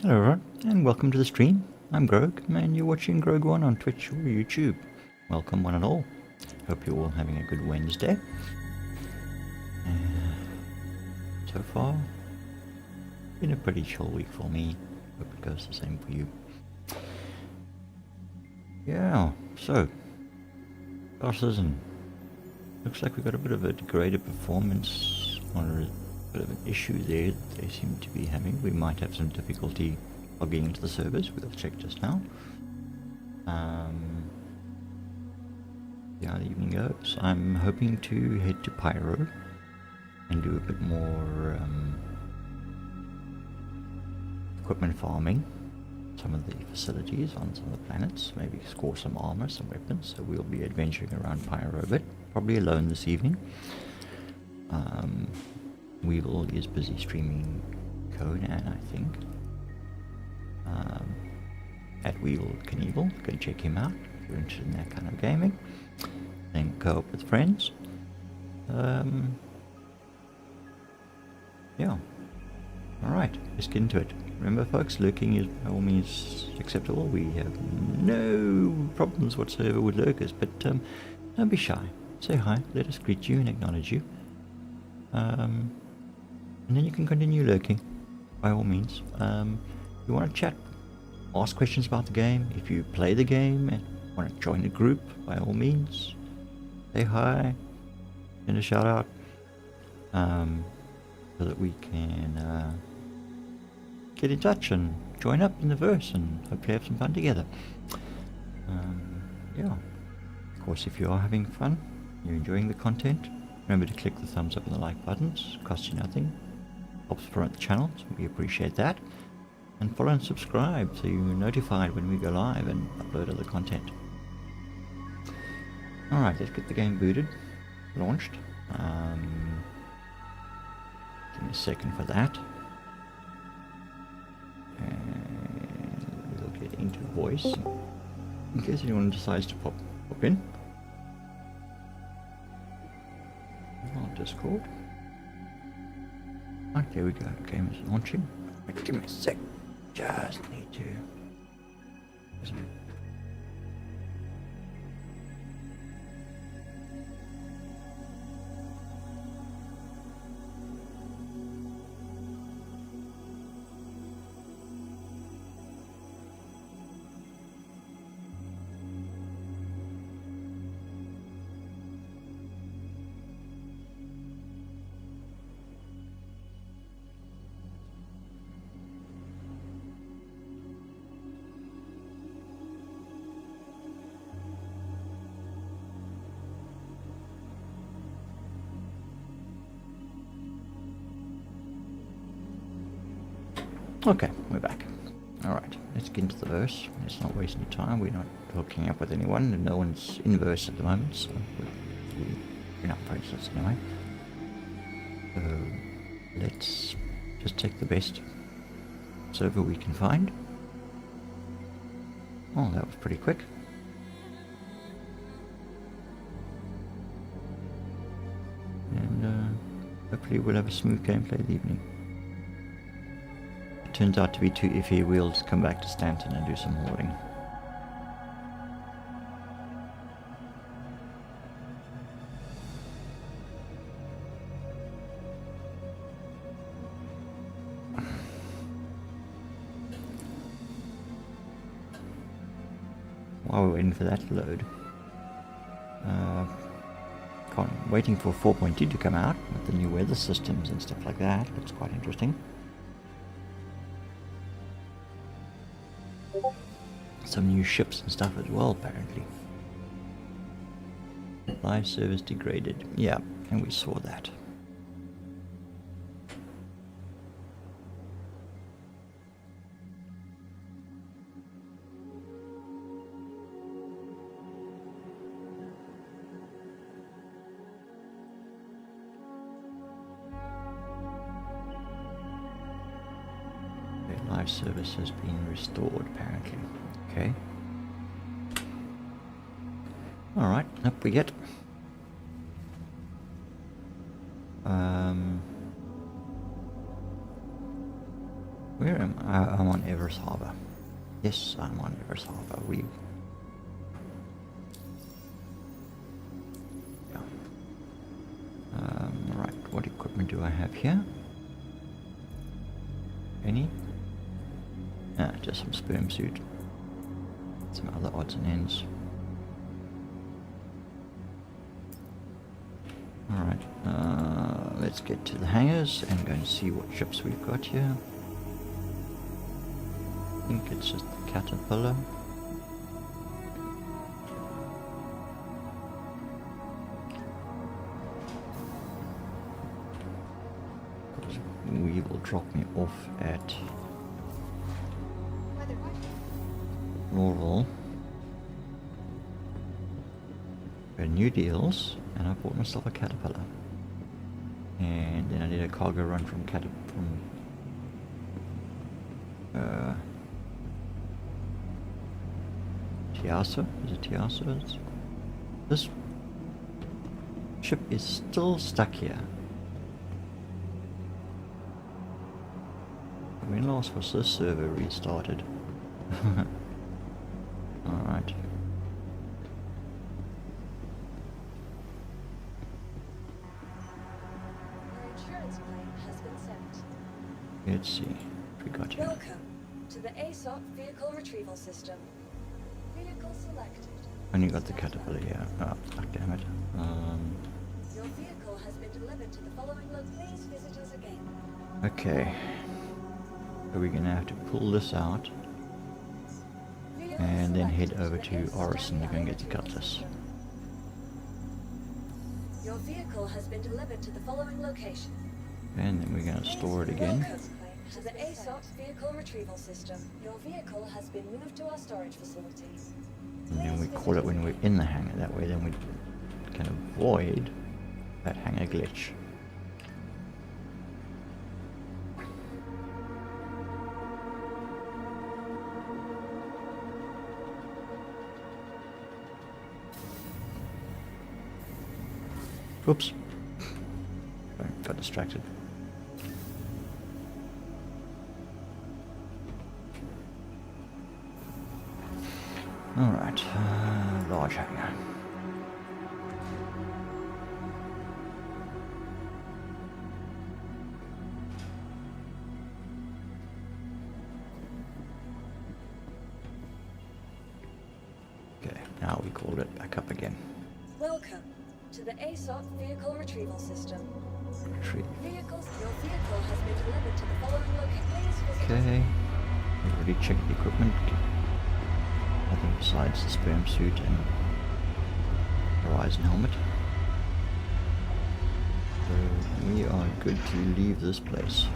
Hello everyone, and welcome to the stream. I'm Grogue, and you're watching Grogue 1 on Twitch or YouTube. Welcome one and all. Hope you're all having a good Wednesday. So far, been a pretty chill week for me. Hope it goes the same for you. Yeah, so, last season. Looks like we got a bit of a degraded performance, or a bit of an issue there that they seem to be having. We might have some difficulty logging into the servers. We'll check just now. Yeah, the evening goes. I'm hoping to head to Pyro and do a bit more equipment farming. Some of the facilities on some of the planets, maybe score some armor, some weapons. So we'll be adventuring around Pyro a bit, probably alone this evening. Weevil is busy streaming Conan, I think. At Weevil Knievel, go check him out if you're interested in that kind of gaming. Then co-op with friends. Yeah. Alright, let's get into it. Remember folks, lurking is by all means acceptable. We have no problems whatsoever with lurkers, but don't be shy. Say hi, let us greet you and acknowledge you. And then you can continue lurking, by all means. If you want to chat, ask questions about the game. If you play the game and want to join the group, by all means, say hi, send a shout out, so that we can get in touch and join up in the verse and hopefully have some fun together. Yeah. Of course, if you are having fun, you're enjoying the content, remember to click the thumbs up and the like buttons. Costs you nothing. Helps promote the channel, so we appreciate that. And follow and subscribe so you're notified when we go live and upload other content. Alright, let's get the game booted, launched. Give me a second for that. And we'll get into voice in case anyone decides to pop in. On Discord. Right, there we go. Game is launching. Right, give me a sec. Just need to. Okay, we're back. Alright, let's get into the verse. Let's not waste any time. We're not hooking up with anyone, and no one's in verse at the moment, so we're in our process anyway. So let's just take the best server we can find. Oh, that was pretty quick. And hopefully we'll have a smooth gameplay of the evening. Turns out to be too iffy, we'll just come back to Stanton and do some hauling. While we're waiting for that to load, waiting for 4.2 to come out with the new weather systems and stuff like that. That's quite interesting. Some new ships and stuff as well, apparently. Live service degraded. Yeah, and we saw that. Okay, live service has been restored, apparently. Okay. Alright, up we get. Where am I? I'm on Everest Harbor. Yes, I'm on Everest Harbor. Yeah. Right, what equipment do I have here? Any? Ah, just some sperm suit. Some other odds and ends. Alright, let's get to the hangars and go and see what ships we've got here. I think it's just the Caterpillar. We will drop me off at Laurel. New deals, and I bought myself a Caterpillar. And then I did a cargo run from Tiasa. Is it Tiasa? This ship is still stuck here. When last was this server restarted? Alright. Let's see what we got here. Welcome to the ASOC vehicle retrieval system. Vehicle selected. Only got the Caterpillar here. Oh, fuck, damn it. Your vehicle has been delivered to the following location. Please visit us again. Okay. So we're gonna have to pull this out and then head over to Orison to go and get the Cutlass. Your vehicle has been delivered to the following location. And then we're gonna store it again. Welcome to the ASOC vehicle retrieval system. Your vehicle has been moved to our storage facility. And then we call it when we're in the hangar. That way then we can avoid that hangar glitch. Whoops. Sorry, got distracted. Alright, large hangar. Okay, now we called it back up again. Welcome to the ASOC vehicle retrieval system. Retrieve. Your vehicle has been delivered to the following location. Please visit us. Okay, we already checked the equipment. Nothing besides the sperm suit and horizon helmet. So we are good to leave this place.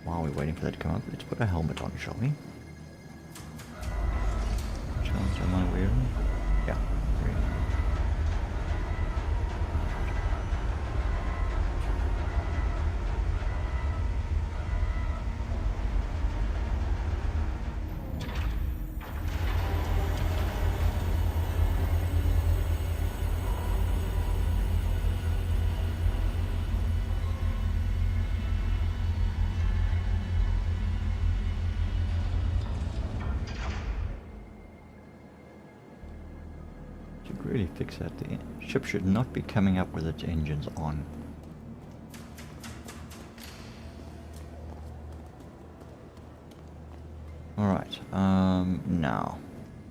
While we're waiting for that to come up, let's put a helmet on, shall we? Am I wearing? Yeah. Great. Really fix that. The ship should not be coming up with its engines on. Alright, now,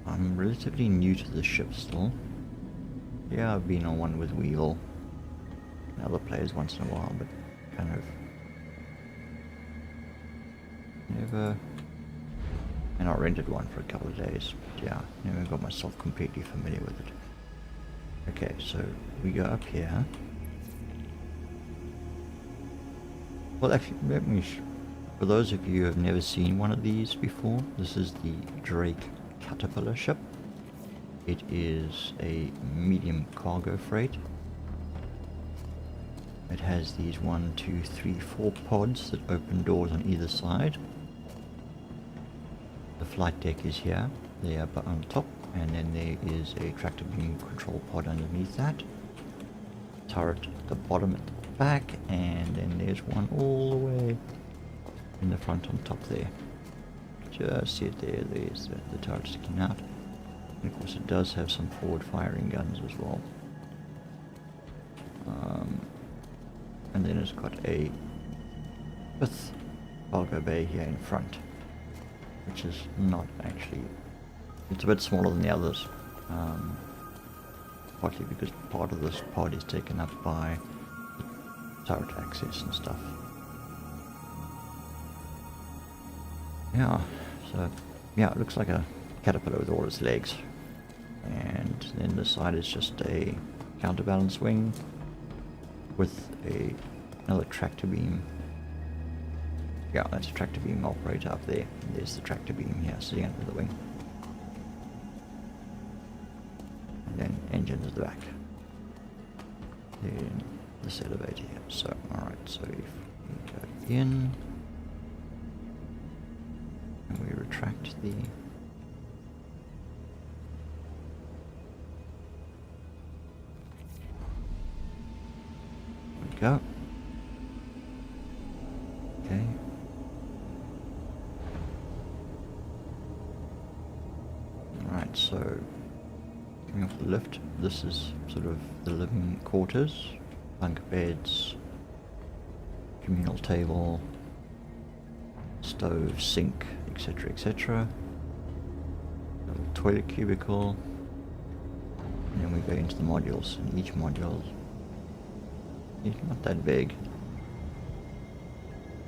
I'm relatively new to the ship still. Yeah, I've been on one with Weevil and other players once in a while, but kind of never, and I rented one for a couple of days, but yeah, never got myself completely familiar with it. Okay, so we go up here. Well, actually, let me for those of you who have never seen one of these before, this is the Drake Caterpillar ship. It is a medium cargo freight. It has these 1, 2, 3, 4 pods that open doors on either side. The flight deck is here, there on top, and then there is a tractor beam control pod underneath that. Turret at the bottom at the back, and then there's one all the way in the front on top there. Just see it there, there's the turret sticking out. And of course it does have some forward firing guns as well. And then it's got a 5th cargo bay here in front, which is not actually, it's a bit smaller than the others, partly because part of this pod is taken up by turret access and stuff. Yeah, so yeah, it looks like a caterpillar with all its legs. And then this side is just a counterbalance wing with another tractor beam. Yeah, that's a tractor beam operator up there. And there's the tractor beam here sitting under the wing. And then engines at the back. Then this elevator here. So, alright, so if we go in and we retract the go. Okay. Alright, so coming off the lift, this is sort of the living quarters, bunk beds, communal table, stove, sink, etc., etc. Little toilet cubicle, and then we go into the modules, and each module is not that big.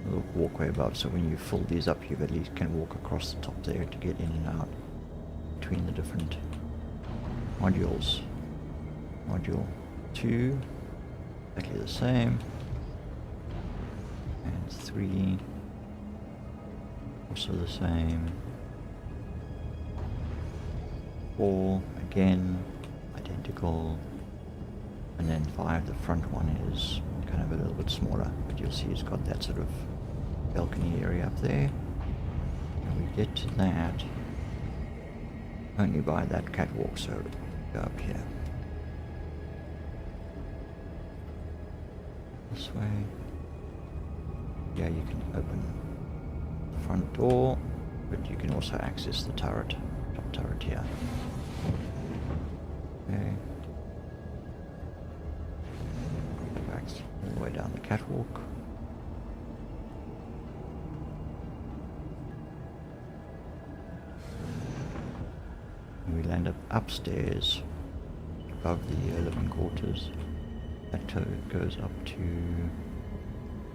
A little walkway above, so when you fill these up, you at least can walk across the top there to get in and out between the different modules. Module 2, exactly the same, and 3, also the same. 4, again, identical. And then 5, the front one is kind of a little bit smaller, but you'll see it's got that sort of balcony area up there. And we get to that only by that catwalk, so go up here. This way. Yeah, you can open the front door, but you can also access the turret, top turret here. Okay. All the way down the catwalk. And we land up upstairs above the living quarters. That goes up to,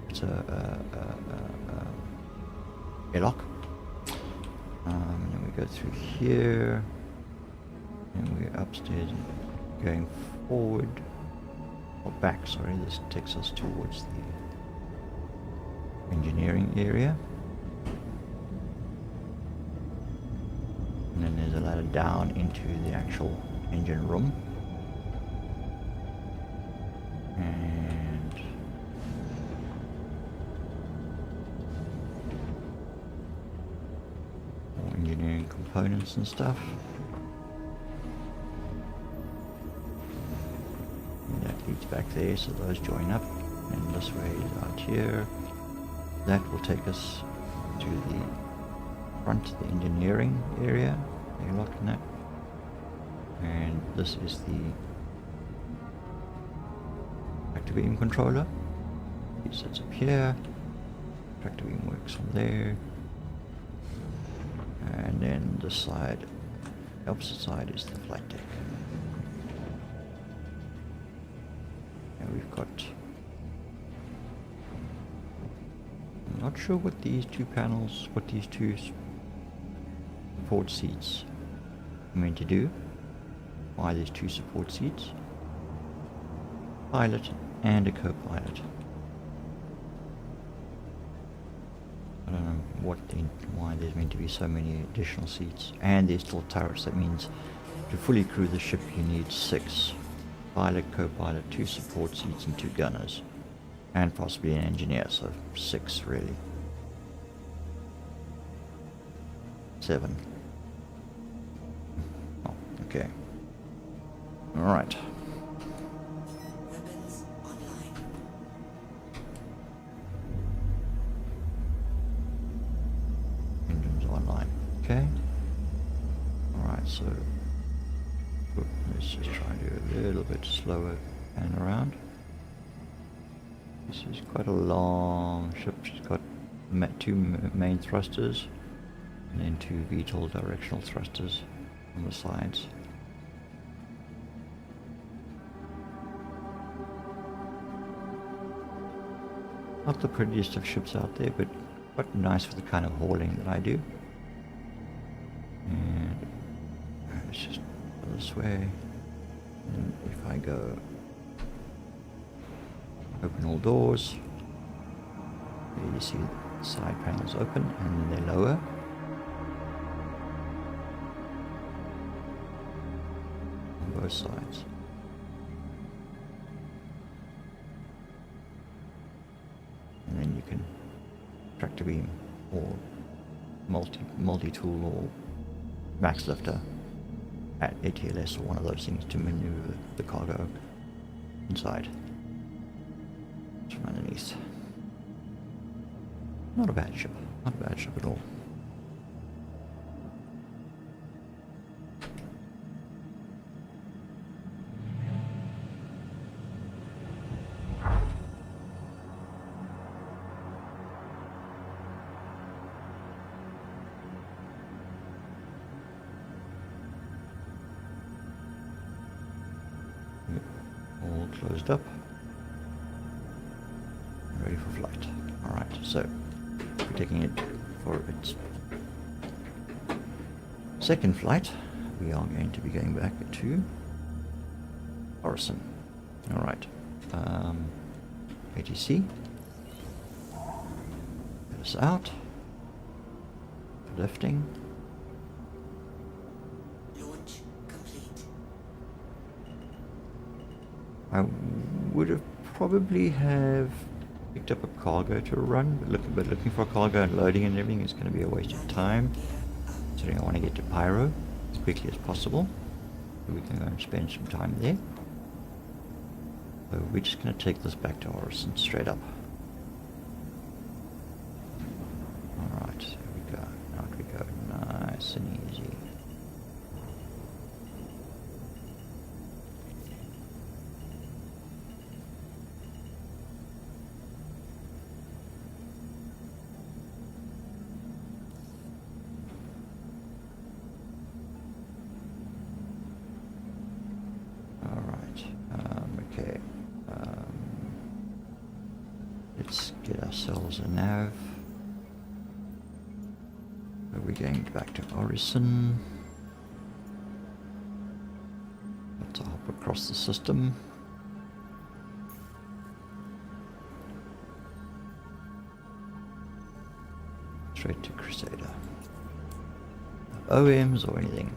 it's a airlock. And then we go through here, and we're upstairs and going forward. Or back, sorry, this takes us towards the engineering area. And then there's a ladder down into the actual engine room. And more engineering components and stuff. Back there, so those join up, and this way is out here. That will take us to the front, the engineering area, airlock and that. And this is the tractor beam controller. It sits up here. Tractor beam works on there. And then this side, the opposite side, is the flight deck. We've got, I'm not sure what these two panels, what these two support seats are meant to do. Why there's two support seats, pilot and a co-pilot. I don't know why there's meant to be so many additional seats, and there's still turrets. That means to fully crew the ship you need 6. Pilot, co-pilot, 2 support seats and 2 gunners. And possibly an engineer, so 6 really. 7. Oh, okay. Alright. Weapons online. Engines online. Okay. Alright, so let's just try and do a little bit slower pan around. This is quite a long ship. It's got 2 main thrusters and then 2 VTOL directional thrusters on the sides. Not the prettiest of ships out there, but quite nice for the kind of hauling that I do. And let's just go this way. And if I go open all doors, there you see the side panels open and then they lower. On both sides. And then you can tractor beam or multi-tool or max lifter at ATLS or one of those things to maneuver the cargo inside from underneath. Not a bad ship. Not a bad ship at all. All closed up. Ready for flight. Alright, so we're taking it for its second flight. We are going to be going back to Orison. Alright. ATC. Get us out. Lifting. Launch complete. I would have probably have picked up a cargo to run, but looking for a cargo and loading and everything is going to be a waste of time. So I want to get to Pyro as quickly as possible, so we can go and spend some time there. So we're just going to take this back to Orison straight up. Alright, here we go. Out we go. Nice and easy. Okay. Let's get ourselves a nav. Are we going back to Orison? Let's hop across the system. Straight to Crusader. No OMs or anything.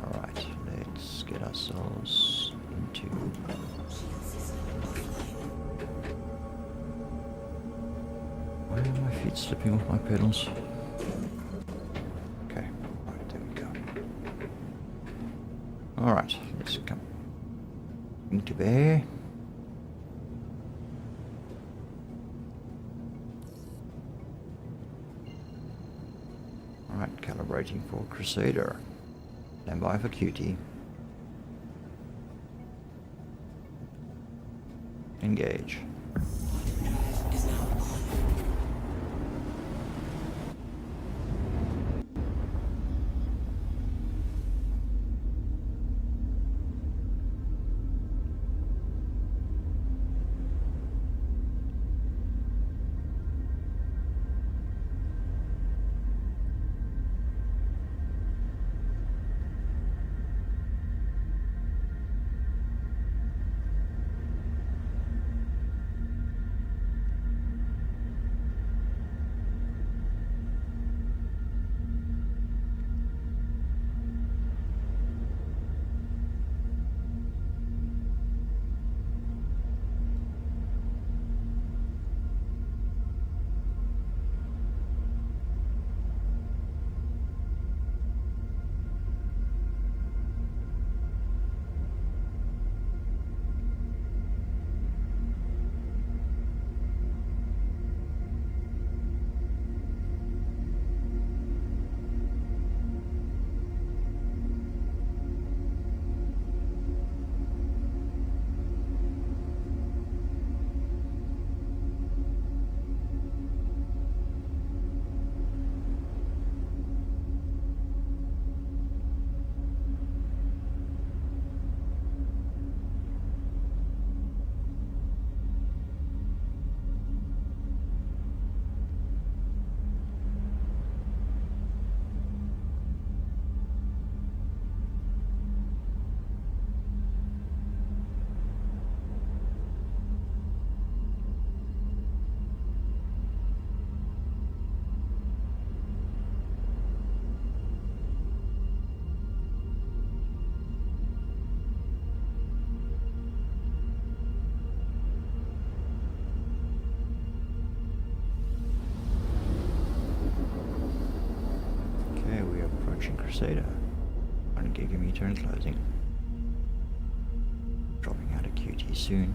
Alright, let's get ourselves into... Why are my feet slipping off my pedals? Okay, right, there we go. Alright, let's come into there. Alright, calibrating for Crusader. Stand by for QT. Engage. Approaching Crusader. 1 gigameter and closing. Dropping out of QT soon.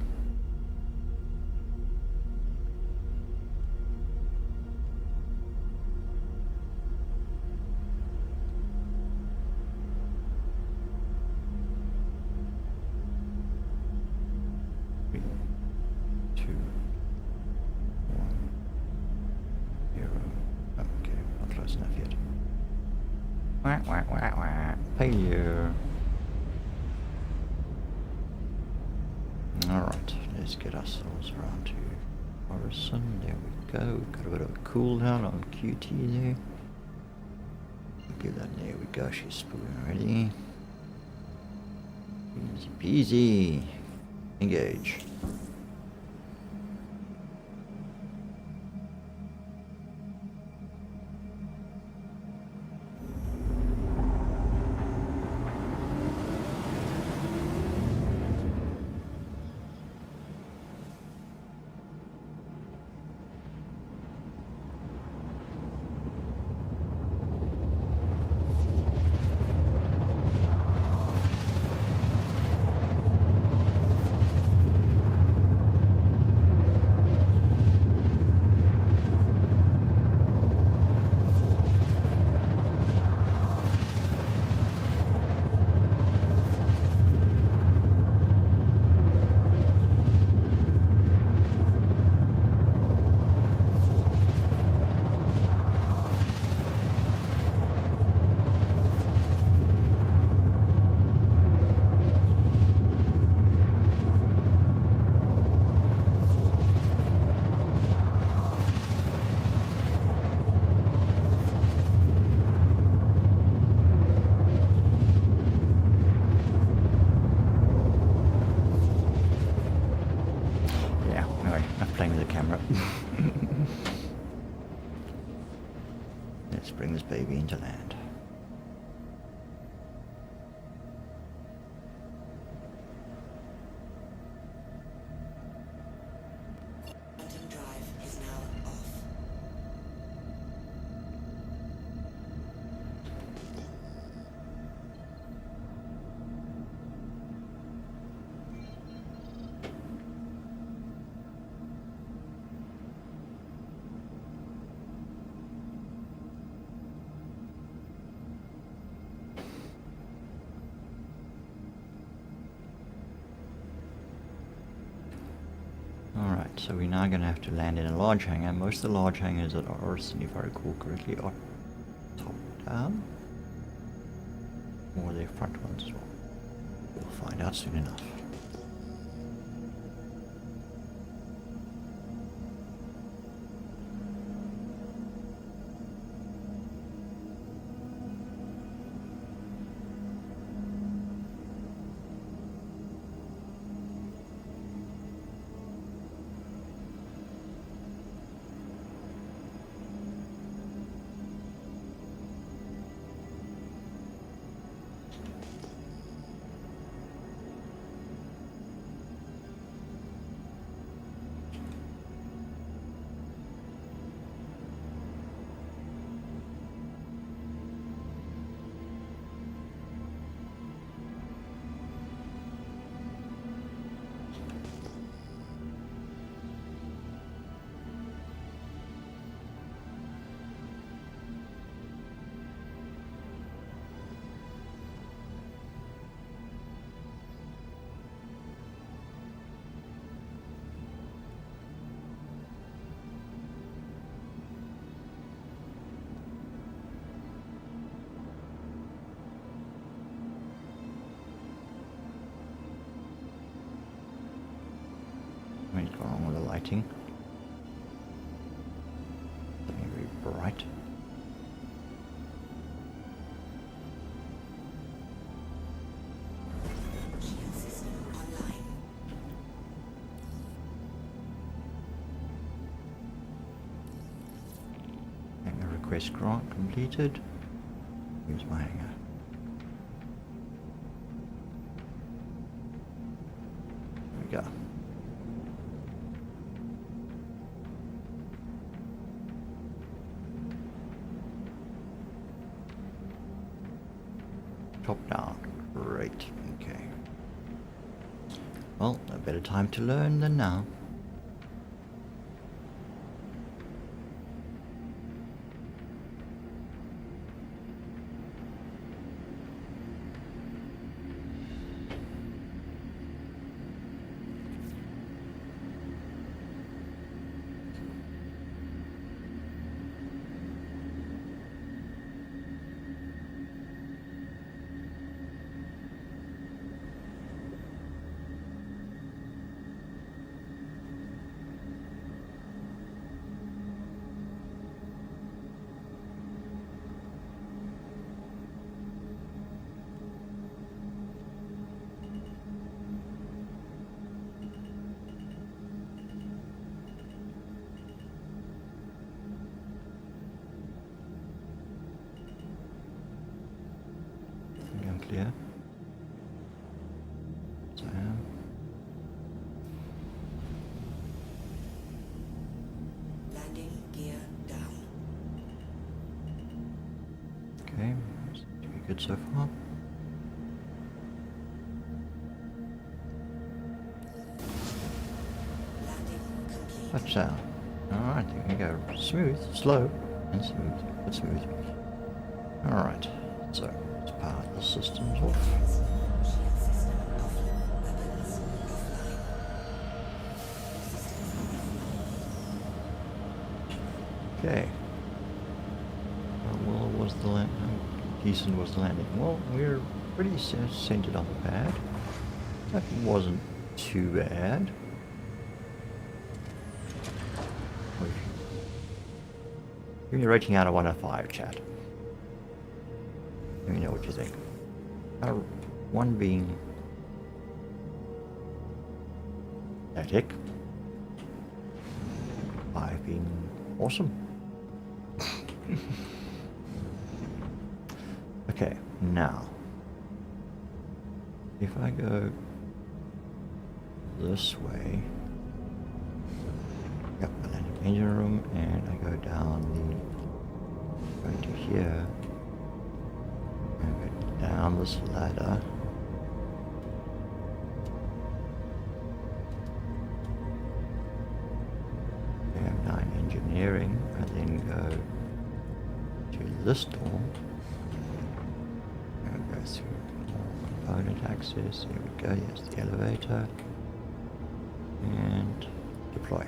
Failure. Alright, let's get ourselves around to Morrison. There we go. Got a bit of a cooldown on QT there. Give that, there we go. She's spooling already. Easy peasy. Engage. Let's bring this baby into land. Quantum drive is now off. Alright, so we're now going to have to land in a large hangar. Most of the large hangars at Orison, if I recall correctly, are top down. Or they're front ones as well. We'll find out soon enough. What's going on with the lighting? Something very bright. Shield system online. Hangar request grant completed. Here's my hangar. There we go. Top down. Great. Okay. Well, no better time to learn than now. Clear. So I am. Landing gear down. Okay, seems to be good so far. Landing complete. Touchdown. Alright, there we go. Smooth, slow, and smooth, but smooth. Alright, so let's power the systems off. Shield system off. Weapons offline. Okay. Well, was the land? How decent was the landing? Well, we're pretty centered on the pad. That wasn't too bad. Give me a rating out of 1 of 5, chat. Let me know what you think. 1 being static, 5 being awesome. Okay, now if I go this way, yep, the landing engine room, and I go down go into here, and go down this ladder. We have 9 engineering, and then go to this door, and go through more component access. Here we go, yes, the elevator, and deploy.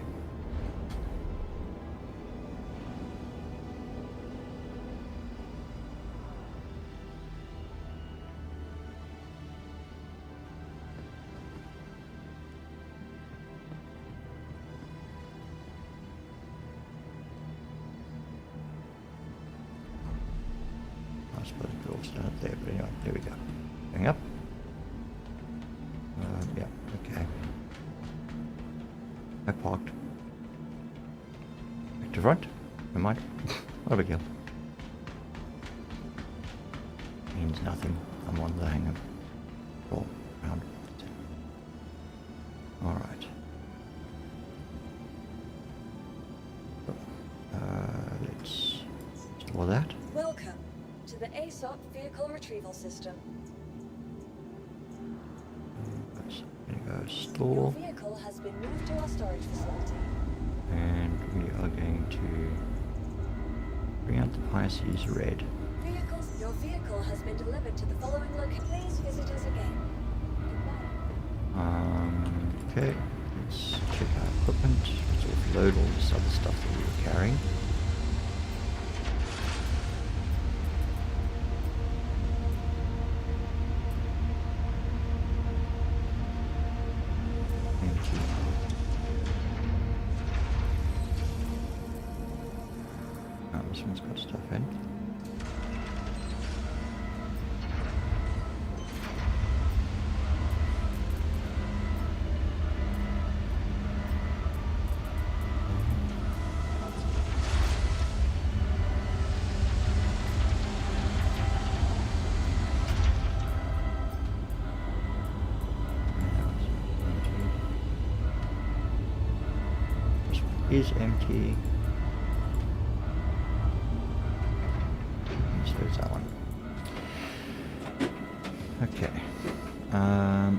I suppose it could also start there, but anyway, there we go. Going up. Yeah, okay. I parked. Back to front. Never mind. Not a big deal. Means nothing. I'm on the hangar. Roll round. Alright. Let's store that. Welcome to the ASOP Vehicle Retrieval System. Let's go Your store. vehicle has been moved to our storage facility. And we are going to bring out the Pisces red. Your vehicle has been delivered to the following location. Please visit us again. Goodbye. Okay, let's check our equipment. Let's offload all this other stuff that we were carrying. Thank you. This one's got stuff in. Is empty. So it's that one. Okay.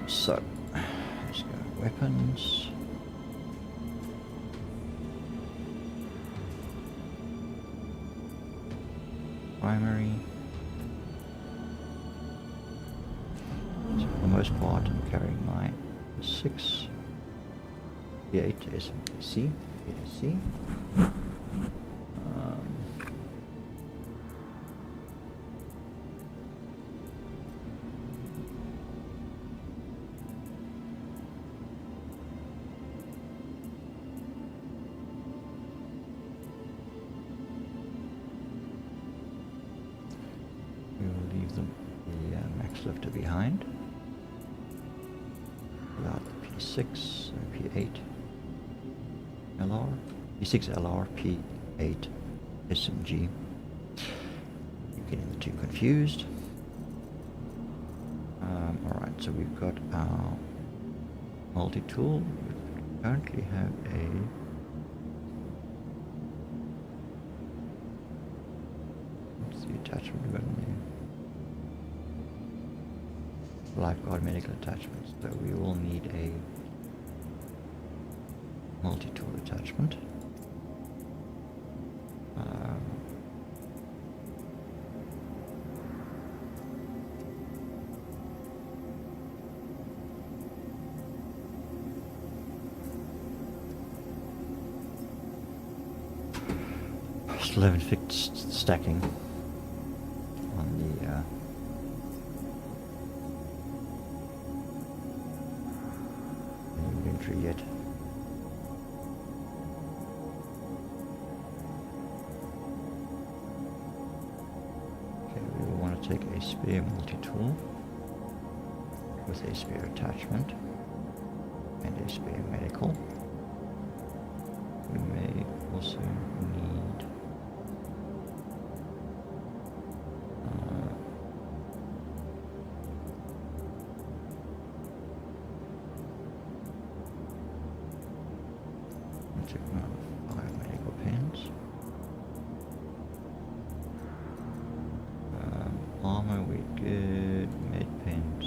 So let's go weapons. Primary. So for the most part, I'm carrying my 6, the 8 SMPC, ADC. We will leave them the max lifter behind. Without the P6, P8 LR, P6 LR, P8 SMG. You're getting the two confused. Alright, so we've got our multi-tool. We currently have a what's the attachment we've got in there? Lifeguard medical attachments. So we will need a multi-tool attachment. Still haven't fixed stacking on the inventory yet. Okay, we will want to take a spare multi-tool with a spare attachment and a spare medical. We may also need check out biomedical pens. Armor, we're good. Med pens,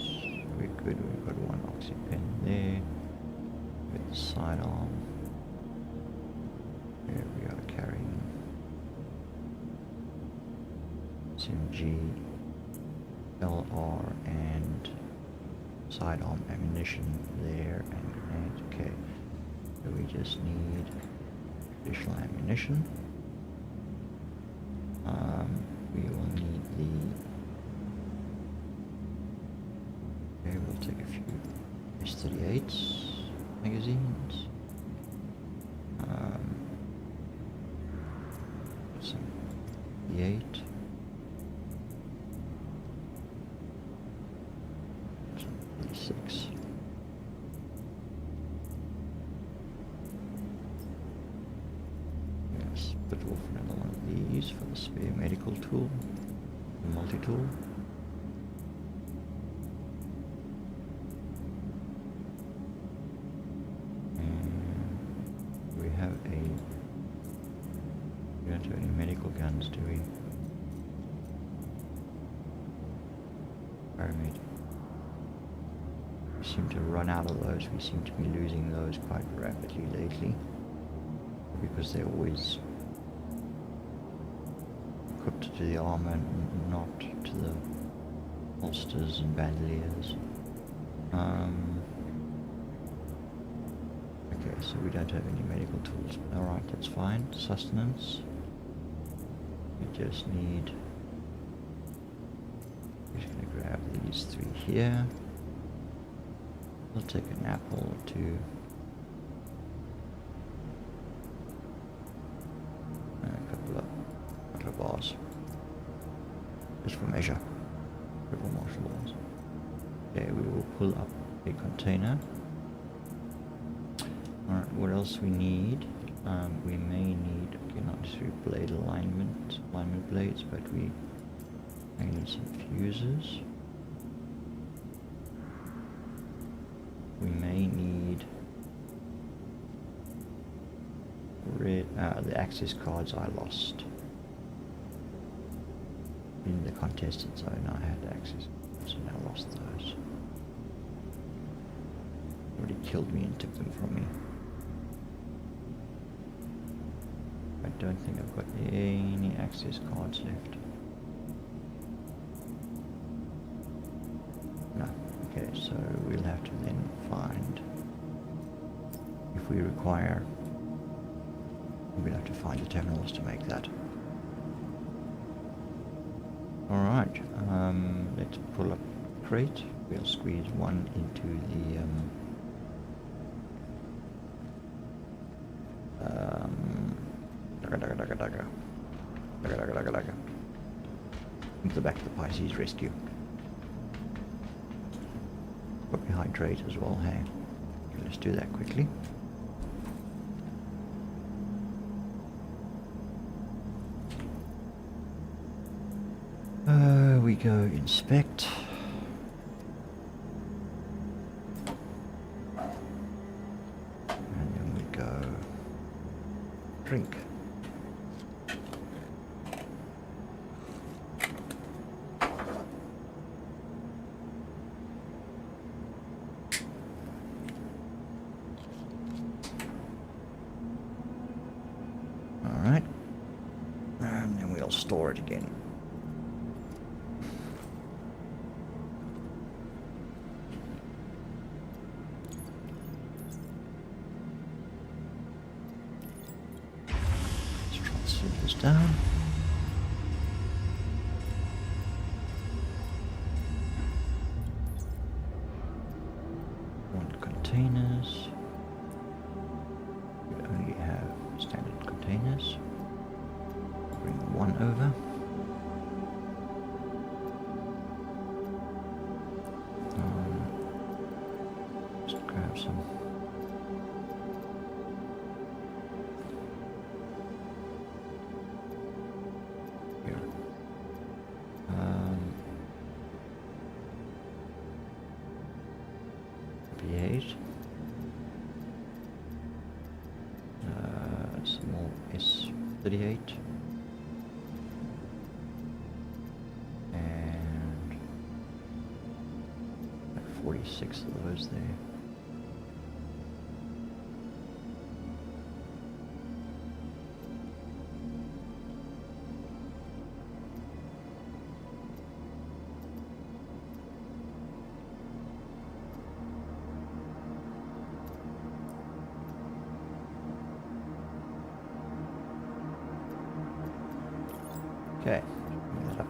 we're good. We've got one oxy pen there. With the sidearm. Here we are carrying SMG, LR, and sidearm ammunition there, and grenades. Okay. So we just need additional ammunition. We will need the. Okay, we'll take a few S38s magazines. Some E8. Some E6. Put off another one of these for the spare medical tool, the multi-tool. And we have we don't have any medical guns, do we? Pyramid. We seem to run out of those. We seem to be losing those quite rapidly lately because they're always equipped to the armor and not to the holsters and bandoliers. Okay, so we don't have any medical tools. Alright, that's fine. Sustenance. We just need... We're just going to grab these 3 here. We'll take an apple or 2. Bars. Just for measure. Triple martial balls. Okay, we will pull up a container. Alright, what else we need? We may need, okay, not necessarily blade alignment blades, but we may need some fuses. We may need the access cards I lost. In the contested zone I had access. So now I lost those. Somebody killed me and took them from me. I don't think I've got any access cards left. No. Okay, so we'll have to then find, if we require, we'll have to find the terminals to make that. Alright, let's pull up the crate. We'll squeeze one into the into the back of the Pisces rescue. Probably hydrate as well, hey? Okay, let's do that quickly. We go inspect. And then we go drink. Alright. And then we'll store it again. Down. One containers. We only have standard containers. Bring one over. Just grab some. Small S38 and like 46 of those there. Okay, bring that up.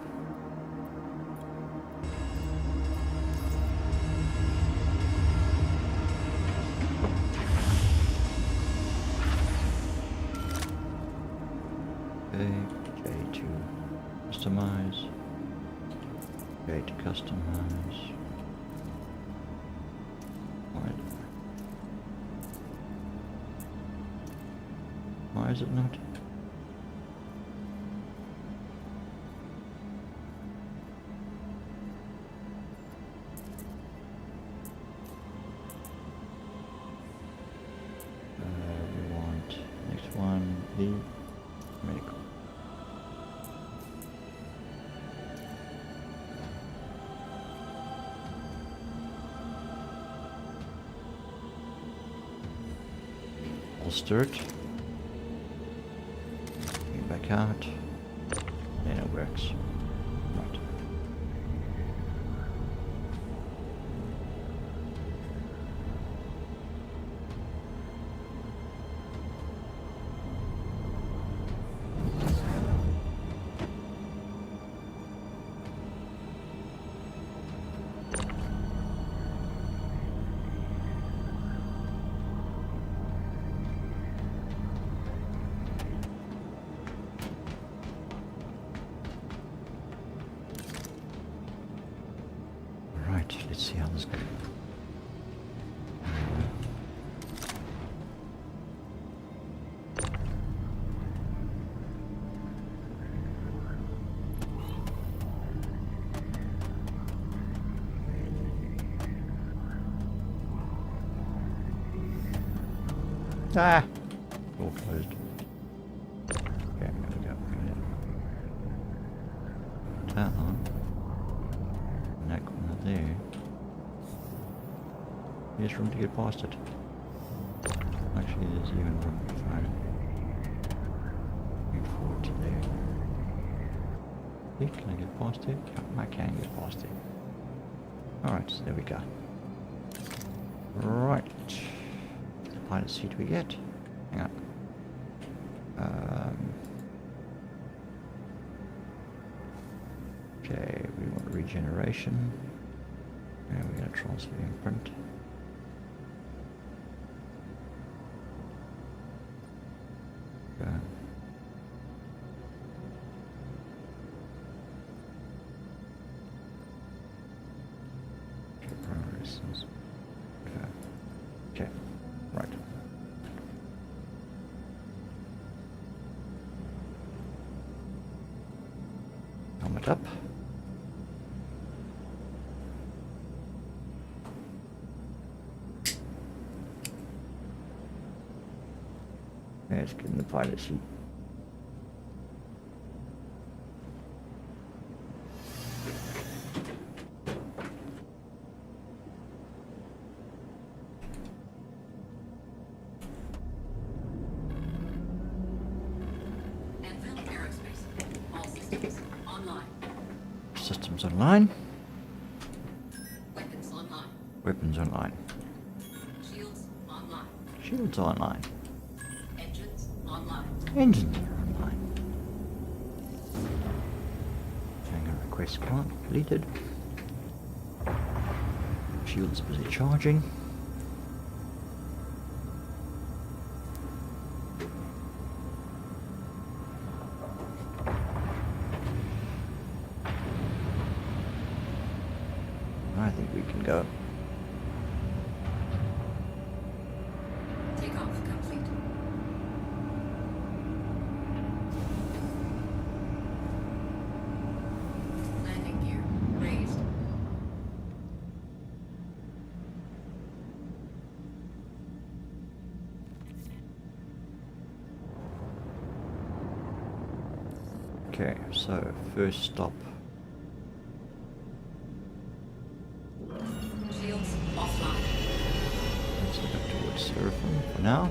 Okay, J to customize, J to customize. Why is it not? The medical. Holster it. Bring it back out. And it works. Right. Let's see how this goes. Ah! All closed. Okay, I'm gonna go. That on. And that corner. There's room to get past it. Actually, there's even room if I move forward to there. Yeah, can I get past it? I can get past it. Alright, so there we go. Right. The pilot seat we get. Hang on. Okay, we want regeneration. And we're going to transfer imprint. Okay, right. Helmet up. Let's get in the pilot seat. Systems online. Weapons online. Weapons online. Shields online. Shields online. Engines online. Engines are online. Hangar request completed. Shields busy charging. I think we can go. Takeoff complete. Landing gear raised. Okay, so first stop. Shields offline. Let's head up towards Seraphim for now.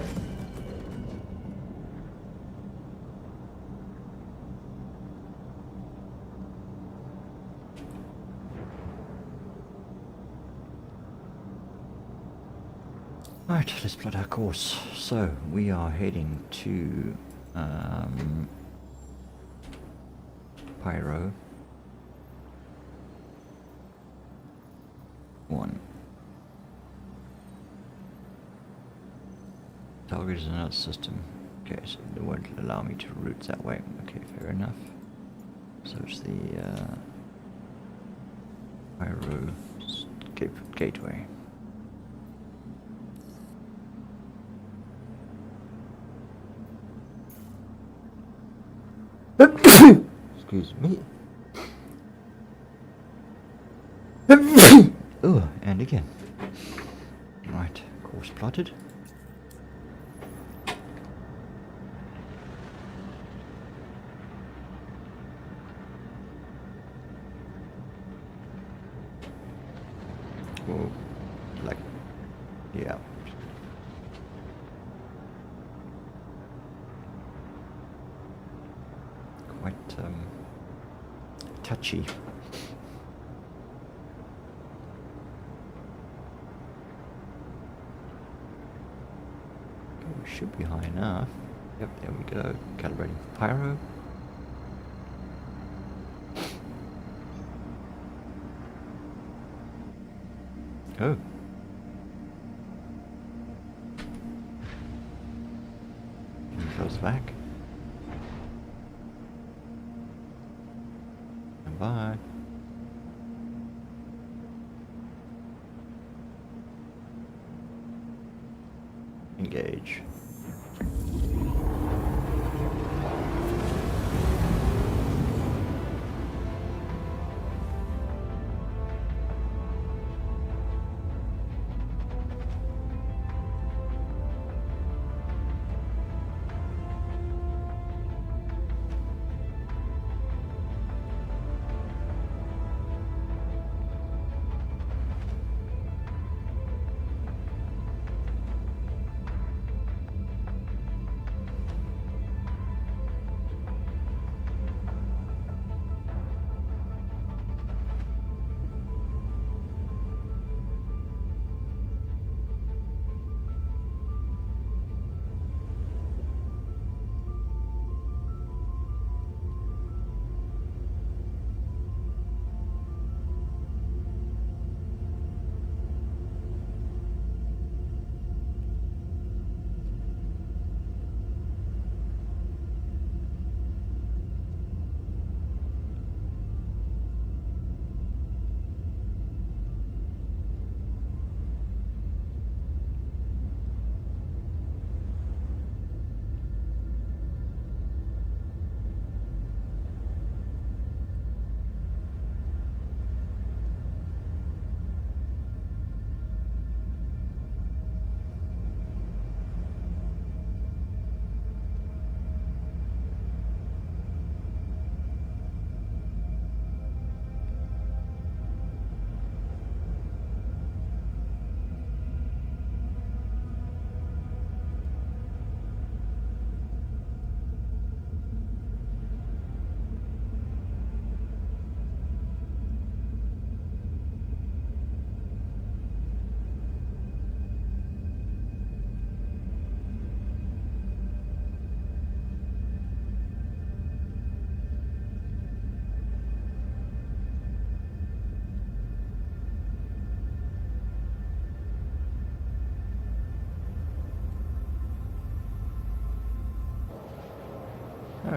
Right, let's plot our course. So we are heading to Pyro 1. Target is another system. Okay, so they won't allow me to route that way. Okay, fair enough. So it's the Pyro gateway. Excuse me. Oh, and again. Right, course plotted. Oh, like, yeah. Quite touchy. We should be high enough. Yep, there we go. Calibrating for pyro. Oh. Close back. And bye. Engage.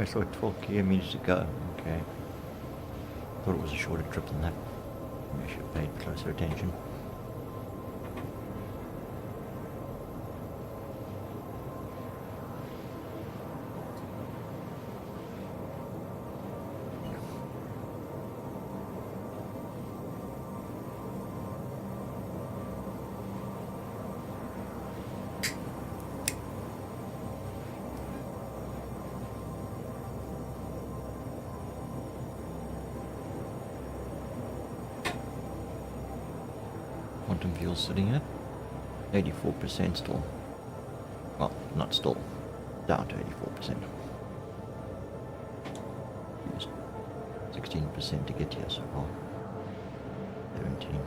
I saw 12 kilometers to go. Okay. Thought it was a shorter trip than that. Maybe I should have paid closer attention. Quantum fuel sitting at 84% still. Well, not still. Down to 84%. Used 16% to get here so far. 17.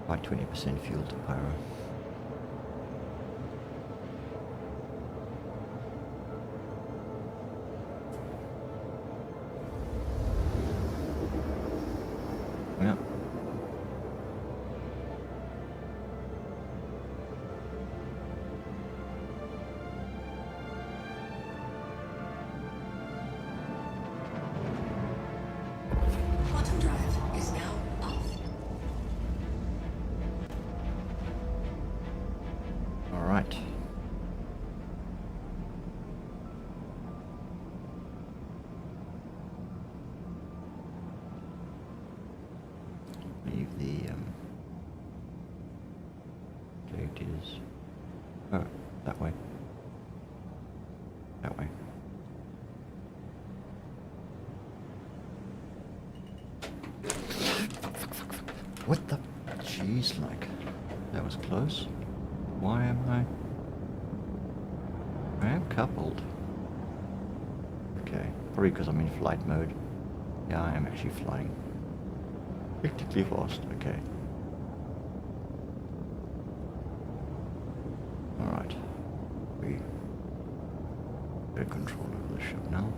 By 20% fuel to pyro. Yeah. Quantum drive is now off. All right. Leave the gate is that way. That way. What the? Jeez, like that was close. Why am I am coupled. Okay, probably because I'm in flight mode. Yeah, I am actually flying. Hectically fast, okay. Alright. We get control over the ship now.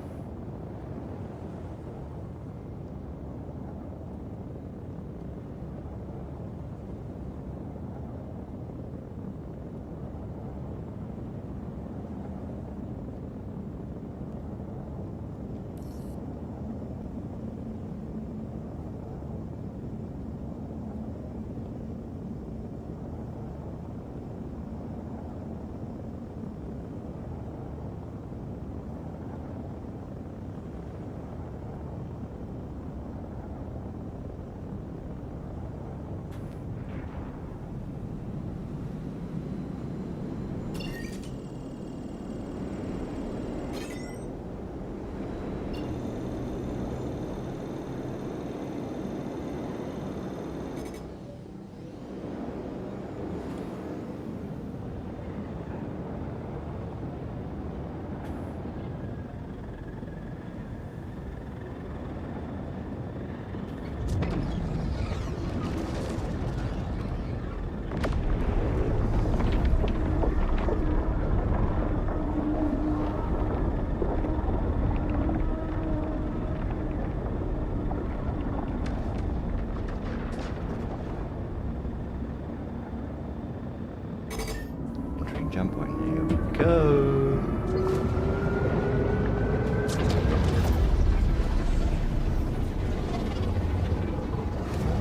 Jump point. Here we go.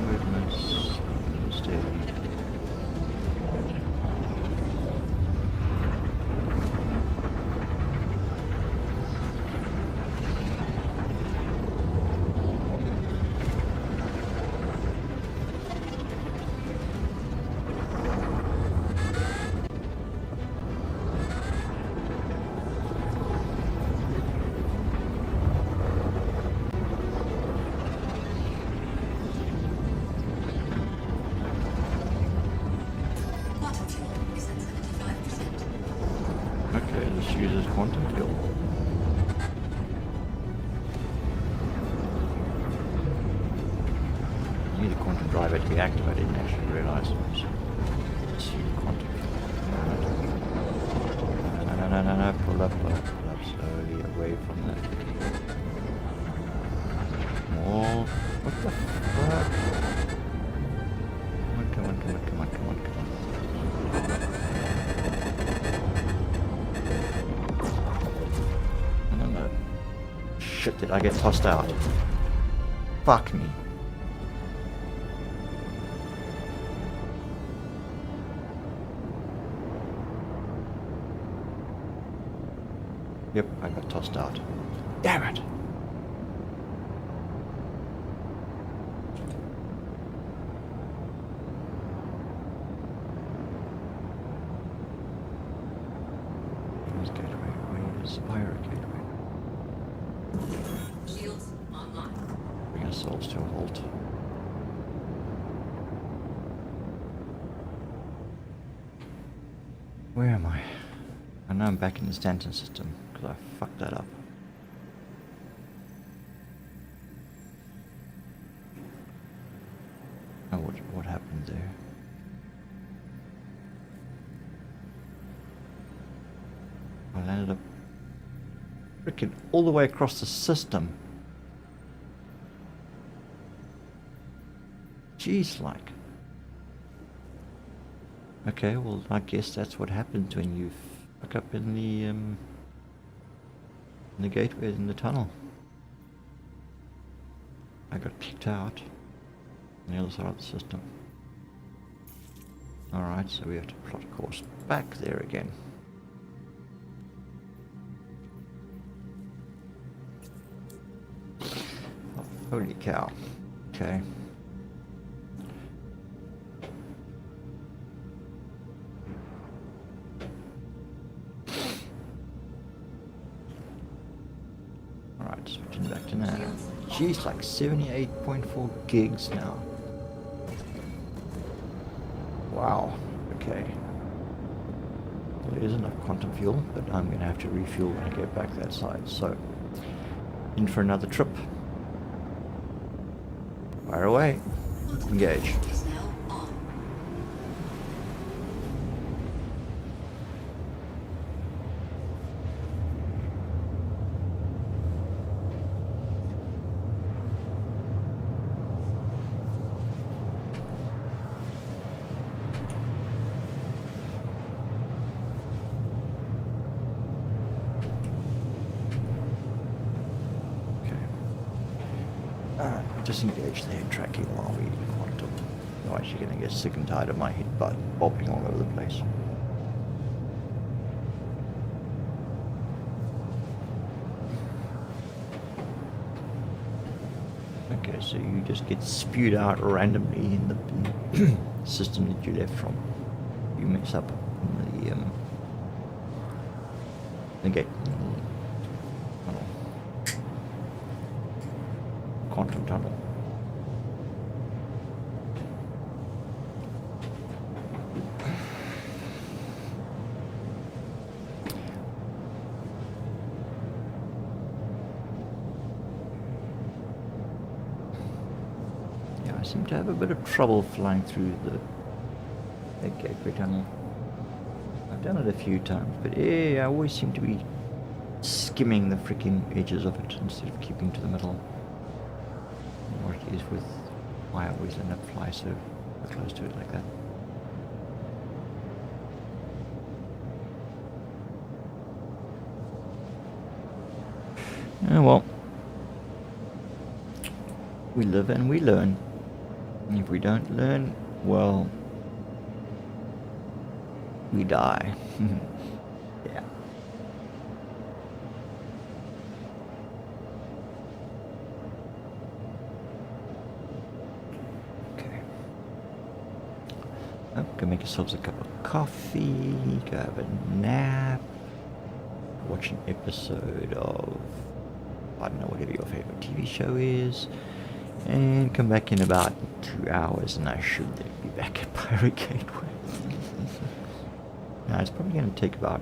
Movements. Steady. Okay, this uses quantum fuel. I knew the quantum drive had to be active, I didn't actually realise it was quantum fuel. No, pull up slowly away from that. More. What the fuck? Come on, come on, come on, come on. No, no. Shit, did I get tossed out? Fuck me. Yep, I got tossed out. Damn it! Where's gateway? Where's fire gateway? Shields online. Bring ourselves to a halt. Where am I? I know I'm back in the Stanton system because I fucked that up. Oh, what happened there? I landed up freaking all the way across the system. Jeez, like. Okay, well, I guess that's what happens when you fuck up in the gateway in the tunnel. I got kicked out on the other side of the system. Alright, so we have to plot a course back there again. Oh, holy cow. Okay. Alright, switching back to now. Jeez, like 78.4 gigs now. Wow, okay. Well, there is enough quantum fuel, but I'm going to have to refuel when I get back that side. So, in for another trip. Fire away. Engage. Is now on. Disengage the head tracking while we quantum. Otherwise you're going to get sick and tired of my head bobbing all over the place. Okay, so you just get spewed out randomly in the system that you left from. You mess up in the gate. Quantum tunnel. Yeah, I seem to have a bit of trouble flying through the gateway tunnel. I've done it a few times, but yeah, I always seem to be skimming the freaking edges of it instead of keeping to the middle. What it is with why I always end up flying so close to it like that. Oh well. We live and we learn. And if we don't learn, well, we die. Yeah. Oh, go make yourselves a cup of coffee, go have a nap, watch an episode of, I don't know, whatever your favorite TV show is, and come back in about 2 hours and I should then be back at Pirate Gateway. Now it's probably going to take about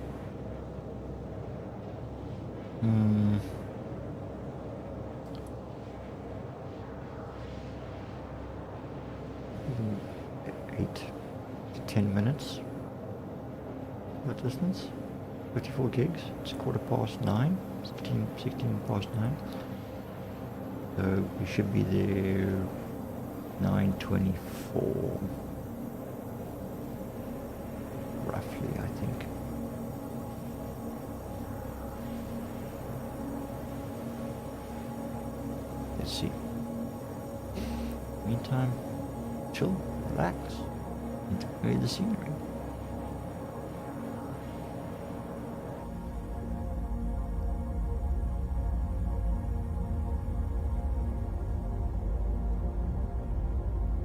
8 to 10 minutes. What distance? 54 gigs. It's 9:15. 16 past 9. So we should be there 9:24. Let's see. Meantime, chill, relax, enjoy the scenery.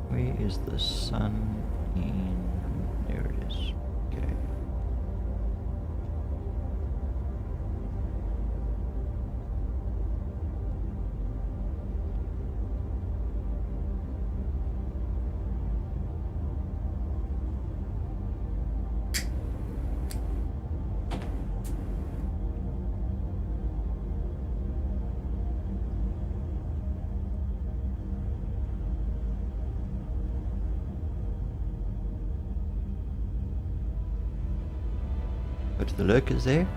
Where is the sun in? There it is. Okay. Go to the lurkers there.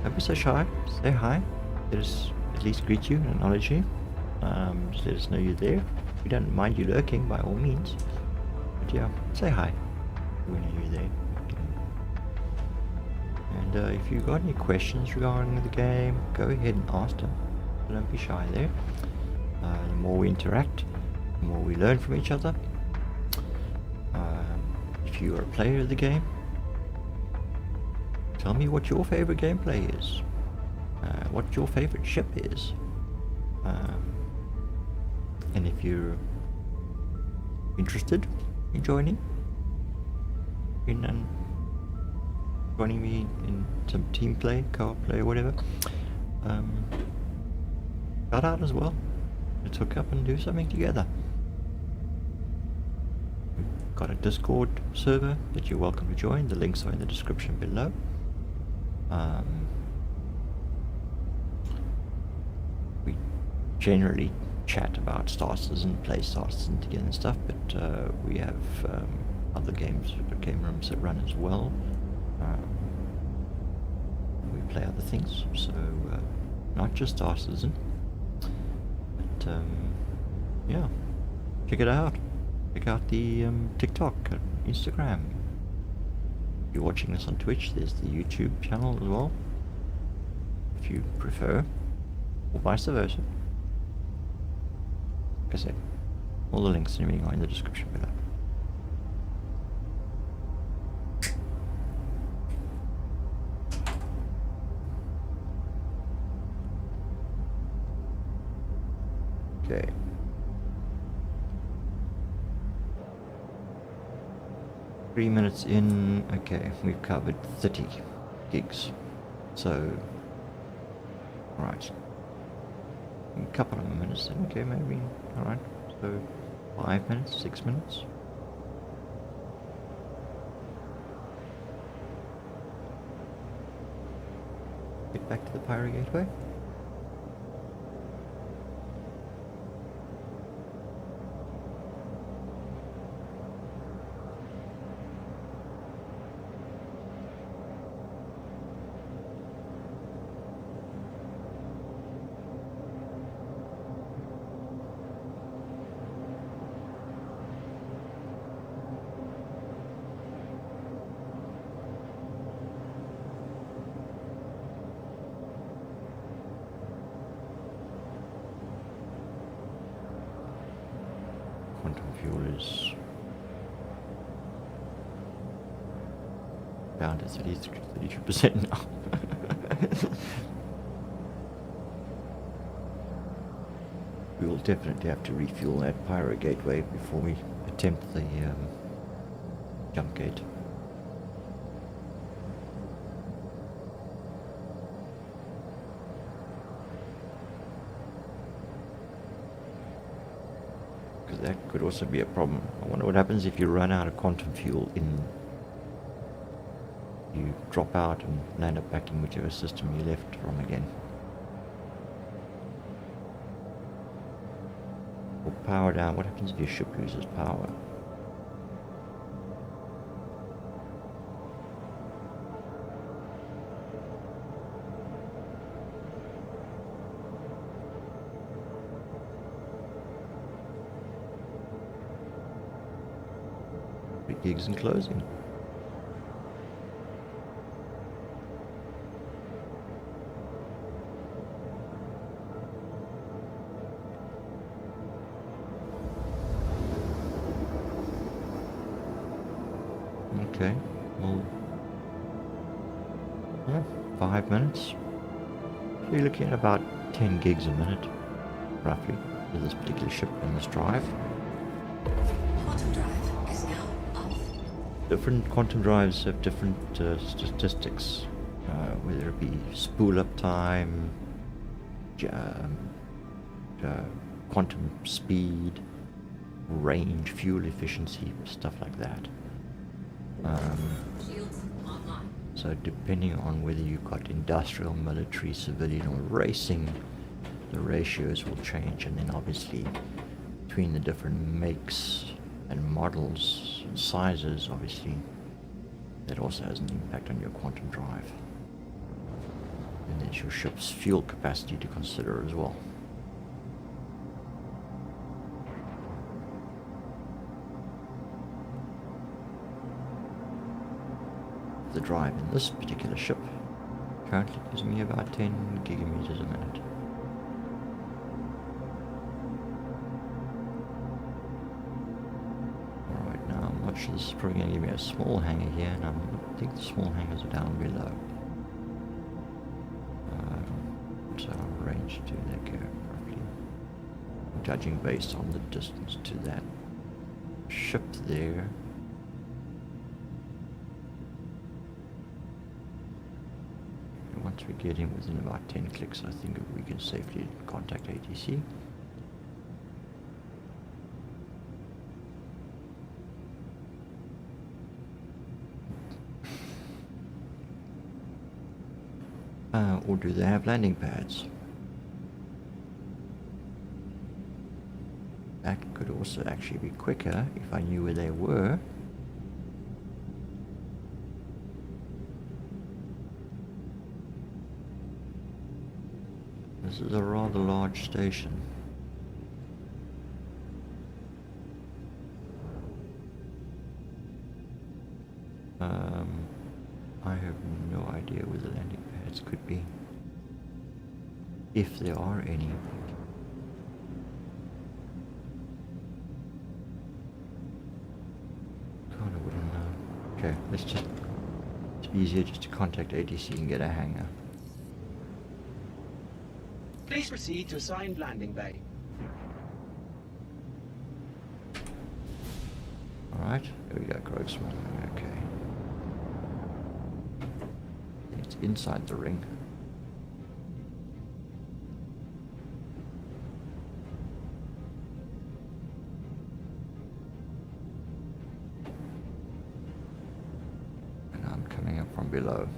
Don't be so shy. Say hi. Let us at least greet you and acknowledge you. Just let us know you're there. We don't mind you lurking by all means. But yeah, say hi when you're there. And if you've got any questions regarding the game, go ahead and ask them. Don't be shy there. The more we interact, the more we learn from each other. If you are a player of the game, tell me what your favorite gameplay is, what your favorite ship is, and if you're interested in joining me in some team play, co-op play, or whatever, shout out as well. Let's hook up and do something together. We've got a Discord server that you're welcome to join. The links are in the description below. We generally chat about starters and play starters and together and stuff, but we have other game rooms that run as well. We play other things, so not just starters, but yeah, check it out. Check out the TikTok, Instagram. If you're watching this on Twitch, there's the YouTube channel as well, if you prefer, or vice versa. Like I said, all the links and everything are in the description below. Okay. Three minutes in. Okay, we've covered 30 gigs. So, alright. A couple of minutes then, okay, maybe. Alright, so 5 minutes, 6 minutes. Get back to the Pyro Gateway. Quantum fuel is down to 32% now. We will definitely have to refuel that Pyro Gateway before we attempt the jump gate. That could also be a problem. I wonder what happens if you run out of quantum fuel you drop out and land up back in whichever system you left from again. Or power down. What happens if your ship loses power? Gigs and closing. Okay, well, yeah, 5 minutes. So you're looking at about 10 gigs a minute, roughly, with this particular ship and this drive. Quantum drive is now off. Different quantum drives have different statistics, whether it be spool up time, quantum speed, range, fuel efficiency, stuff like that. Shields online. So depending on whether you've got industrial, military, civilian or racing, the ratios will change, and then obviously between the different makes and models and sizes, obviously that also has an impact on your quantum drive. And there's your ship's fuel capacity to consider as well. The drive in this particular ship currently gives me about 10 gigameters a minute. Alright, now I'm not sure, this is probably going to give me a small hangar here, and I think the small hangars are down below. So our range to that go roughly, judging based on the distance to that ship there. Once we get in within about 10 clicks, I think we can safely contact ATC. Or do they have landing pads? That could also actually be quicker if I knew where they were. This is a rather large station. I have no idea where the landing pads could be, if there are any. Kinda wouldn't know. Okay, it's easier just to contact ATC and get a hangar. Please proceed to assigned landing bay. Alright, here we go, Grogue. Okay. It's inside the ring. And I'm coming up from below.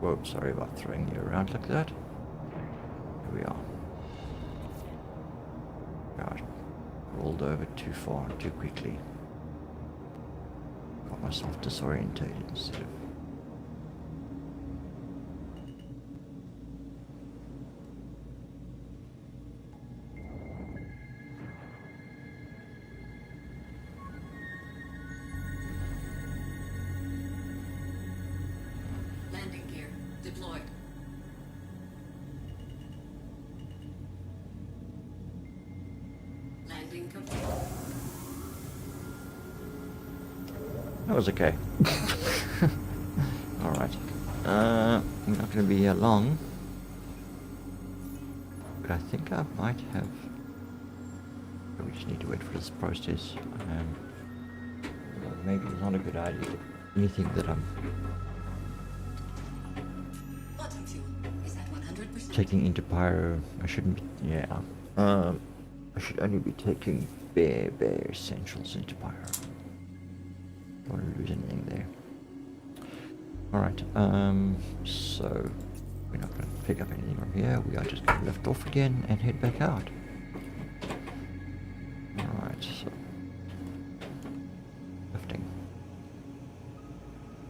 Whoa, sorry about throwing you around like that. Here we are. God, rolled over too far, too quickly. Got myself disorientated instead of... Landing gear deployed. Landing complete. That was okay. Alright. We're not going to be here long. But I think I might have... We just need to wait for this process. Maybe it's not a good idea to anything that I'm Quantum fuel is at 100%. taking into pyro. I shouldn't be... Yeah. I should only be taking bare essentials into pyro. Don't want to lose anything there. Alright, so we're not going to pick up anything from here. We are just going to lift off again and head back out. Alright, so lifting.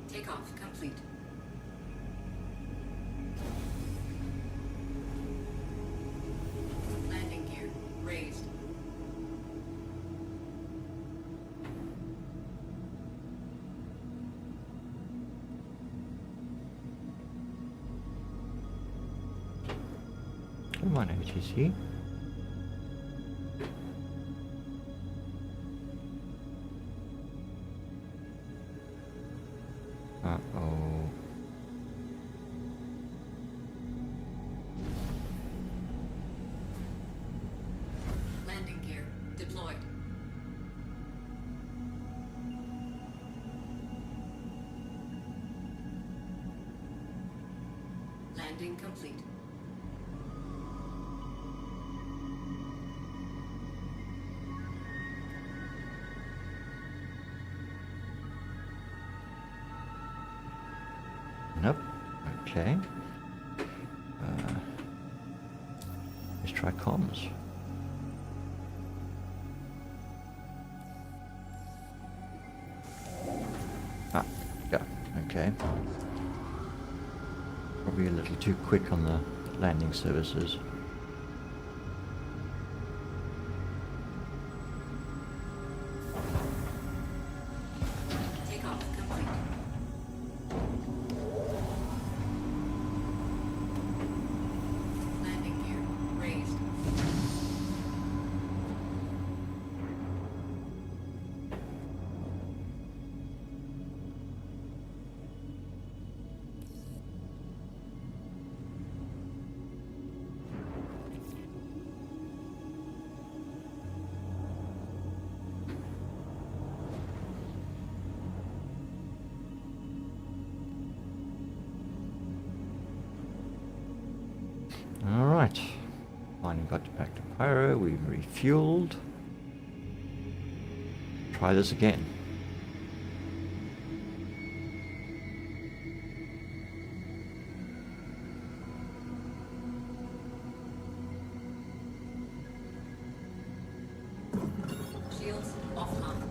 Takeoff complete. Landing gear raised. on, ATC. Uh-oh. Landing gear deployed. Landing complete. Nope. Okay. Let's try comms. Ah, yeah. Okay. Probably a little too quick on the landing services. Takeoff complete. Landing gear raised. Alright. Finally got back to Pyro. We've refueled. Try this again. Shields offline.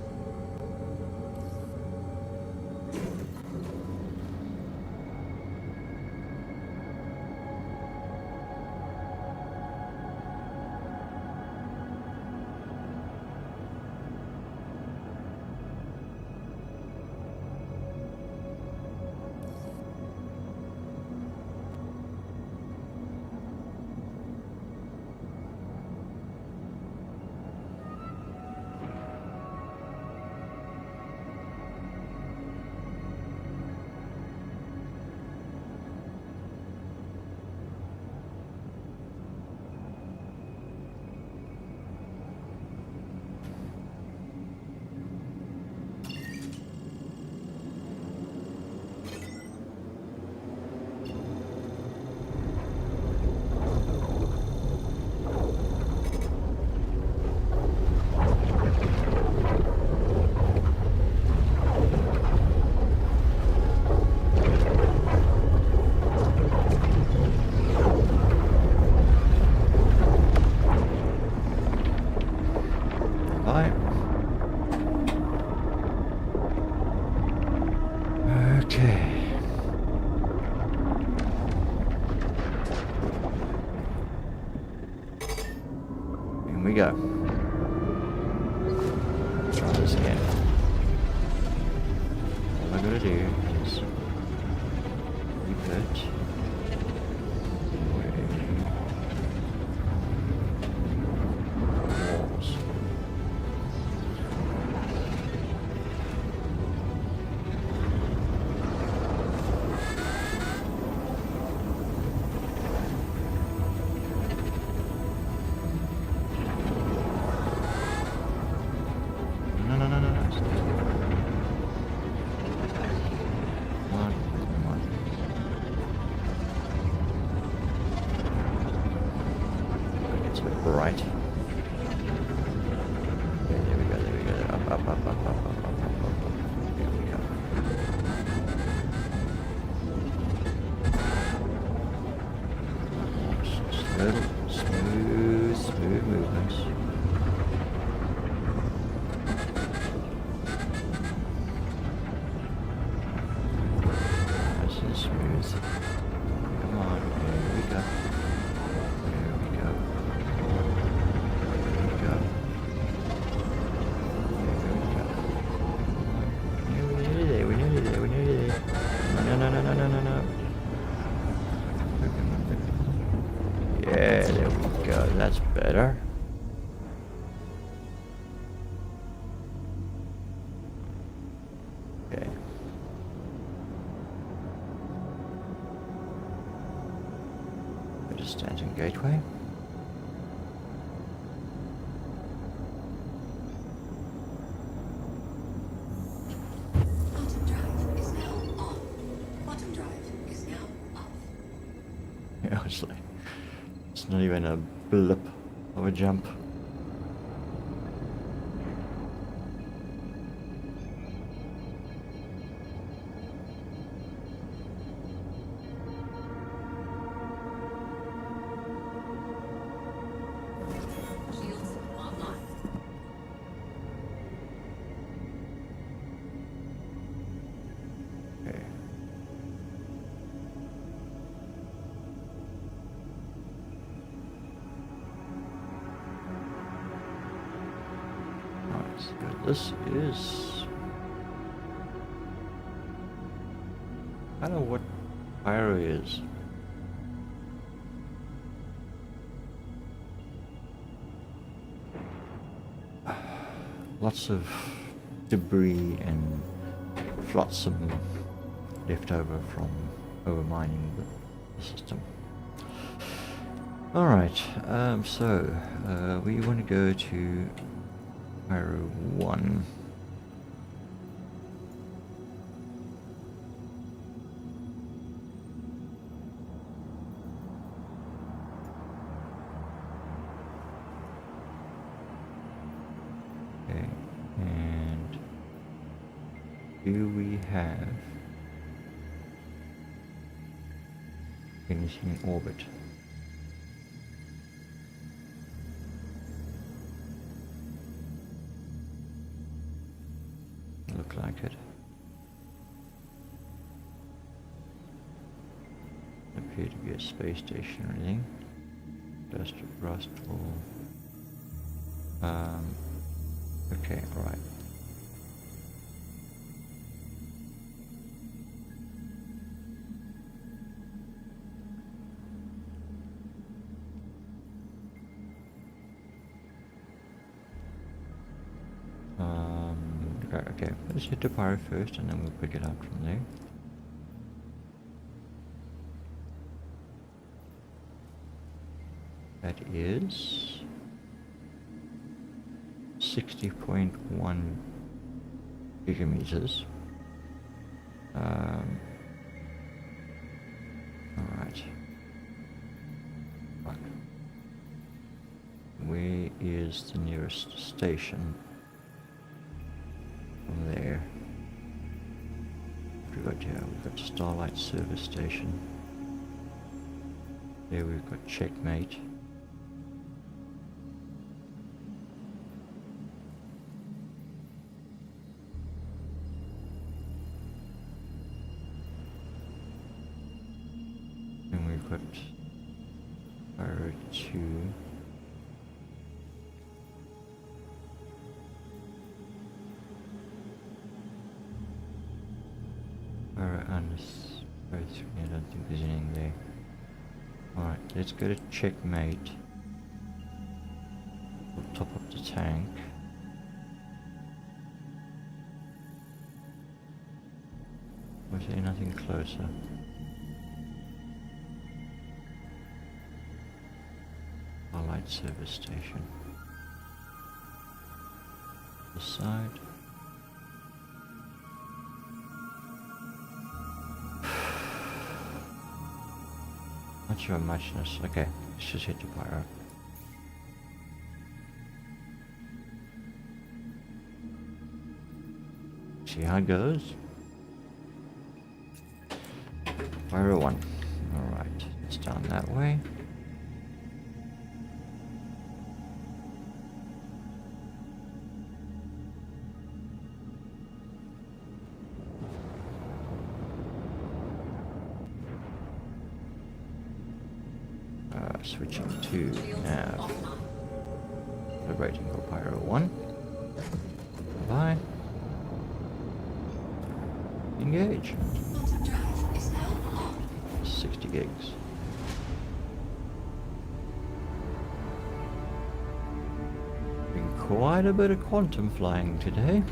Bye. Okay. In we go. Try this again. All I gotta do is reboot. Walls. No. Come on. It's a bit bright. Okay, there we go. Up. There we go. Smooth movements. Nice and smooth. Come on, there we go. We're nearly there. No. Yeah, there we go. gateway. Bottom drive is now on. Bottom drive is now off. Yeah, it's not even a blip of a jump. Shields online. Okay. Alright, so this is... I don't know what pyro is. Lots of debris and flotsam left over from overmining the system. Alright, so we want to go to Pyro 1. Okay, and do we have anything in orbit? Look like it. Appear to be a space station or anything. Just rust or okay, alright. Okay, let's hit the pyro first and then we'll pick it up from there. That is 60.1 gigameters. Alright. Fuck. Where is the nearest station? From there. What we got here? We've got Starlight Service Station. There we've got Checkmate. And we've got Pyro 2. I don't think there's anything there. Alright, let's go to Checkmate. We'll top up the tank. Was there nothing closer? Starlight Service Station. The side. Not sure muchness. Okay, let's just hit the pyro. See how it goes. Pyro 1. Alright, it's down that way. Switching to nav. Liberating for Pyro 1. Bye. Engage. 60 gigs. Been quite a bit of quantum flying today.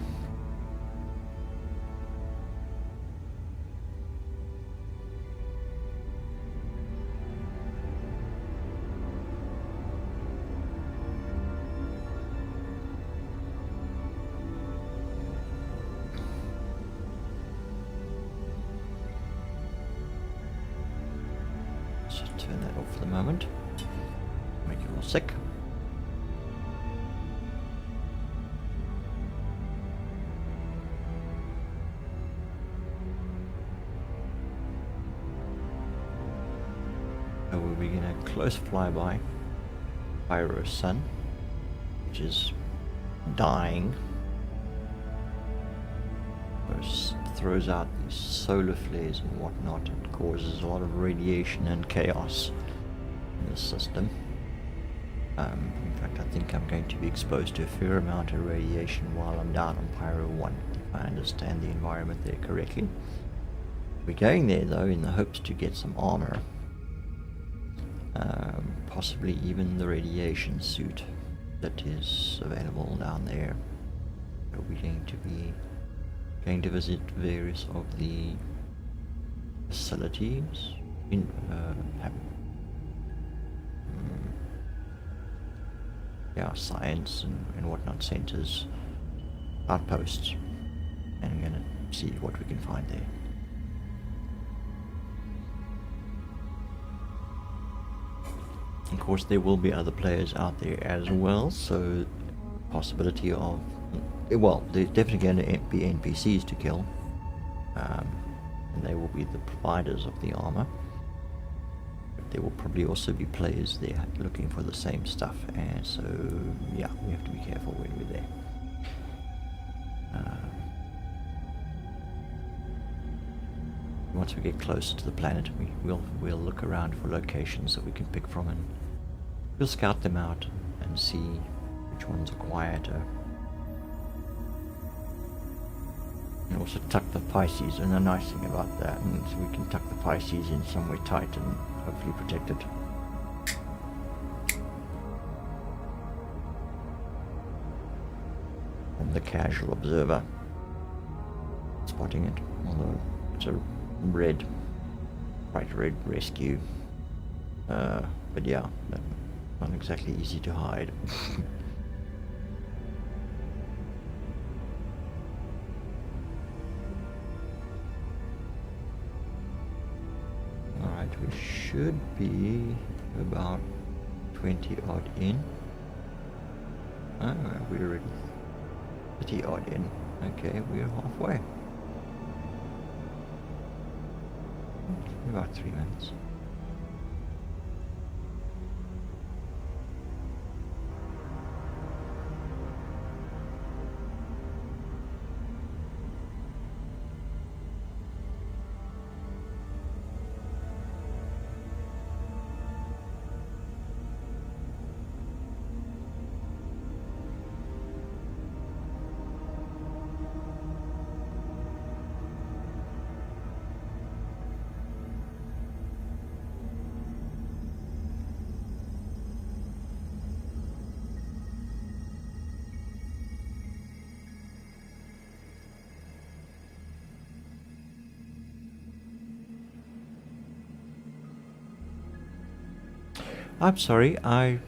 turn that off for the moment. Make you all sick. So we'll begin a close flyby. Pyro's sun, which is dying. First throws out these solar flares and whatnot and causes a lot of radiation and chaos in the system. In fact, I think I'm going to be exposed to a fair amount of radiation while I'm down on Pyro 1, if I understand the environment there correctly. We're going there though in the hopes to get some armor. Possibly even the radiation suit that is available down there. So we're going to visit various of the facilities in science and whatnot centers, outposts, and I'm gonna see what we can find there. Of course, there will be other players out there as well, so possibility of, well, there's definitely going to be NPCs to kill, and they will be the providers of the armor. But there will probably also be players there looking for the same stuff, and so yeah, we have to be careful when we're there. Once we get closer to the planet, we'll look around for locations that we can pick from, and we'll scout them out and see which ones are quieter. And also tuck the Pisces, and the nice thing about that, and so we can tuck the Pisces in somewhere tight and hopefully protected. From the casual observer spotting it, although it's a red, bright red rescue, but yeah, not exactly easy to hide. Alright, we should be about 20 odd in. Oh, we're already 30 odd in. Okay, we're halfway. About 3 minutes. I'm sorry, my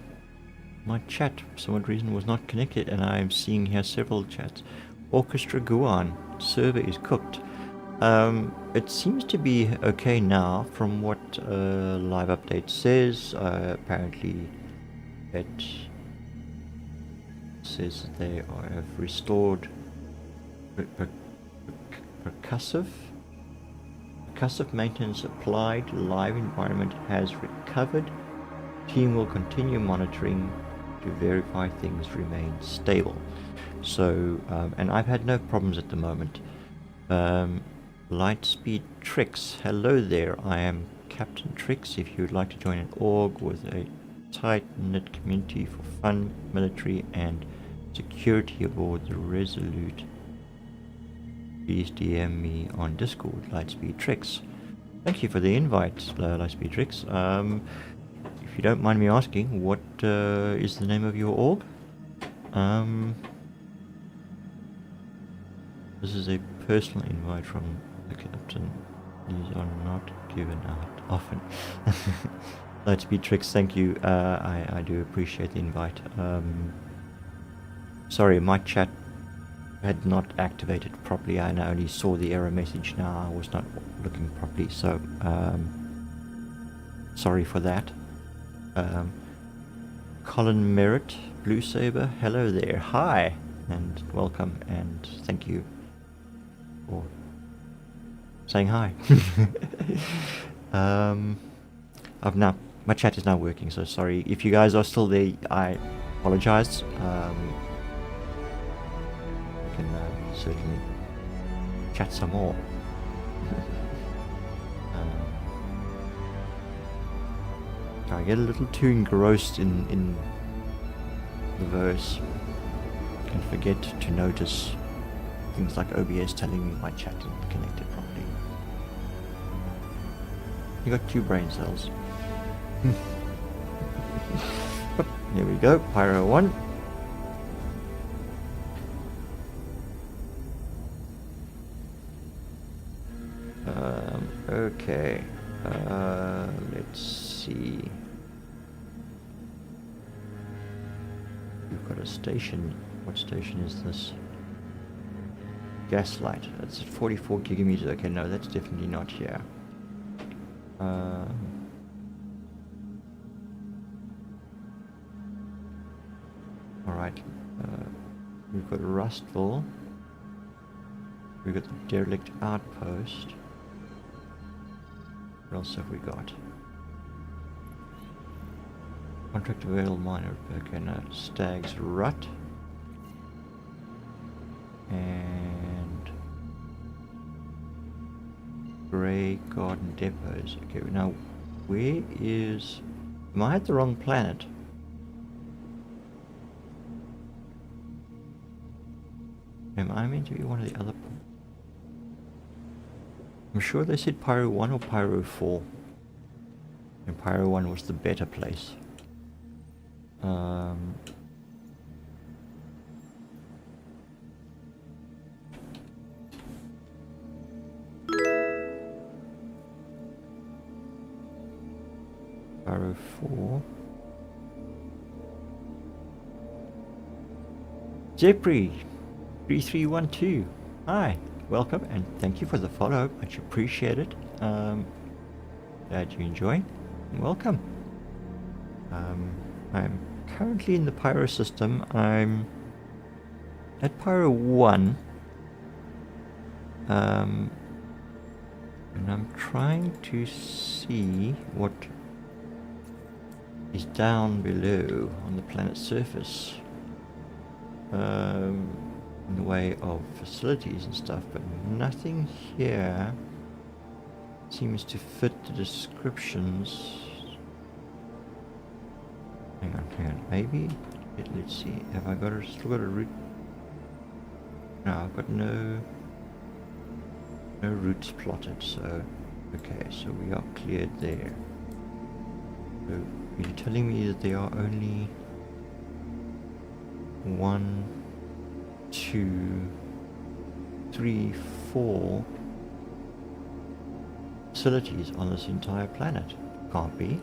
chat for some odd reason was not connected, and I'm seeing here several chats. Orchestra Guan, server is cooked. It seems to be okay now from what live update says. Apparently it says that they have restored percussive maintenance applied. Live environment has recovered. Team will continue monitoring to verify things remain stable. So, and I've had no problems at the moment. Lightspeed Tricks, hello there. I am Captain Tricks. If you would like to join an org with a tight-knit community for fun, military, and security aboard the Resolute, please DM me on Discord, Lightspeed Tricks. Thank you for the invite, Lightspeed Tricks. If you don't mind me asking, what is the name of your org? This is a personal invite from the captain. These are not given out often. Lightspeed Tricks, thank you. I do appreciate the invite. Sorry, my chat had not activated properly. I only saw the error message now. I was not looking properly, so Sorry for that. Colin Merritt, Blue Saber, hello there. Hi, and welcome, and thank you for saying hi. My chat is now working, so sorry. If you guys are still there, I apologize. We can certainly chat some more. I get a little too engrossed in the verse and forget to notice things like OBS telling me my chat isn't connected properly. You got 2 brain cells. Here we go, Pyro 1. Okay, let's see. We've got a station. What station is this? Gaslight. That's at 44 gigameters. Okay, no, that's definitely not here. Alright, we've got Rustville. We've got the derelict outpost. What else have we got? Contract Vale Miner. Okay, no, Stag's Rut. And Grey Garden Depots. Okay, now where is... Am I at the wrong planet? Am I meant to be one of the other... I'm sure they said Pyro 1 or Pyro 4. And Pyro 1 was the better place. Pyro 4. Zepri 3312. Hi, welcome, and thank you for the follow. Much appreciated. Glad you enjoy. Welcome. I'm currently in the Pyro system. I'm at Pyro 1. And I'm trying to see what is down below on the planet's surface. In the way of facilities and stuff, but nothing here seems to fit the descriptions. Hang on, maybe, let's see, have I still got a route? No, I've got no routes plotted, so, okay, so we are cleared there. So, are you telling me that there are only 1, 2, 3, 4 facilities on this entire planet? Can't be.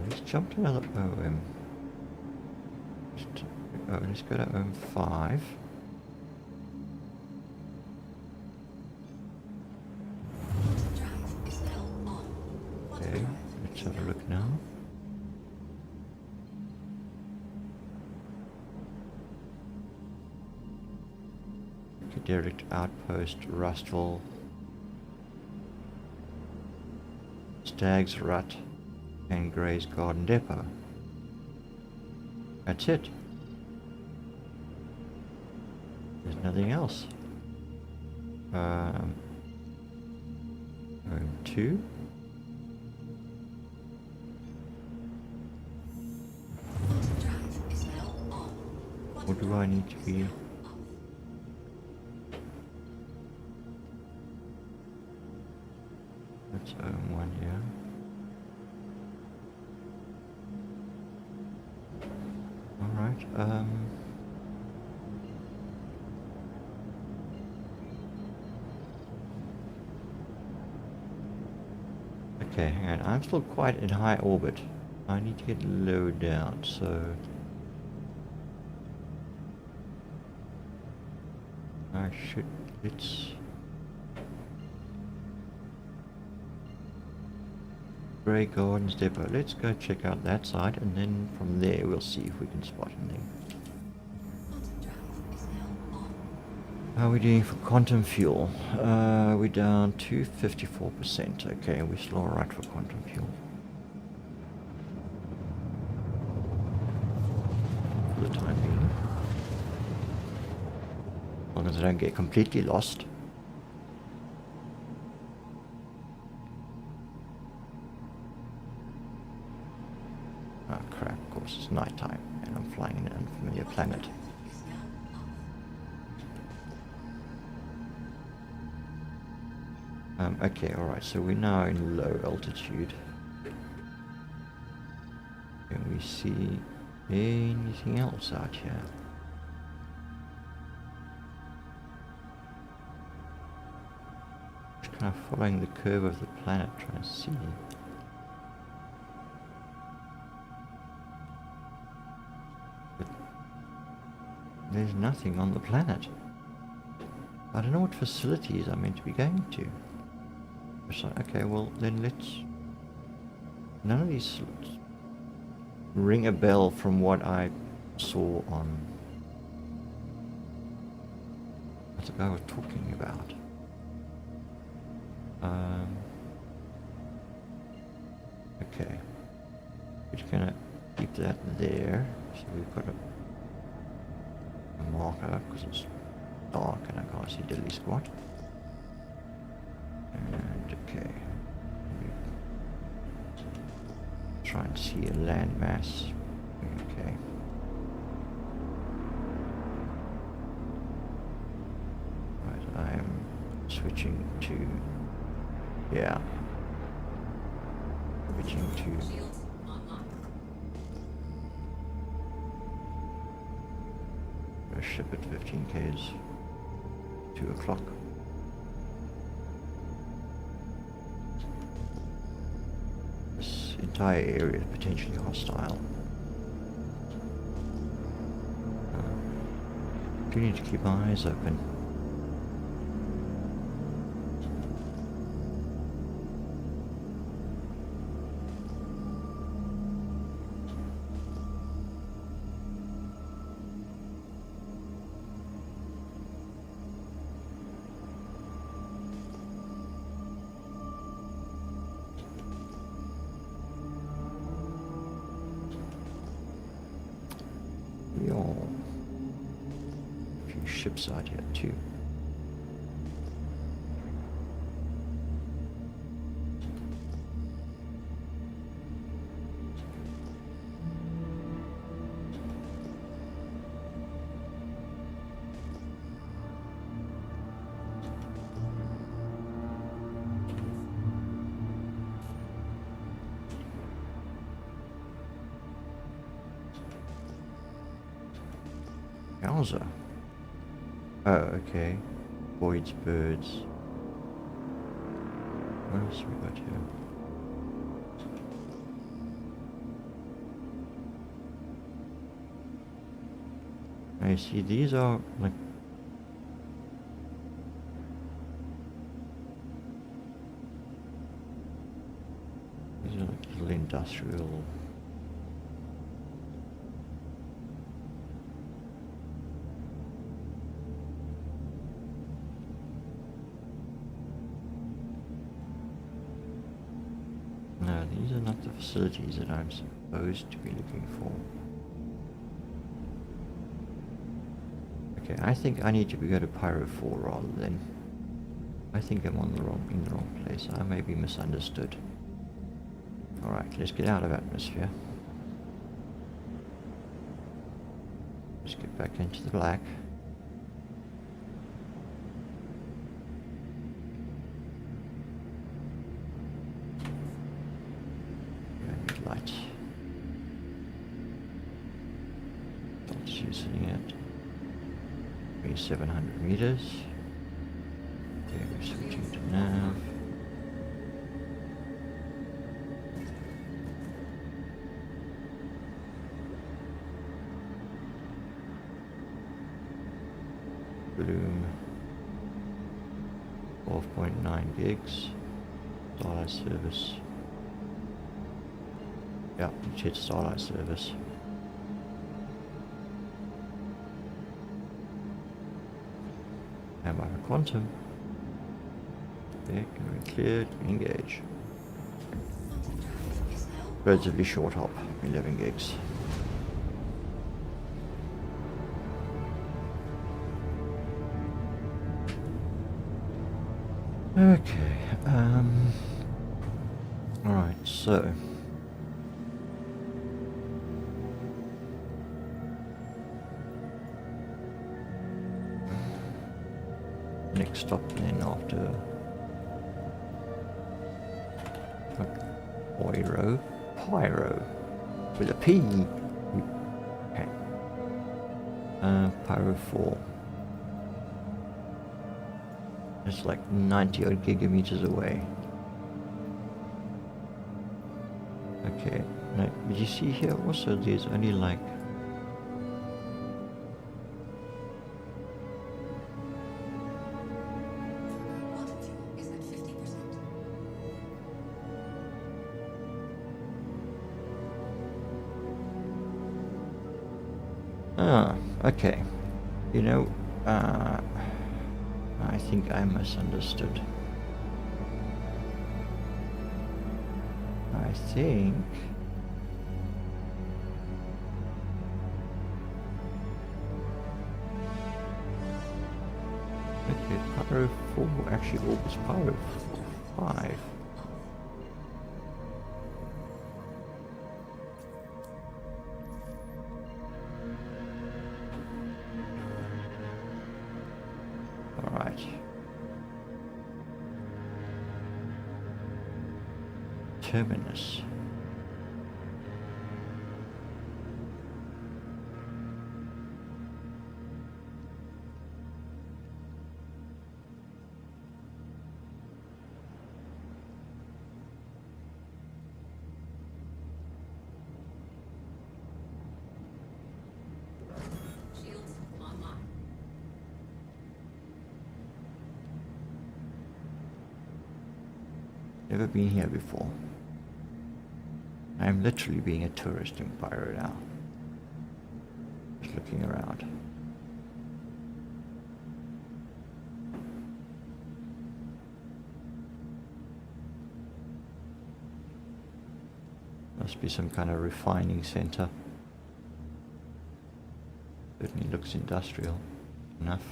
Let's jump to another OM. Let's go to OM 5. Drive is now on. Okay, let's have a look now. Derelict Outpost, Rustville, Stag's Rut, and Grey's Garden Depot. That's it. There's nothing else. Room 2. Drive is now on. What do I need to be? That's one, yeah. Alright, okay, hang on, I'm still quite in high orbit. I need to get low down, so... I should... let's... Grey Gardens Depot. Let's go check out that side, and then from there we'll see if we can spot anything. Quantum drive is now on. How are we doing for quantum fuel? We're down to 54%. Okay, we're still alright for quantum fuel. For the time being. As long as I don't get completely lost. Oh crap, of course it's night time and I'm flying in an unfamiliar planet. Is now off. Okay, alright, so we're now in low altitude. Can we see anything else out here? Just kind of following the curve of the planet, trying to see. But there's nothing on the planet. I don't know what facilities I'm meant to be going to. So, okay, well then let's... None of these ring a bell from what I saw on... What the guy was talking about. Okay. We're just gonna keep that there. So we've got a marker because it's dark and I can't see diddly squat. And okay. Try and see a landmass. Okay. Right, I am switching to... Yeah. Switching to... Shields online. A ship at 15 k's. 2 o'clock. This entire area is potentially hostile. Do need to keep my eyes open. A few ships out here too. Yowza. Oh, okay. Voids, birds. What else have we got here? I see these are like... These are like little industrial... No, these are not the facilities that I'm supposed to be looking for. Okay, I think I need to go to Pyro 4 rather than... I think I'm in the wrong place. I may be misunderstood. Alright, let's get out of atmosphere. Let's get back into the black. Light. Altitude sitting at 3,700 meters. Okay, we're switching to nav. Bloom 12.9 gigs. Dollar service. Yeah, it's hit Starlight service. And by the quantum. There, cleared, engage. Quantum drive is now Relatively short hop, 11 gigs. Okay, alright, so next stop then after Pyro with a P. Okay. Pyro 4. It's like 90 odd gigameters away. Okay, now did you see here also there's only like quantum fuel is at 50%. okay. You know, I think I misunderstood. I think okay, Pyro 4 actually orbits Pyro 5. Alright. Terminus. Shields online. Never been here before. I'm literally being a tourist in Pyro now. Just looking around. Must be some kind of refining center. Certainly looks industrial enough.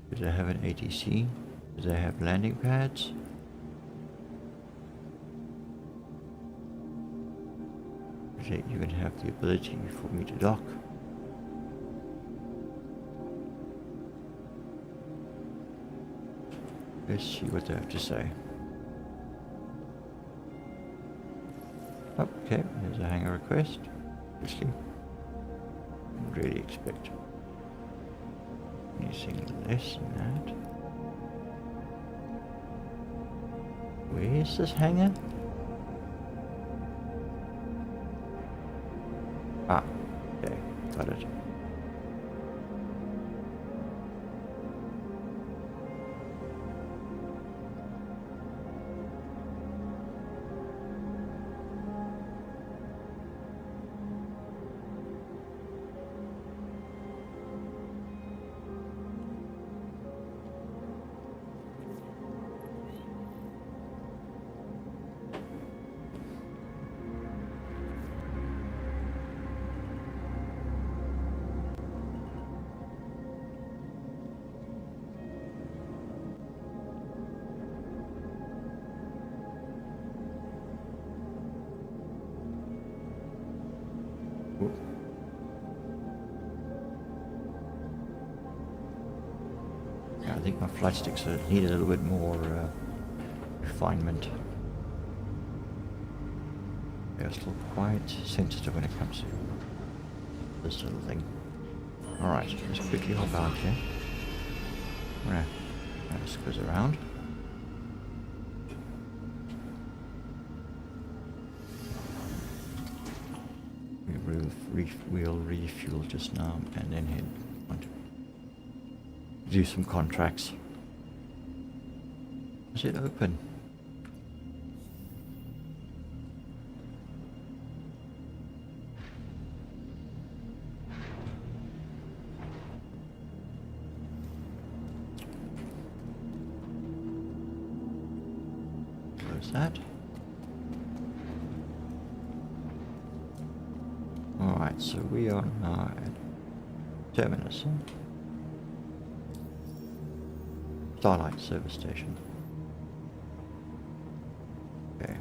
Do they have an ATC? Do they have landing pads? Do they even have the ability for me to dock? Let's see what they have to say. Okay, there's a hangar request. Obviously. Didn't really expect anything less than that. Where is this hangar? Ah, okay, got it. Yeah, I think my flight sticks need a little bit more refinement. They're still quite sensitive when it comes to this little thing. Alright, let's quickly hop out here. Alright, this goes around. We'll refuel just now and then head on to do some contracts. Is it open? Close that. Alright, so we are now at Terminus. Huh? Starlight service station. Okay.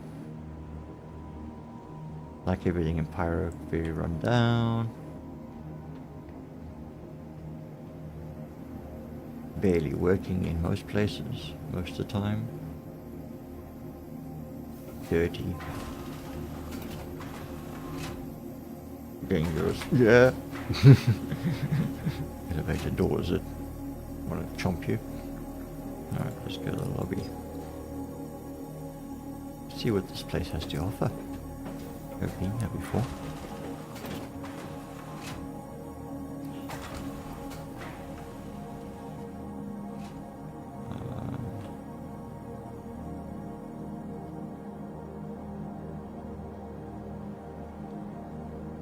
Like everything in Pyro, very run down. Barely working in most places, most of the time. Dirty. Dangerous. Yeah. Elevator doors that want to chomp you. Alright, let's go to the lobby. See what this place has to offer. I've been here before.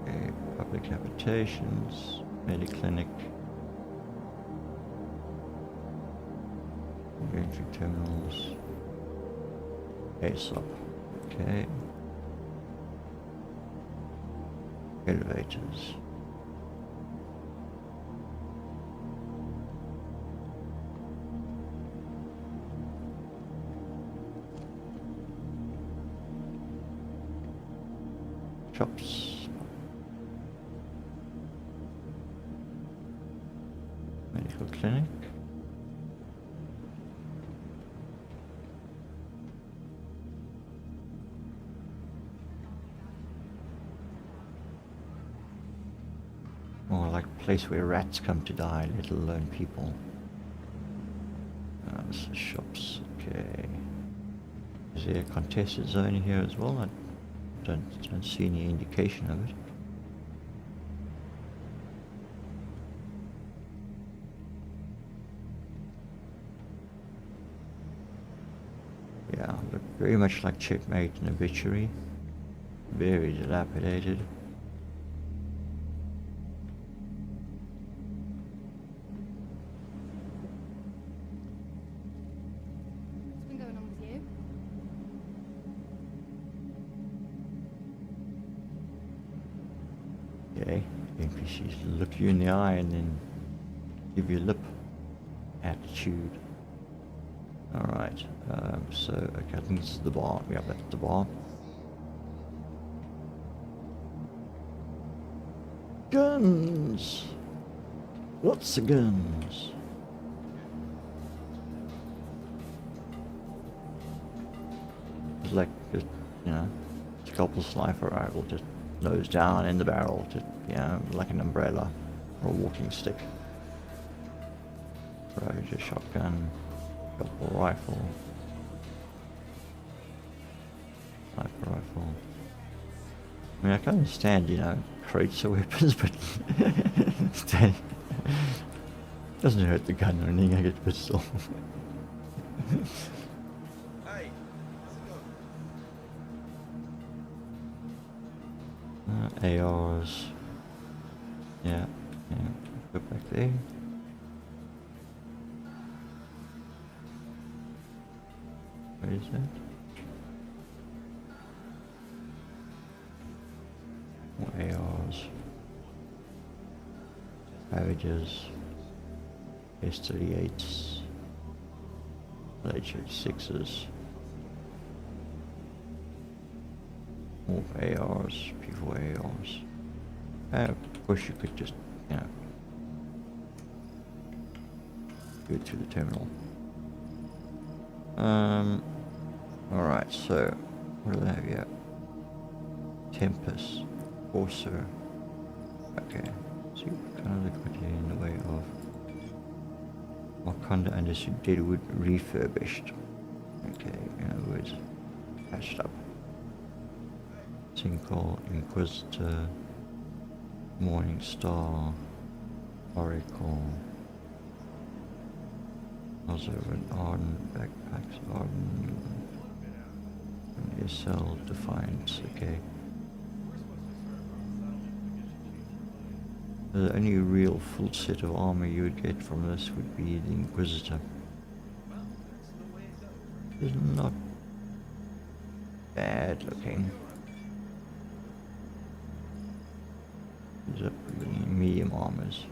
Okay, public habitations, Mediclinic. Entry terminals. ASOP. Okay. Elevators. Shops. Medical clinic. More like a place where rats come to die, let alone people. This is shops, okay. Is there a contested zone here as well? I don't see any indication of it. Yeah, look very much like Checkmate and Obituary. Very dilapidated. What's been going on with you? Okay, NPCs look you in the eye and then give you lip attitude. Alright, so okay, I think this is the bar. Yeah, that's the bar. Guns! Lots of guns. It's like, just, you know, scalpel sniper rifle, just nose down in the barrel, just, you know, like an umbrella or a walking stick. Roger shotgun, scalpel rifle, sniper rifle. I mean, I can understand, you know, crates of weapons, but doesn't hurt the gun or anything. I get pissed off. Hey, how's it going? ARs. Yeah, go back there. Where is that? More ARs. Savages. S38s. H86s. More ARs, P4 ARs. Of course you could just, you know, go to the terminal. Alright, so what do they have here? Tempest, Corsair. Okay, so what kind of liquid here in the way of Wakanda and this Deadwood refurbished. Okay, in other words, patched up. Sinkhole, Inquisitor, Morning Star, Oracle, Also an Arden backpacks, Arden SL Defiance, okay. The only real full set of armor you would get from this would be the Inquisitor. It's not bad looking. These are pretty medium armors.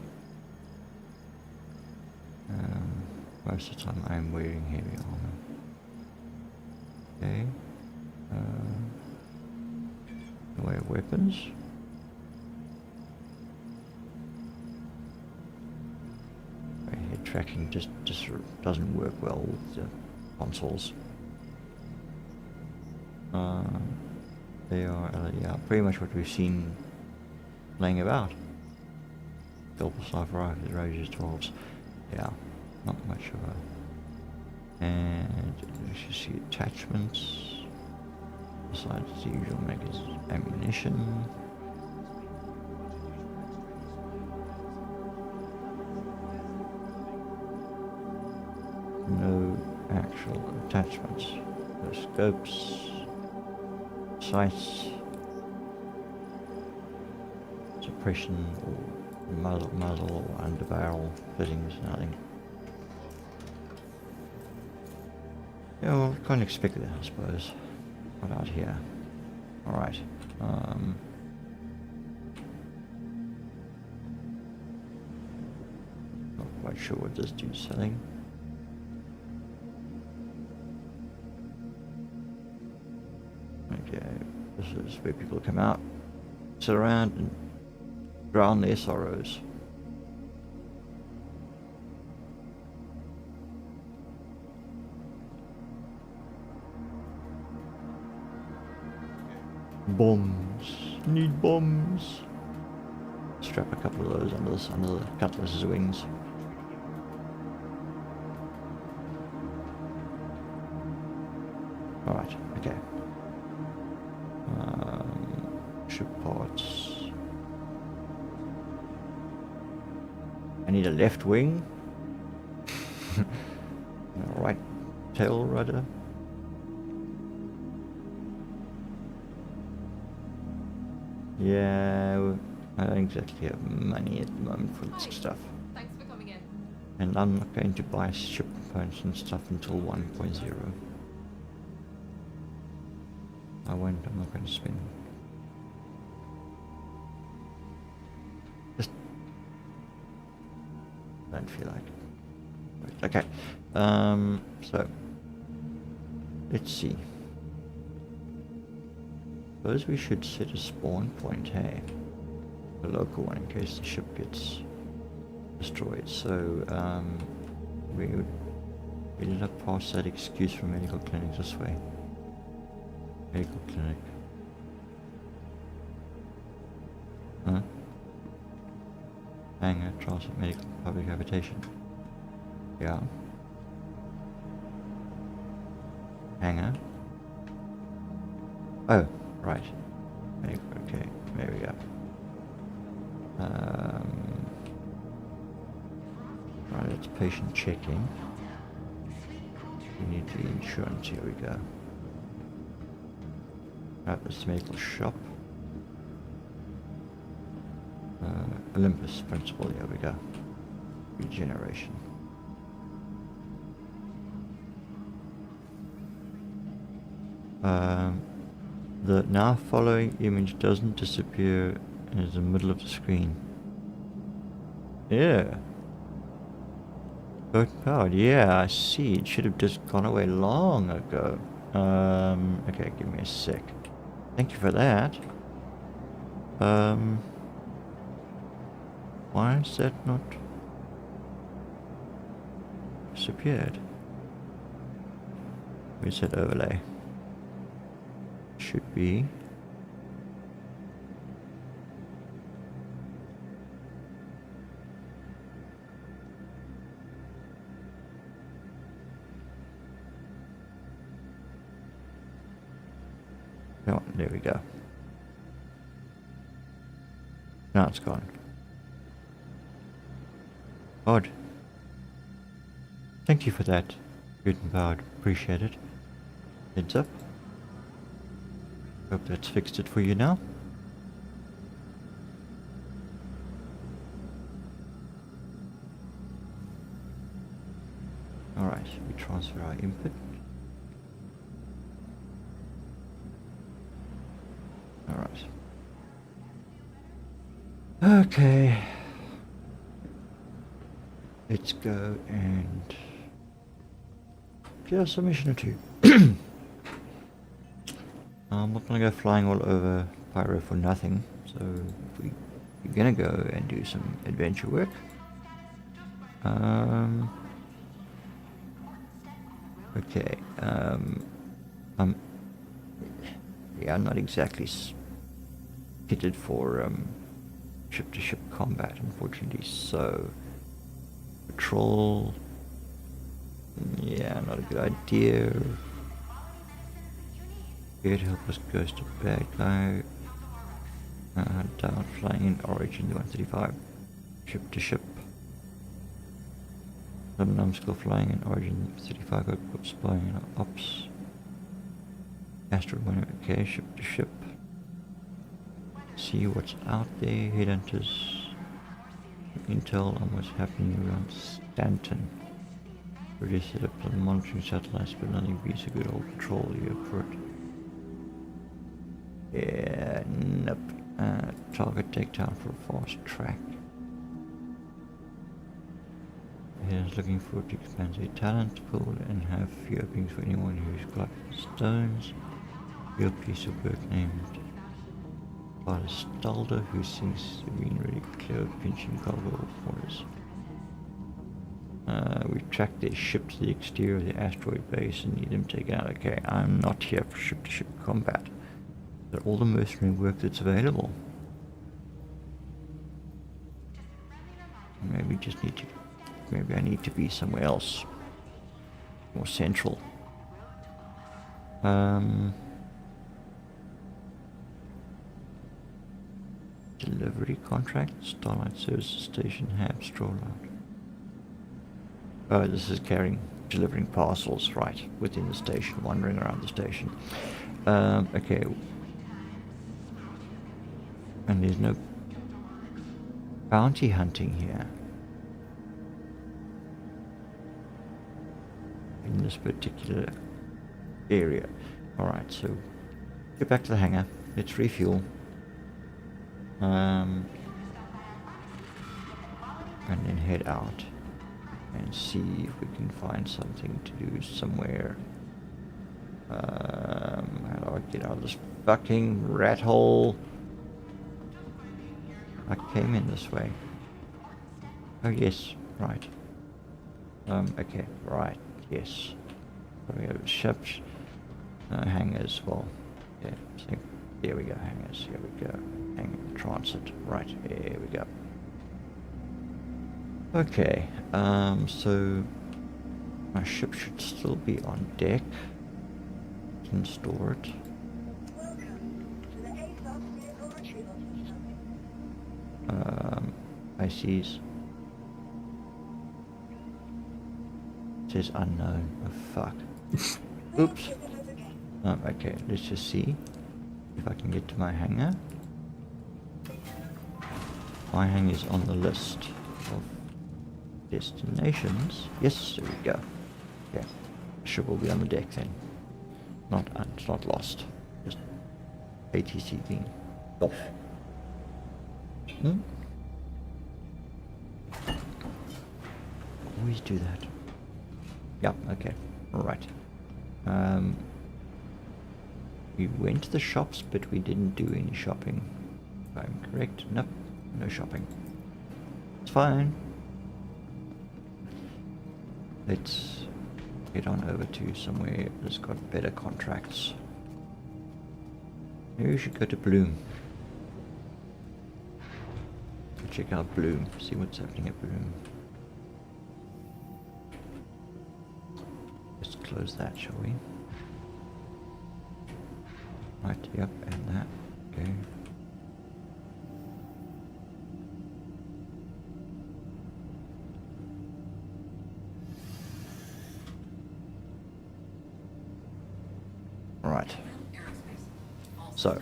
Most of the time I'm wearing heavy armor. Okay. The way of weapons. Head tracking just doesn't work well with the consoles. They are yeah, pretty much what we've seen laying about. Double sniper rifles, Rangers 12s. Yeah, not much of a. And you should see attachments. Besides the usual magazine, ammunition. No actual attachments. No scopes, sights, suppression, or muzzle or under barrel fittings, nothing. Yeah, well, kind of expected it, I suppose. What out here? Alright. Not quite sure what this dude's selling. Okay, this is where people come out, sit around and drown their sorrows. Bombs. Need bombs. Strap a couple of those under the cutlass's wings. Alright, okay. Ship parts. I need a left wing. A right tail rudder. Yeah, I don't exactly have money at the moment for this stuff. Thanks for coming in. And I'm not going to buy ship components and stuff until 1.0. I'm not going to spend. Just don't feel like it. Right, okay. So let's see. Suppose we should set a spawn point, hey? A local one in case the ship gets destroyed. So we ended up past that excuse for medical clinics this way. Medical clinic. Huh? Hangar, transit, medical, public habitation. Yeah. Hangar. Oh, right. Okay, there we go. Right, it's patient checking. We need the insurance, here we go. Right, this medical shop. Olympus principle, here we go. Regeneration. The now following image doesn't disappear and is in the middle of the screen. Yeah. Boat powered, yeah, I see. It should have just gone away long ago. Okay, give me a sec. Thank you for that. Why is that not disappeared? Reset overlay. Should be. Oh, there we go. Now it's gone. Odd. Thank you for that, Gutenberg. Appreciate it. Heads up. Hope that's fixed it for you now. Alright, we transfer our input. Alright. Okay. Let's go and just a mission or two. I'm not gonna go flying all over Pyro for nothing, so we're gonna go and do some adventure work. Okay, yeah, I'm not exactly kitted for ship-to-ship combat, unfortunately, so patrol, yeah, not a good idea. Here to help us goes to bad guy. Down flying in origin 135, ship-to-ship. Some numbskull flying in origin 35, got spying in ops. Asteroid 1, okay, ship-to-ship. See what's out there, headhunters. Intel on what's happening around Stanton. Already set up some monitoring satellites, but nothing beats a good old patrol here for it. Yeah, nope. Target takedown for a fast track. Here's looking forward to expand their talent pool and have few openings for anyone who's got stones. Real piece of work named by Stalder, who seems to be really clear of pinching cargo orders. We've tracked their ship to the exterior of the asteroid base and need them taken out. Okay, I'm not here for ship-to-ship combat. But all the mercenary work that's available. Maybe just need to. Maybe I need to be somewhere else, more central. Delivery contract, Starlight Services Station, Hab, Stroll Out. Oh, this is delivering parcels, right, within the station, wandering around the station. Okay. And there's no bounty hunting here. In this particular area. Alright, so get back to the hangar. Let's refuel. And then head out and see if we can find something to do somewhere. How do I get out of this fucking rat hole? I came in this way. Oh yes, right. Okay, right, yes. So we have ships, hangars, well, yeah, so there we go, hangars, here we go. Hangar transit, right, here we go. Okay, so my ship should still be on deck. Can store it. Welcome to the A-Class vehicle retrieval system. ICs. It says unknown. Oh fuck. Oops. Okay, let's just see if I can get to my hangar. My hangar is on the list of destinations. Yes, there we go. Yeah, ship will be on the deck then. It's not lost. Just ATC being off. Always do that. Yep, okay. Alright. We went to the shops, but we didn't do any shopping. If I'm correct. Nope, no shopping. It's fine. Let's get on over to somewhere that's got better contracts. Maybe we should go to Bloom. Check out Bloom, see what's happening at Bloom. Let's close that, shall we? Right, yep, and that. Okay. Right. Aerospace. All So,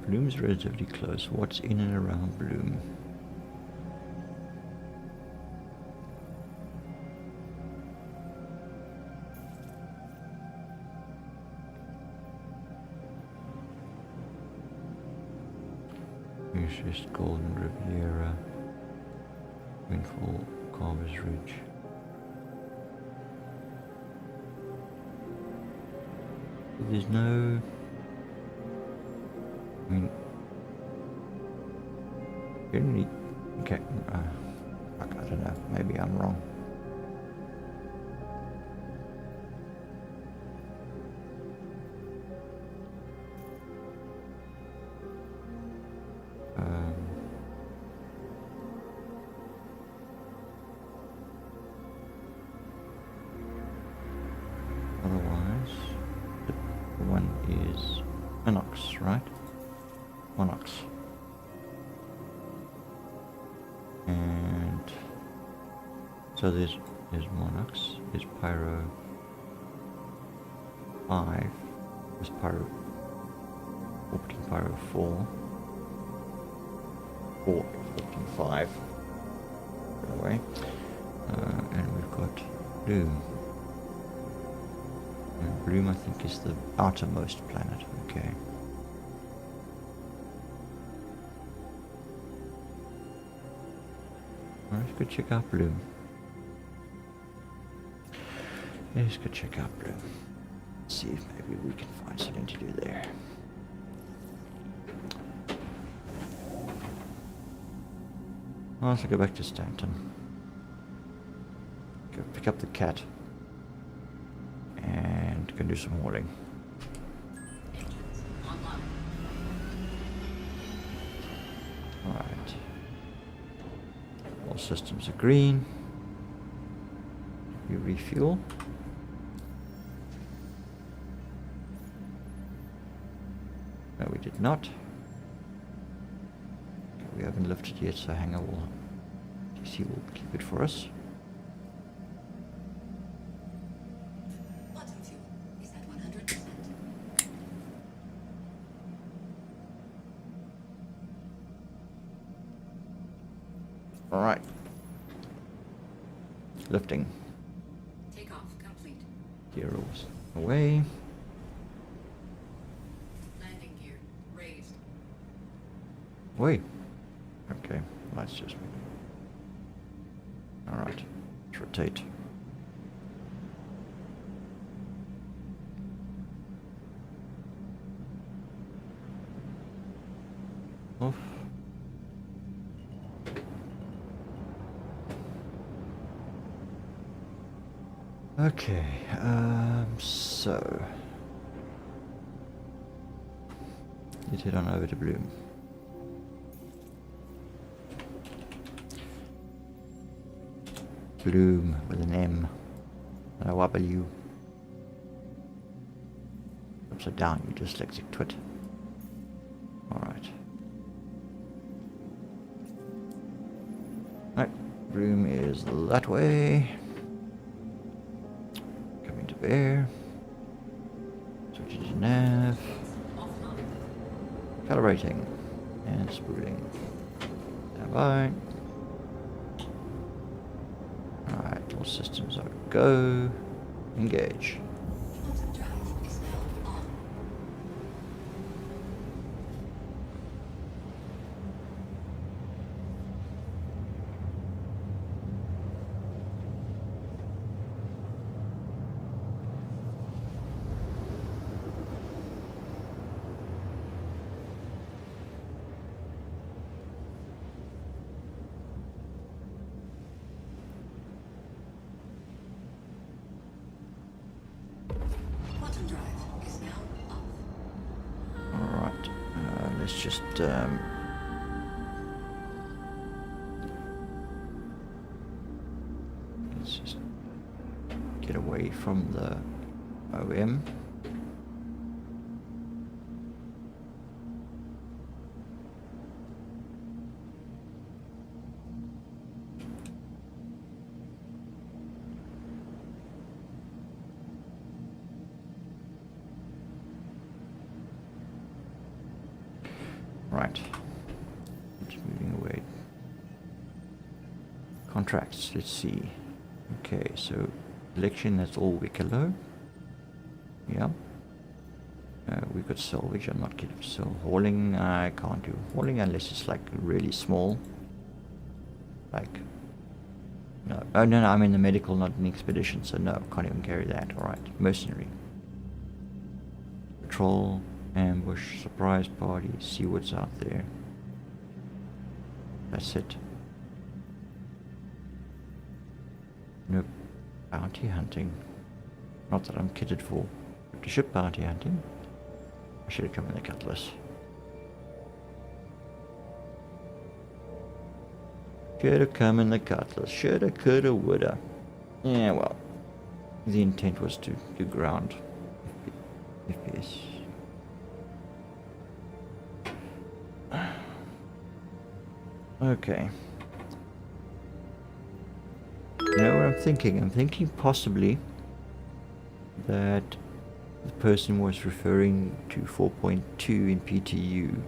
Bloom's relatively close. What's in and around Bloom? Here's just Golden Riviera, Windfall, Carver's Ridge. There's no... I mean... Generally... Okay, fuck, I don't know, maybe I'm wrong. Otherwise, the one is Monox, right? Monox. And so there's Monox, there's Pyro 5, there's Pyro Orbiting Pyro 4, Orbiting 5, by the way, and we've got Bloom. And Bloom, I think, is the outermost planet. Okay. Let's go check out Bloom. Let's go check out Bloom. See if maybe we can find something to do there. I'll also go back to Stanton. Go pick up the cat. And go do some hauling. online. Alright. All systems are green. You refuel. No, we did not. We haven't lifted yet, so Hangar will... DC will keep it for us. Bottom fuel is at 100%. Alright. Lifting. Takeoff complete. Gear rolls away. Landing gear raised. Wait. Okay, that's just me. Alright, let's rotate. Off. Okay, so let's head on over to Bloom. Bloom with an M, not a W. Upside down, you dyslexic twit. Alright. Right, Bloom is that way. Coming to bear. Switching to nav. Offline. Calibrating. And spooling. Stand by. Alright, all systems are go. Engage. Bottom drive is now on. Bottom drive is now off. Alright, let's just get away from the OM. Right. It's moving away. Contracts, let's see. Okay, so election, that's all Wicklow. Yeah. We could salvage, I'm not kidding. So hauling, I can't do hauling unless it's like really small. Like, no. Oh, no, I'm in the medical, not in the expedition, so no, can't even carry that. Alright, mercenary. Patrol, ambush, surprise party, see what's out there. That's it. Nope. Bounty hunting. Not that I'm kitted for. To ship bounty hunting. I should have come in the cutlass. Should have come in the cutlass. Shoulda, coulda, woulda. Yeah, well. The intent was to do ground. FPS. Okay. You know what I'm thinking? I'm thinking possibly that the person was referring to 4.2 in PTU.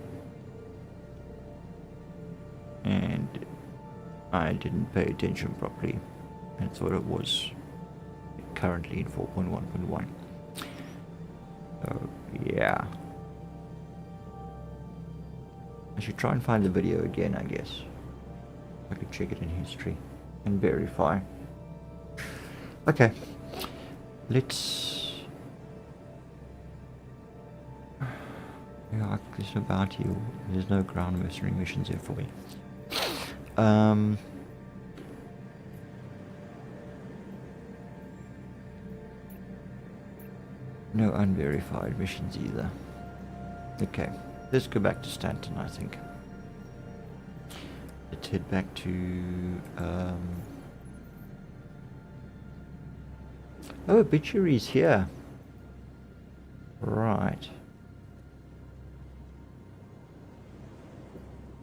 And I didn't pay attention properly and thought it was currently in 4.1.1. So, yeah. I should try and find the video again, I guess. I could check it in history and verify. Okay. Let's... Yeah, there's no bounty. There's no ground mercenary missions here for me. No unverified missions either. Okay, let's go back to Stanton, I think. Let's head back to... Oh, obituaries here. Right.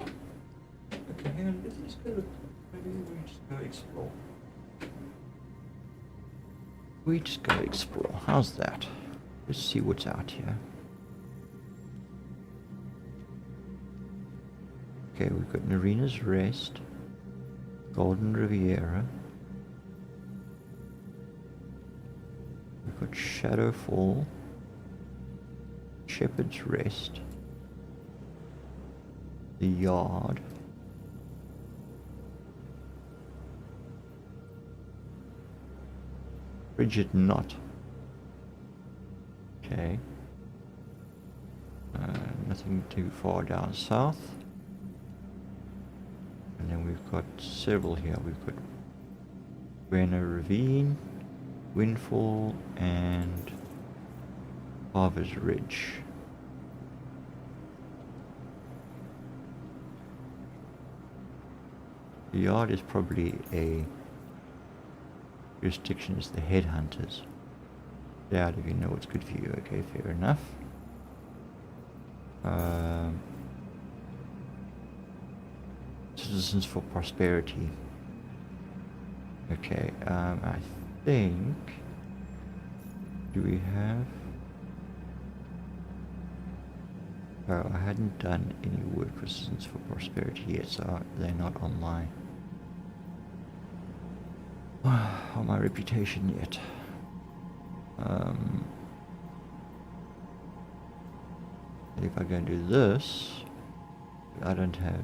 Okay, hang on, let's just go... Maybe we just go explore. We just go explore. How's that? Let's see what's out here. Okay, we've got Narina's Rest, Golden Riviera. We've got Shadowfall, Shepherd's Rest, The Yard, Frigid Knot. Okay. Nothing too far down south. And then we've got several here. We've got Buena Ravine, Windfall, and Harvest Ridge. The Yard is probably a jurisdiction as the headhunters. Doubt if you know what's good for you. Okay, fair enough. Citizens for Prosperity. Okay, I think... Do we have... Oh, I hadn't done any work for Citizens for Prosperity yet, so they're not on my reputation yet. If I go and do this, I don't have...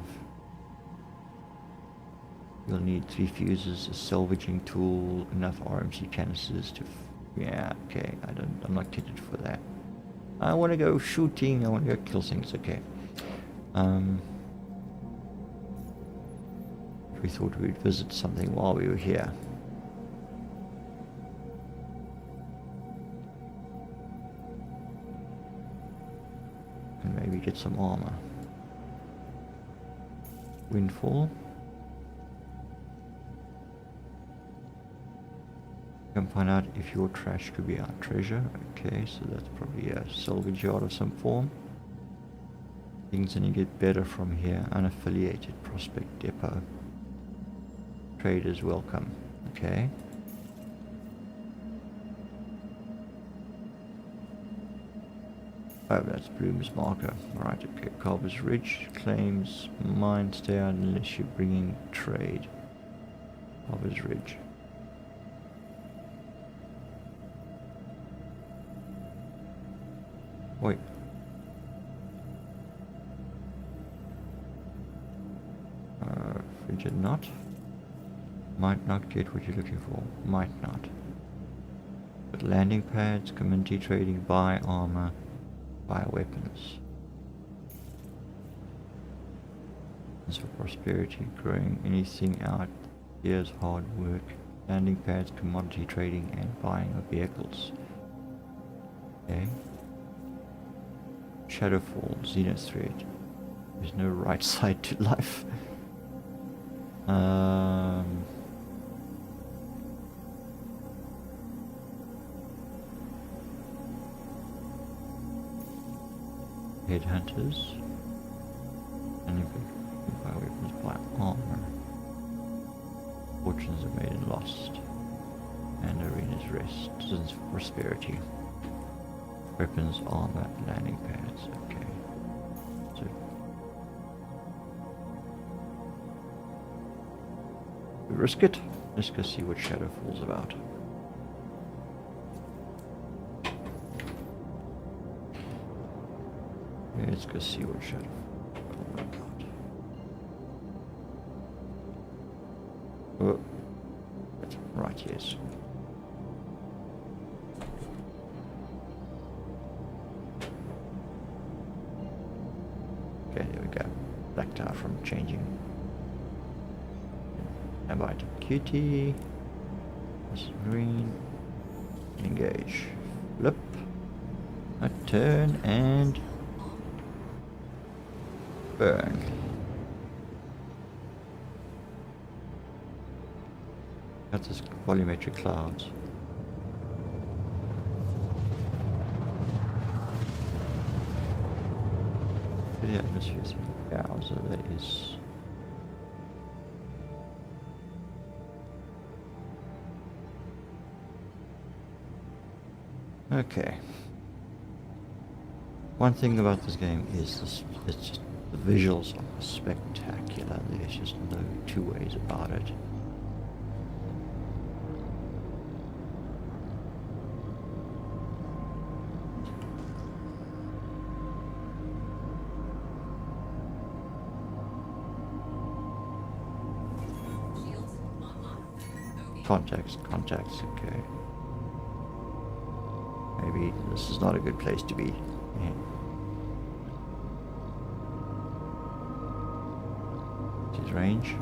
You'll need 3 fuses, a salvaging tool, enough RMC canisters to... Yeah, okay, I'm not kitted for that. I want to go shooting, I want to go kill things, okay. We thought we'd visit something while we were here. And maybe get some armor. Windfall. Can find out if your trash could be our treasure. Okay, so that's probably a salvage yard of some form. Things only get better from here. Unaffiliated prospect depot. Traders welcome. Okay. Oh, that's Bloom's marker. Alright, okay. Carver's Ridge claims mine stay out unless you're bringing trade. Carver's Ridge. Wait. Frigid not. Might not get what you're looking for. Might not. But landing pads, community trading, buy armor, buy weapons. As for prosperity, growing anything out. Here's hard work. Landing pads, commodity trading, and buying of vehicles. Okay. Shadowfall, Zenith threat. There's no right side to life. Headhunters. And if we buy weapons, buy armor. Fortunes are made and lost. And arenas rest. Citizens for prosperity. Weapons, armor, landing pads. Okay. So we risk it. Let's go see what Shadowfall's about. Let's go see what Shadowfall's all about. Oh, that's right, yes. Okay, there we go. Black Tower from changing. Invite QT. Green. Engage. Flip. A turn and burn. Got this volumetric clouds. The atmosphere is so that is okay. One thing about this game is this, it's just the visuals are spectacular. There's just no two ways about it. Contacts, okay. Maybe this is not a good place to be. Yeah. His range.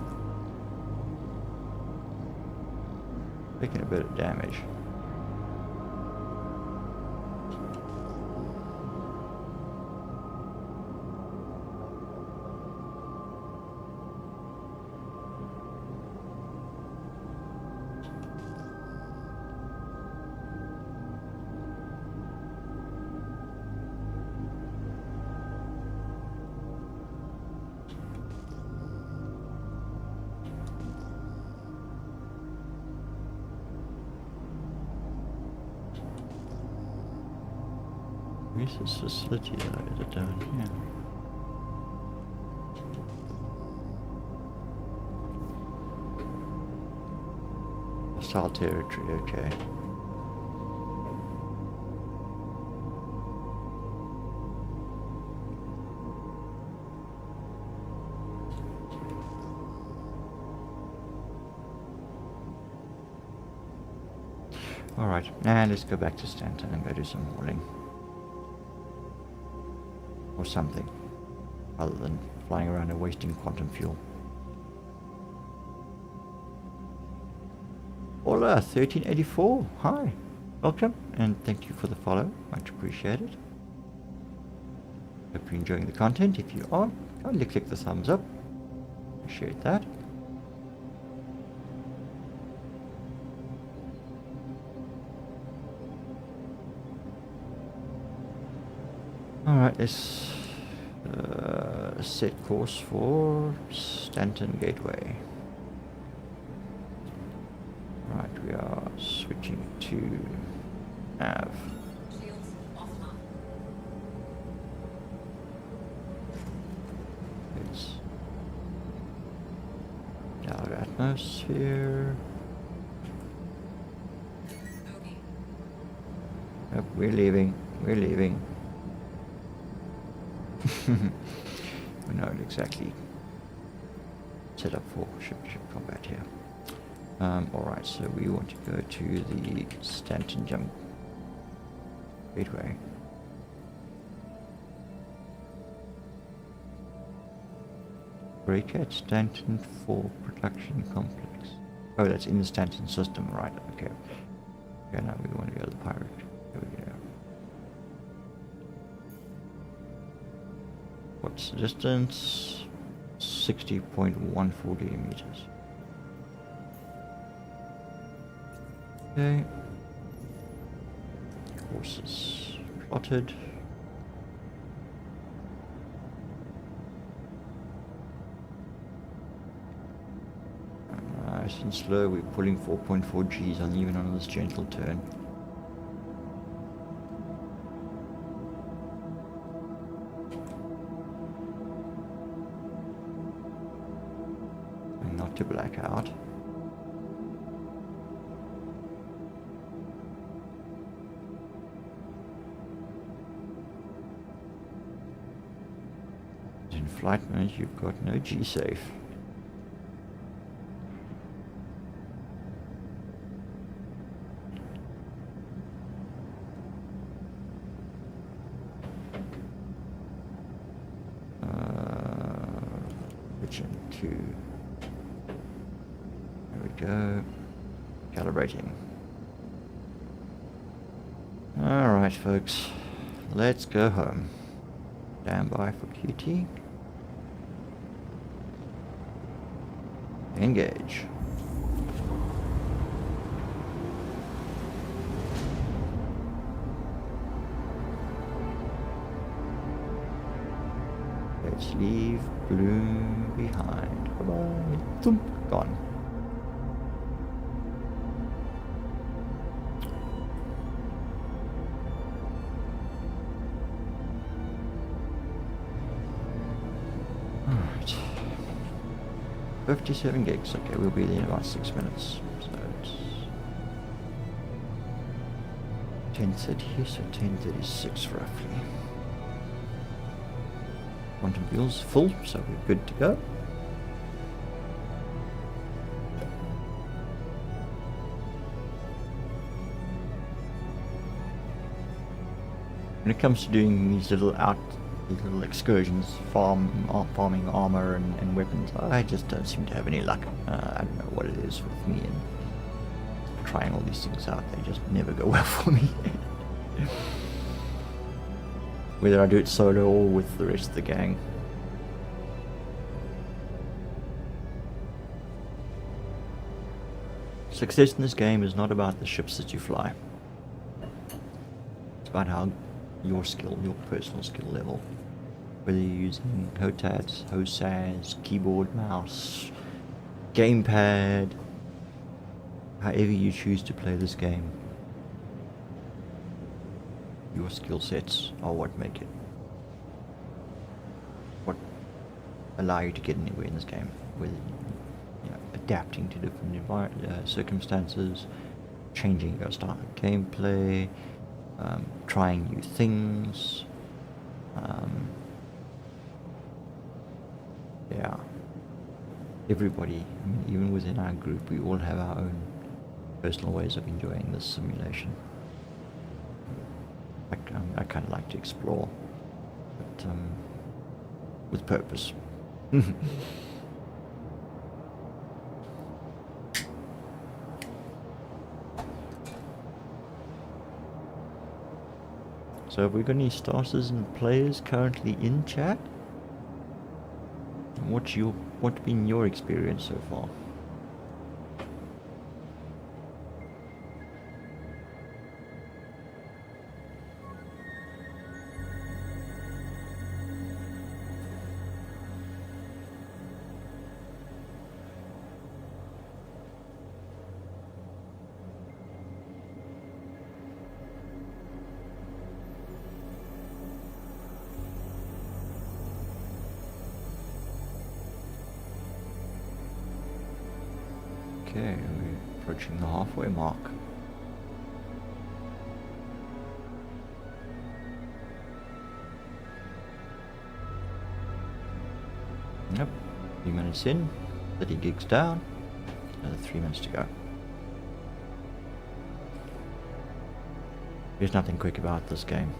Taking a bit of damage. Research facility is it down here? Hostile territory, okay. Alright, now let's go back to Stanton and go do some hauling. Or something, other than flying around and wasting quantum fuel. Hola, 1384. Hi, welcome, and thank you for the follow. Much appreciated. Hope you're enjoying the content. If you are, kindly click the thumbs up. Appreciate that. Alright, let's set course for Stanton Gateway. Right, we are switching to nav. Shields offline. atmosphere. Okay. Yep, we're leaving. We're leaving. We're not exactly set up for ship combat here. Alright, so we want to go to the Stanton Jump Gateway. Break at Stanton 4 Production Complex. Oh, that's in the Stanton system, right? Okay. Okay, now we want to go to the pirate. Here we go. What's the distance? 60.140 meters. Okay. Courses plotted. Nice and slow. We're pulling 4.4 Gs on even on this gentle turn. Not to black out. In flight mode, you've got no G-safe. Vision 2. There we go. Calibrating. Alright, folks. Let's go home. Stand by for QT. Engage. Let's leave Bloom behind. Bye-bye. Thump. Gone. Alright. 57 gigs. Okay, we'll be there in about 6 minutes. So it's 10:30, so 10:36 roughly. Quantum fuel's full, so we're good to go. When it comes to doing these little excursions, farming armor and weapons, I just don't seem to have any luck. I don't know what it is with me and trying all these things out. They just never go well for me. Whether I do it solo or with the rest of the gang. Success in this game is not about the ships that you fly. It's about how your skill, your personal skill level. Whether you're using HOTAS, HOSAS, keyboard, mouse, gamepad, however you choose to play this game. Your skill sets are what make it. What allow you to get anywhere in this game. Whether adapting to different circumstances, changing your style of gameplay, trying new things. Yeah. Everybody, I mean, even within our group, we all have our own personal ways of enjoying this simulation. I kind of like to explore, but with purpose. So have we got any starters and players currently in chat? What's been your experience so far? Okay, we're approaching the halfway mark. Yep, 3 minutes in, 30 gigs down, another 3 minutes to go. There's nothing quick about this game.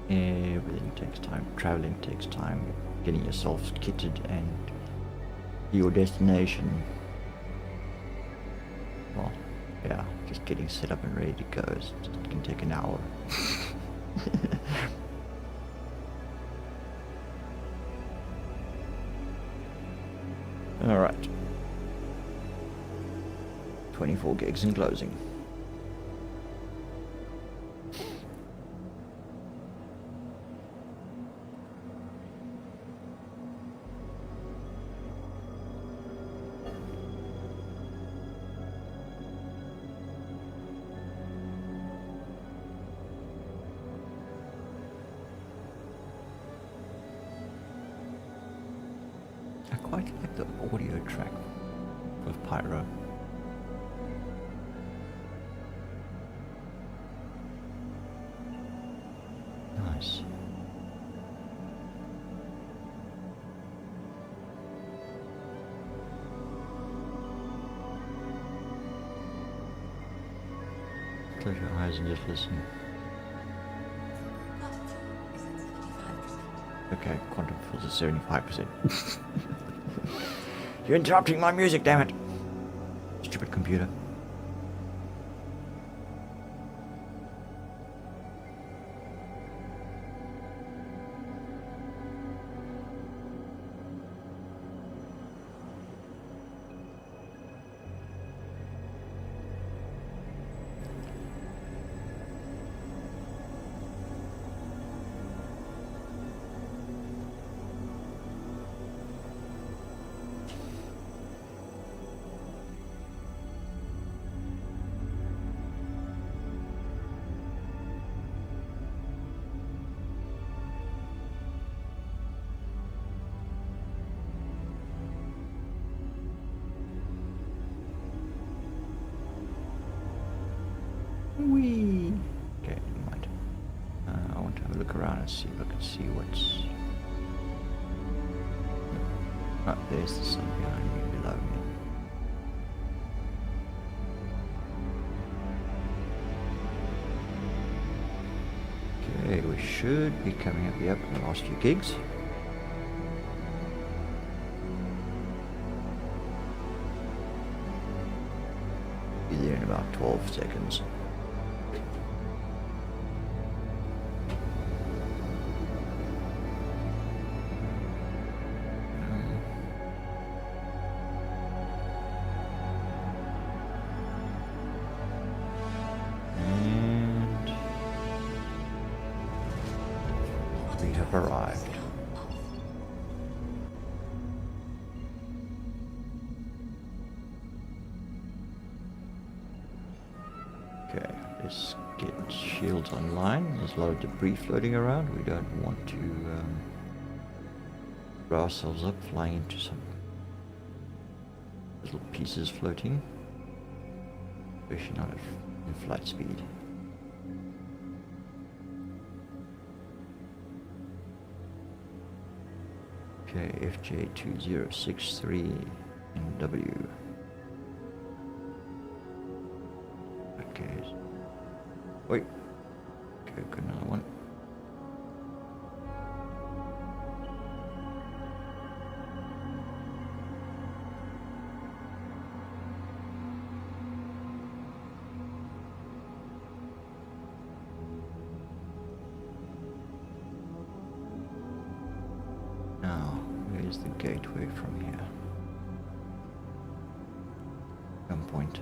Everything takes time. Traveling takes time. Getting yourself kitted and your destination. Well, yeah, just getting set up and ready to go. It can take an hour. Alright. 24 gigs in closing. I quite like the audio track with Pyro. Nice. Close your eyes and just listen. Okay, quantum fields at 75%. You're interrupting my music, damn it! Stupid computer. Whee! Okay, never mind. I want to have a look around and see if I can see what's... Oh, there's the sun behind me, below me. Okay, we should be coming up the last few gigs. Be there in about 12 seconds. We have arrived. Okay, let's get shields online. There's a lot of debris floating around. We don't want to blow ourselves up flying into some little pieces floating, especially not at flight speed. Okay, FJ2063 NW. Okay. Wait. Okay, got another one. Now, where's the gateway from here? Gunpoint.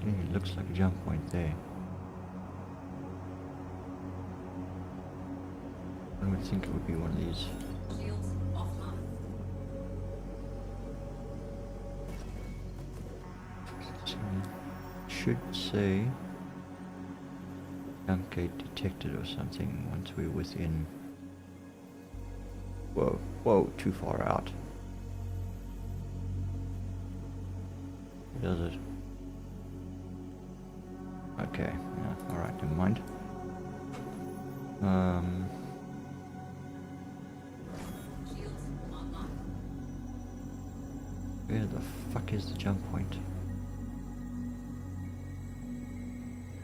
Okay, it looks like a jump point there. I would think it would be one of these. Shields offline. So, should say jump gate detected or something once we're within. Whoa, whoa, too far out. Does it? Okay, yeah, alright, never mind. Shields online. Where the fuck is the jump point?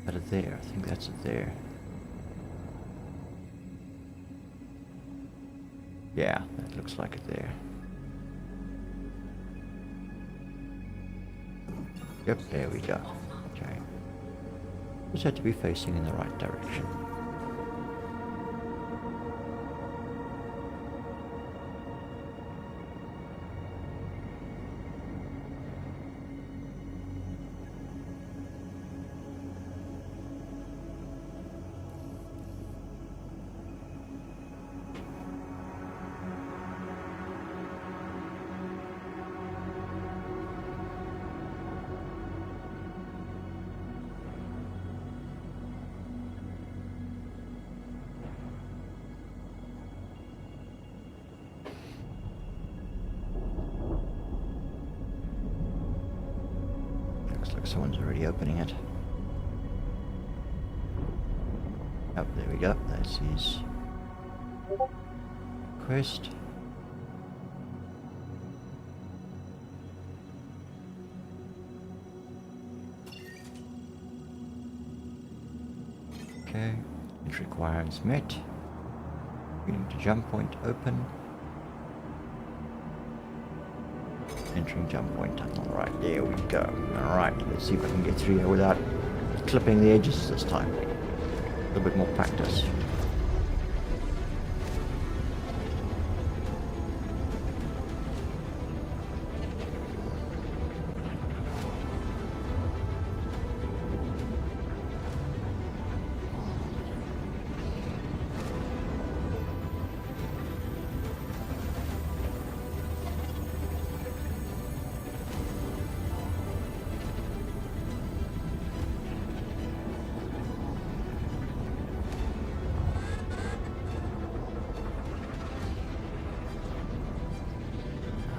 Is it there? I think that's it there. Yeah, that looks like it there. Yep, there we go. Okay. Just had to be facing in the right direction. Looks like someone's already opening it. Oh, there we go. That's his quest. Okay, entry requirements met. Getting to jump point open. Entering jump point tunnel. Right, there we go. Alright, let's see if I can get through here without clipping the edges this time. A little bit more practice.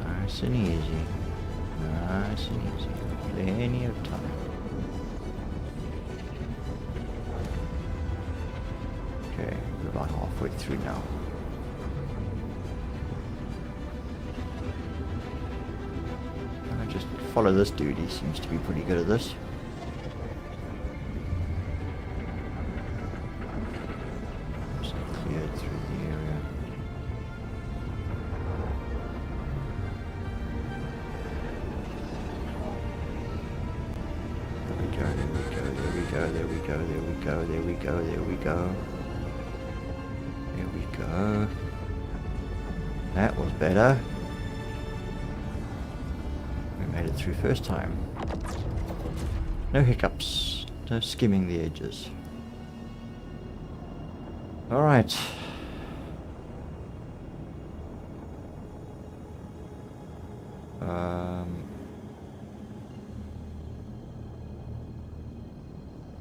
Nice and easy. Nice and easy. Plenty of time. Okay, we're about halfway through now. I just follow this dude, he seems to be pretty good at this. So cleared through the area. There we go, there we go, there we go, there we go. There we go. That was better. We made it through first time. No hiccups. No skimming the edges. Alright.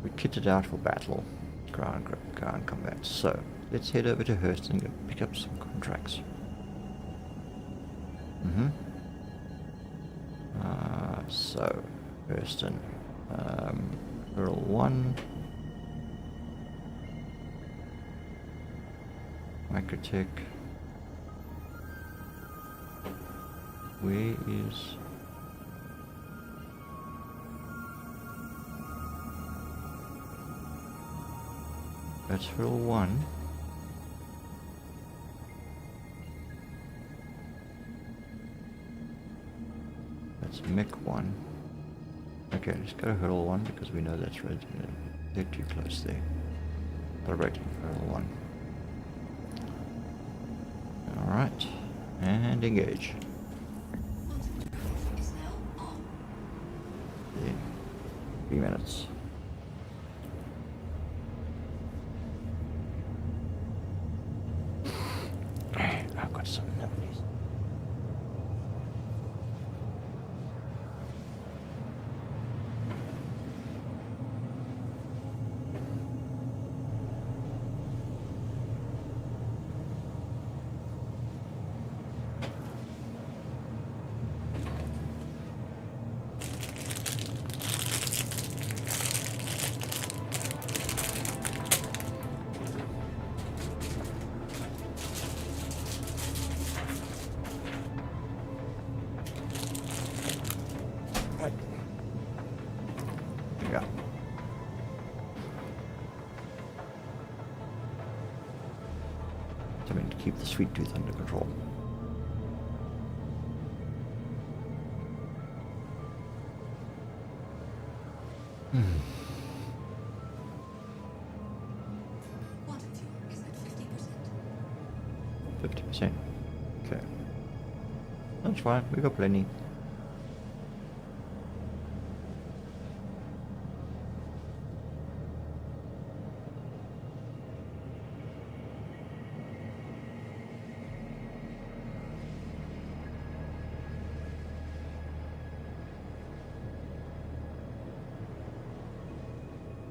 We kitted out for battle, ground combat. So let's head over to Hurst and go pick up some contracts. So Hurston, Earl 1, Microtech. Where is? That's Earl 1. That's Mech 1. Okay, let's go to Hurdle 1 because we know that's red. They're too close there. Celebrating Hurdle 1. Alright. And engage. Is now on. Then 3 minutes. I've got some notes. Right. Yeah. Something to keep the sweet tooth under control. Quantum fuel is at 50%. 50%. Okay. That's fine, we got plenty.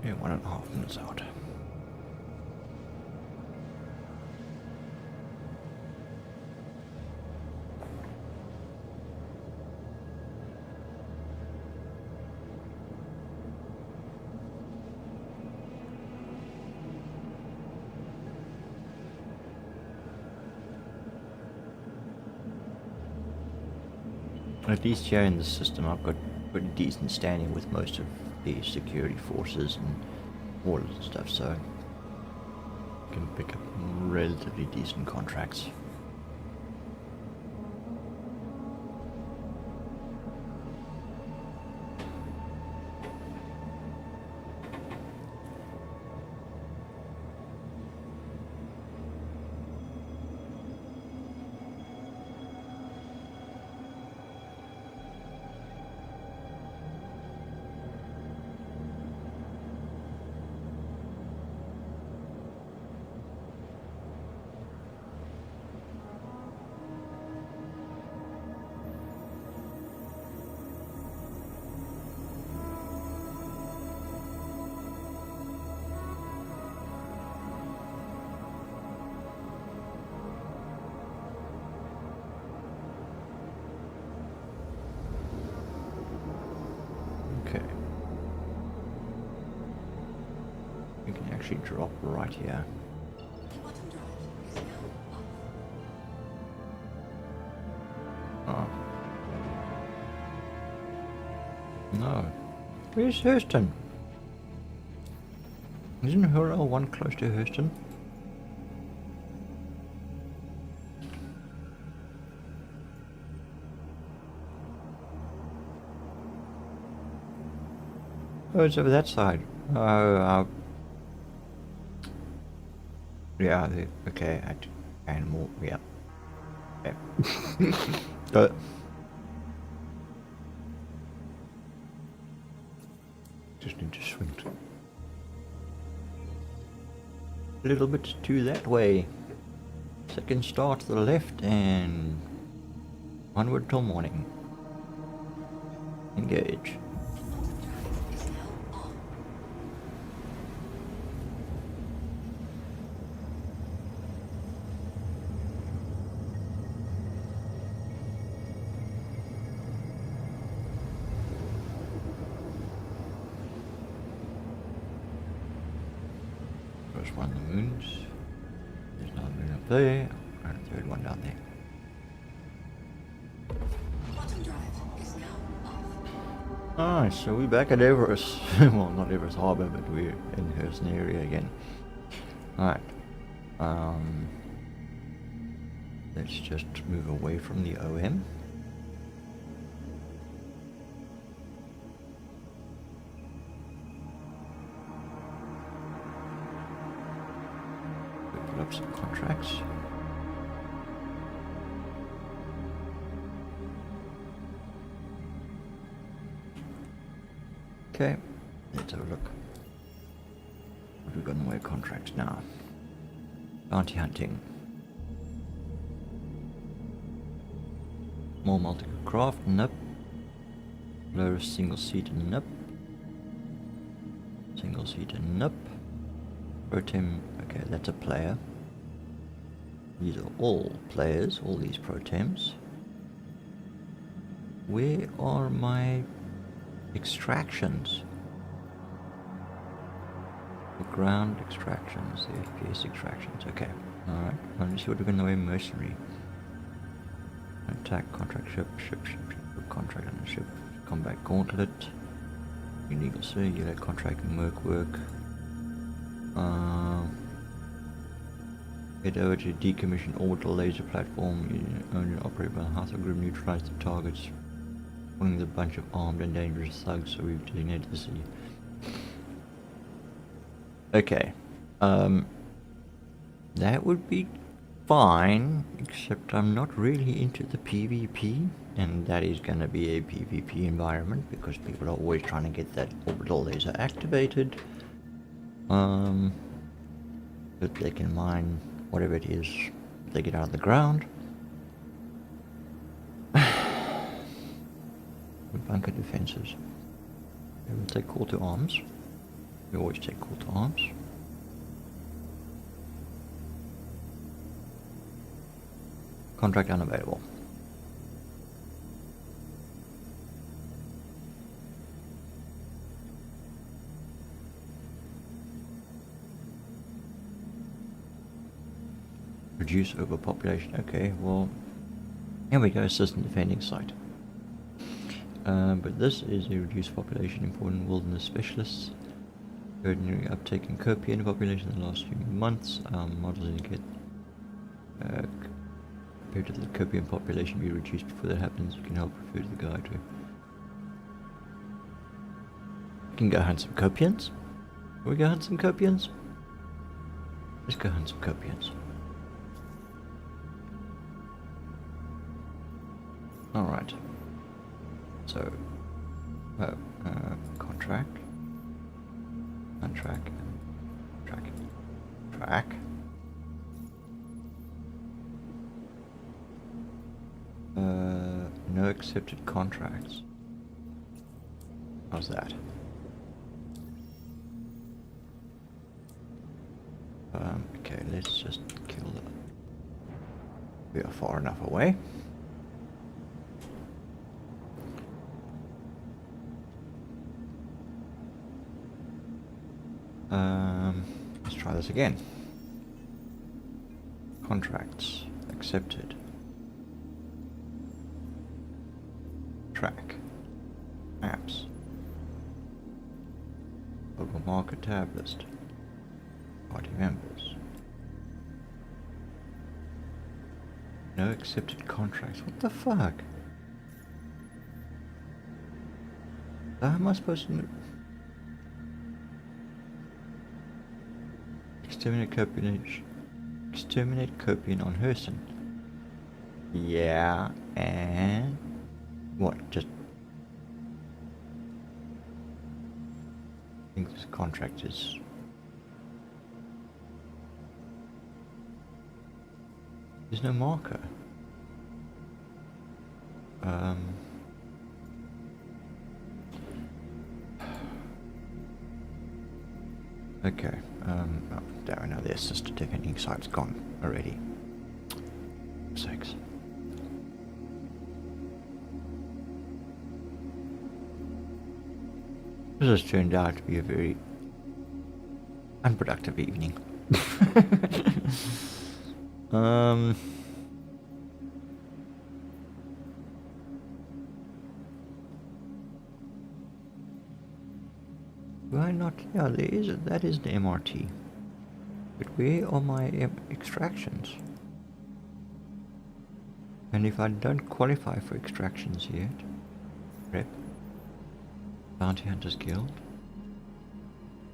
Yeah, 1.5 minutes out. At least here in the system, I've got pretty decent standing with most of the security forces and all of the stuff, so I can pick up relatively decent contracts. Okay. We can actually drop right here. Quantum drive is now Oh. off. No. Where's Hurston? Isn't Hurrell one close to Hurston? Oh, it's over that side. Oh, yeah, okay, animal, yeah. Okay. Just need to swing a little bit to that way. Second star to the left and onward till morning. Engage. Quantum drive is now on. First one, the moons. There's another moon up there, and a third one down there. Quantum drive is now off. Alright, so we're back at Everest. Well, not Everest Harbour, but we're in Hurston area again. Alright. Let's just move away from the OM. Put up some contracts. Okay, Let's have a look. What have we got in the way of contracts now? Bounty hunting. Small multi-craft, nope. Low single seater, nope. Single seater, nope. Protem, okay, that's a player. These are all players, all these protems. Where are my extractions? The ground extractions, the FPS extractions, okay. Alright, let me see what we're going to do. Mercenary. Attack, contract, ship, contract on the ship, combat gauntlet, illegal circular, contract, merc work. Head over to decommission orbital laser platform, owned and operated by the House of Group, neutralize the targets, pulling a bunch of armed and dangerous thugs, so we've designated the sea. Okay, that would be fine, except I'm not really into the PvP, and that is going to be a PvP environment because people are always trying to get that orbital laser activated, that they can mine whatever it is they get out of the ground. Bunker defenses. We will take call to arms. We always take call to arms. Contract unavailable. Reduce overpopulation. Okay, well, here we go. Assistant defending site. But this is a reduced population. Important wilderness specialists. Ordinary uptake in Copian population in the last few months. Models indicate compared to the Copian population be reduced before that happens. You can help refer to the guide. We can go hunt some Copians. Can we go hunt some Copians? Let's go hunt some Copians. Alright. So, contract. Untrack. Track. No accepted contracts. How's that? Okay, let's just kill them. We are far enough away. Let's try this again. Contracts accepted. Track. Apps. Local market tab list. Party members. No accepted contracts. What the fuck? How am I supposed to know? Exterminate Copian on Herson. Yeah, and what? Just I think this contract is there's no marker. Okay. Oh, damn, now the assisted defending site's gone already. Sakes. This has turned out to be a very unproductive evening. Why not? Yeah, that is the MRT. But where are my extractions? And if I don't qualify for extractions yet, rep, Bounty Hunters Guild.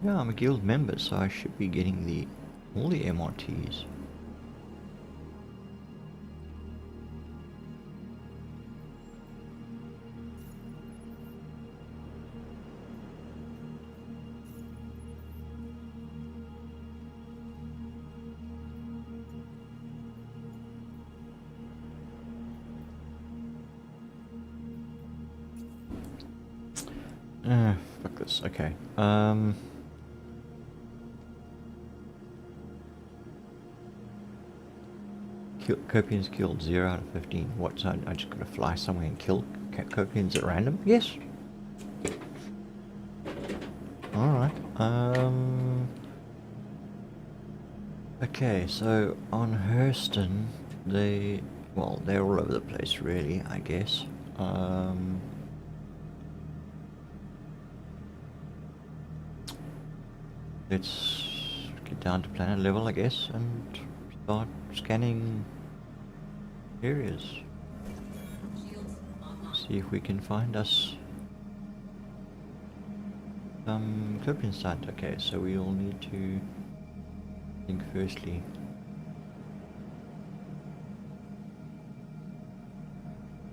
Yeah, I'm a guild member, so I should be getting all the MRTs. Yes, okay. Copians killed 0 out of 15. What, so I just gotta fly somewhere and kill Copians at random? Yes. Alright. Okay, so on Hurston, they're all over the place really, I guess. Let's get down to planet level, I guess, and start scanning areas. See if we can find us some Copian site. Okay, so we all need to think firstly.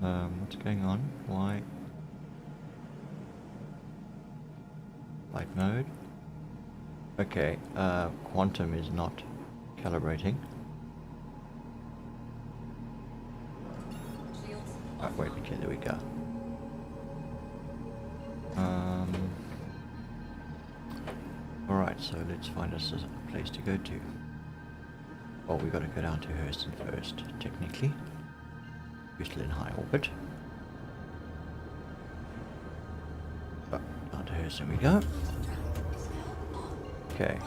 What's going on? Why? Flight mode. Okay, quantum is not calibrating. Oh, wait, okay, there we go. Alright, so let's find us a place to go to. Well, we gotta go down to Hurston first, technically. We're still in high orbit. But down to Hurston we go. Okay,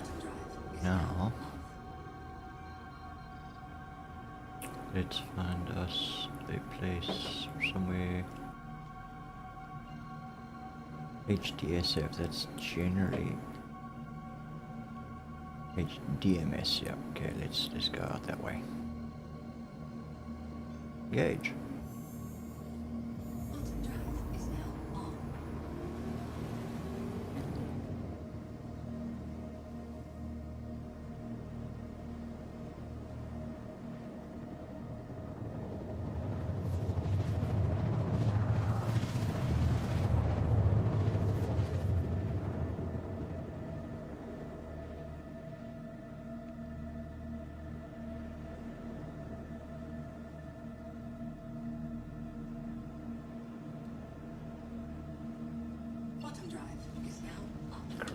now let's find us a place somewhere. HDSF, that's generally DMS, yeah. Okay, let's go out that way. Engage.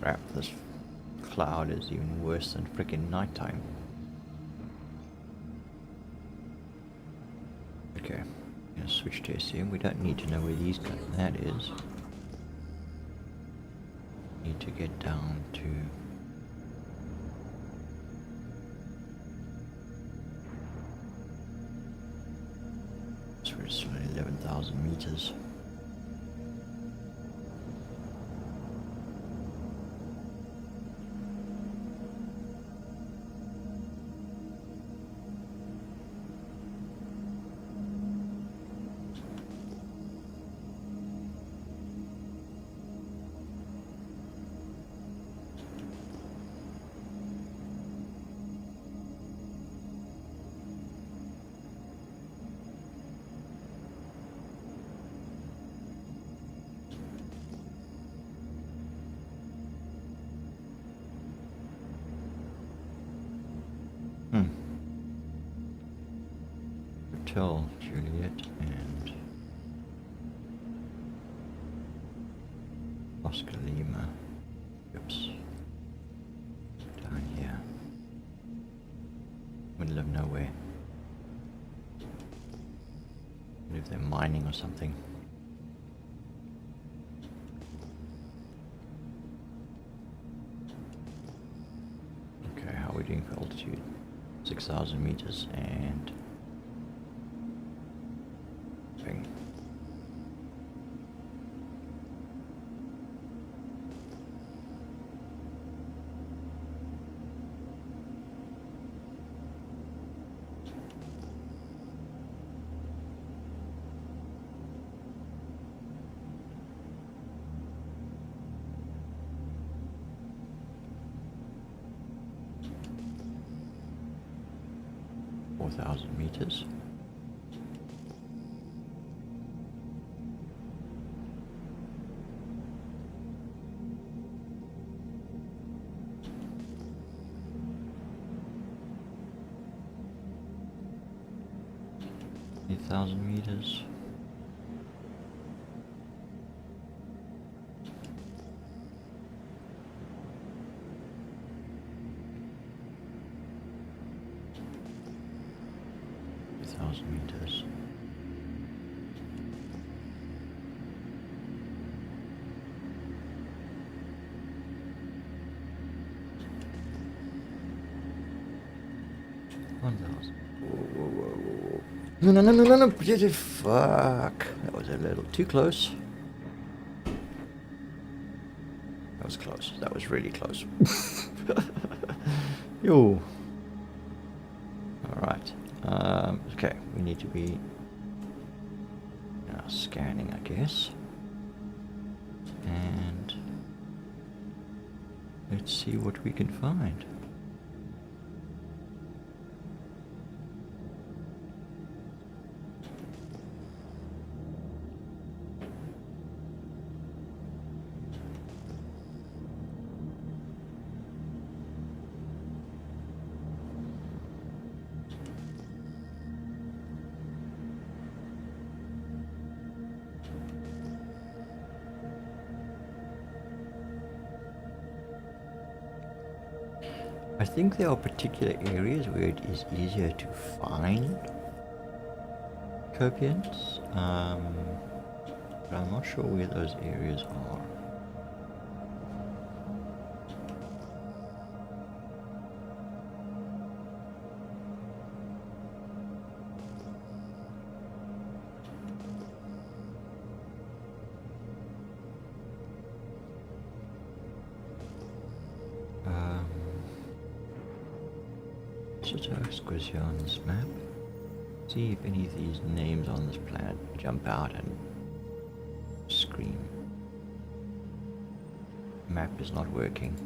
Crap, this cloud is even worse than freaking nighttime. Okay, gonna switch to SCM. We don't need to know where that is. Need to get down to it's 11,000 meters. Hotel Juliet and Oscar Lima. Oops. Down here. Middle of nowhere. What if they're mining or something? Okay, how are we doing for altitude? 6,000 meters and thing. Meters. Meters. 1,000 meters. Whoa. No. Fuck. That was a little too close. That was close. That was really close. Yo. Alright. Okay, we need to be scanning, I guess. And let's see what we can find. I think there are particular areas where it is easier to find copiants, but I'm not sure where those areas are. Squizzy on this map. See if any of these names on this planet jump out and scream. Map is not working.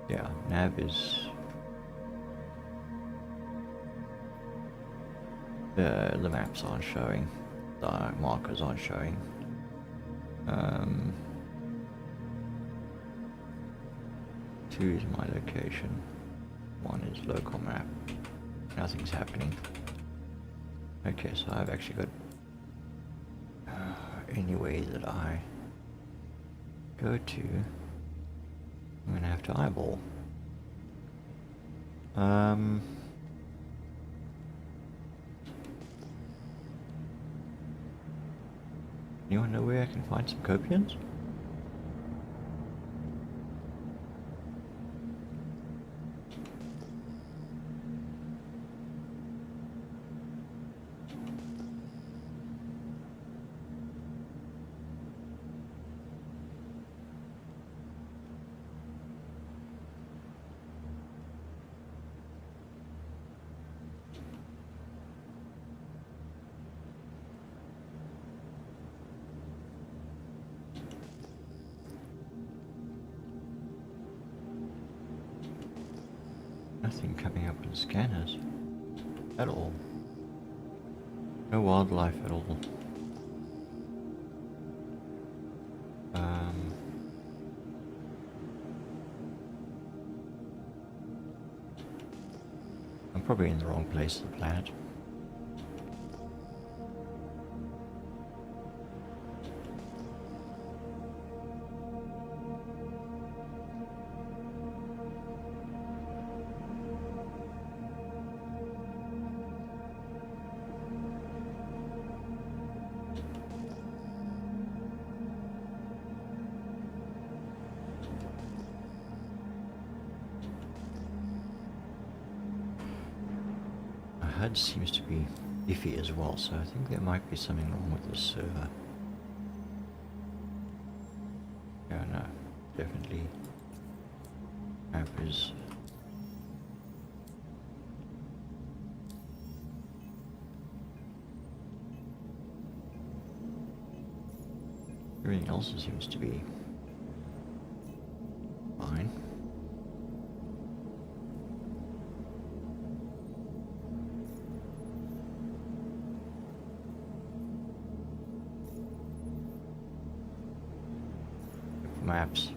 Yeah, nav is the maps aren't showing, the markers aren't showing. Two is my location, one is local map. Nothing's happening. Okay, so I've actually got any way that I go to, I'm gonna have to eyeball. Anyone know where I can find some copians? Nothing coming up in scanners at all. No wildlife at all. I'm probably in the wrong place of the planet. HUD seems to be iffy as well, so I think there might be something wrong with the server. Yeah, no, definitely. Map is everything else seems to be fine. Maps.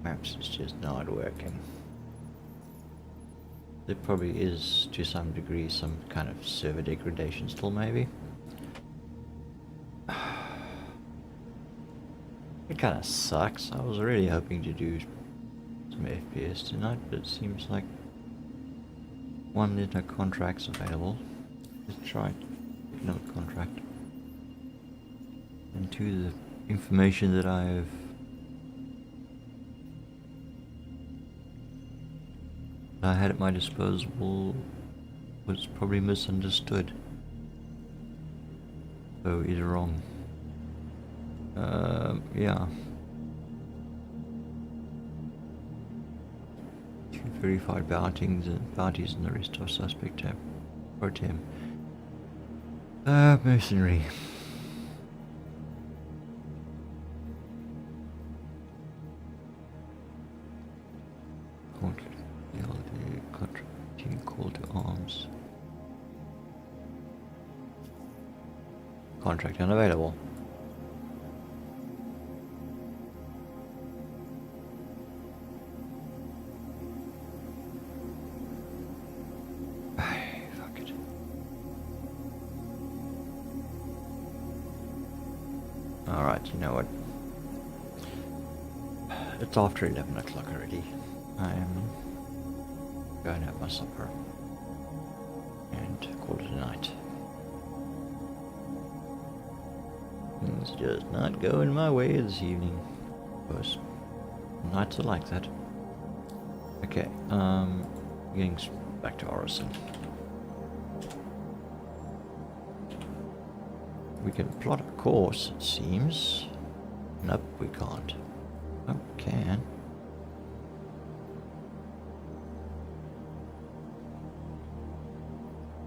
Maps is just not working. There probably is, to some degree, some kind of server degradation still, maybe. It kind of sucks. I was really hoping to do some FPS tonight, but it seems like one, there's no contracts available. Let's try another contract. And two, the information that I had at my disposal was probably misunderstood. So either wrong. Yeah. Two verified bounties and the rest are suspect tab. Pro tem. Mercenary. Contracting call to arms. Contract unavailable. Fuck it. Alright, you know what? It's after 11 o'clock already. I am going to have my supper and call it a night. It's just not going my way this evening. Because nights are like that. Okay, getting back to Orison. We can plot a course, it seems. Nope, we can't. Oh, can.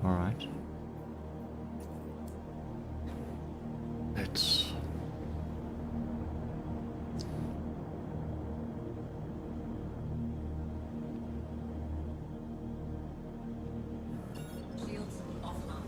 Alright. Let's... Shields offline.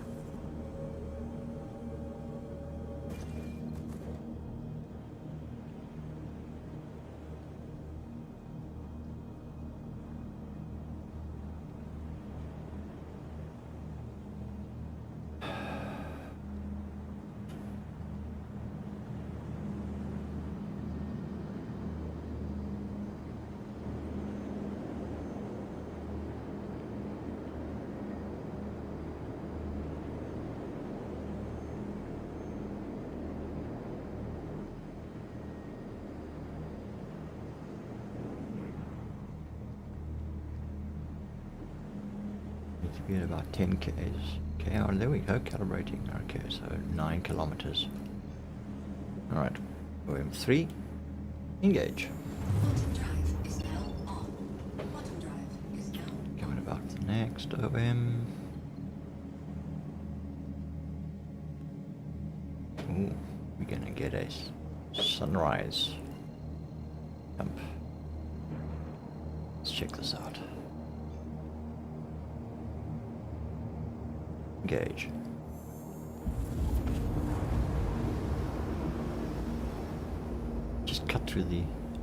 Need to be at about 10 k's. Okay, oh, there we go, calibrating. Okay, so 9 kilometers. Alright, OM3, engage. Bottom drive is now on. Bottom drive is now Coming about the next OM. Ooh, we're gonna get a sunrise jump. Let's check this out. Engage. Just cut through the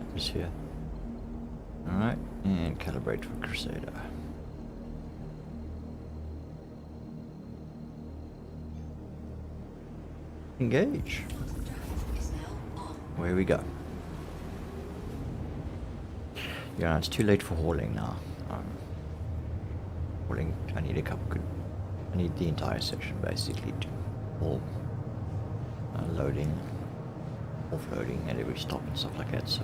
atmosphere. Alright, and calibrate for Crusader. Engage. bottom drive is now on. Where we go. Yeah, it's too late for hauling now. Hauling, I need a couple good... I need the entire section basically to haul. Loading, offloading at every stop and stuff like that, so...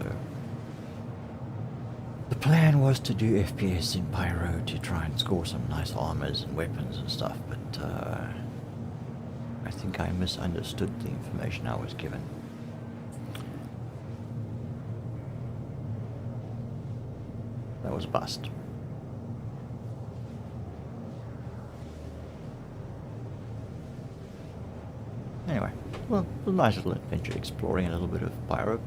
The plan was to do FPS in Pyro to try and score some nice armors and weapons and stuff, but I think I misunderstood the information I was given. That was a bust. Anyway, well, it was a nice little adventure exploring a little bit of Pyro.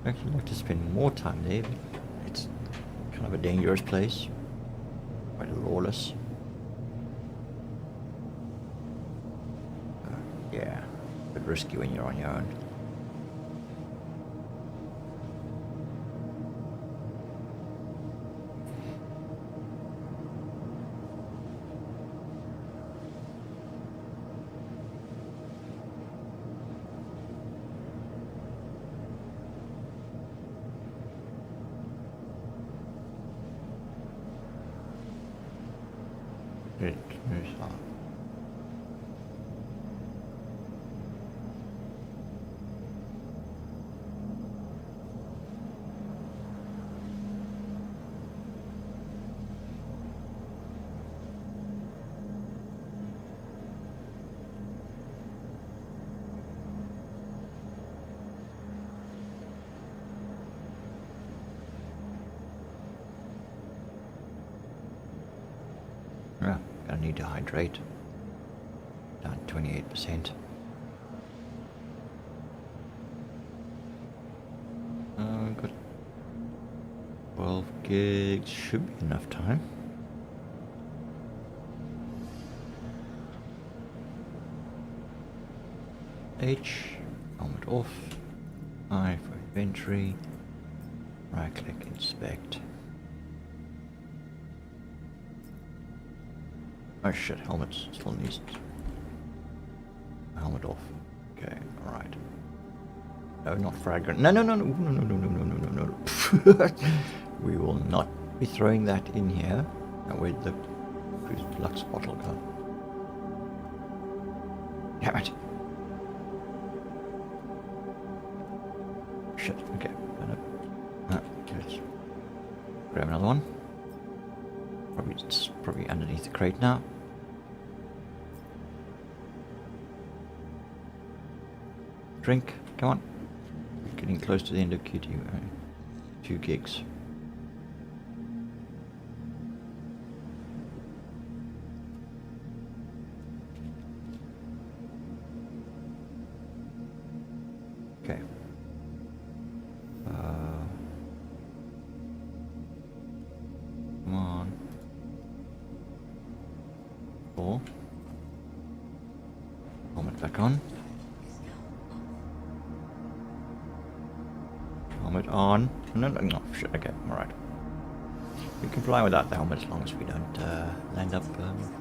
I'd actually like to spend more time there, but it's kind of a dangerous place. Quite lawless. risky when you're on your own. It moves on. Yeah, gonna need to hydrate. Down 28%. Got 12 gigs, should be enough time. H, helmet off. I for inventory. Right click, inspect. Oh shit, helmet still needs helmet off. Okay, alright. No, not fragrant. No, no, no, no, no, no, no, no, no, no, no, no. We will not be throwing that in here. Now, where'd the Lux bottle go? Damn it. Shit, okay. Let's grab another one. It's probably underneath the crate now. Drink, come on. We're getting close to the end of QT. 2 gigs. Okay. Come on. 4. Helmet back on. Helmet on. No, no, no. Shit. Okay, alright. We can fly without the helmet as long as we don't land up. 25%.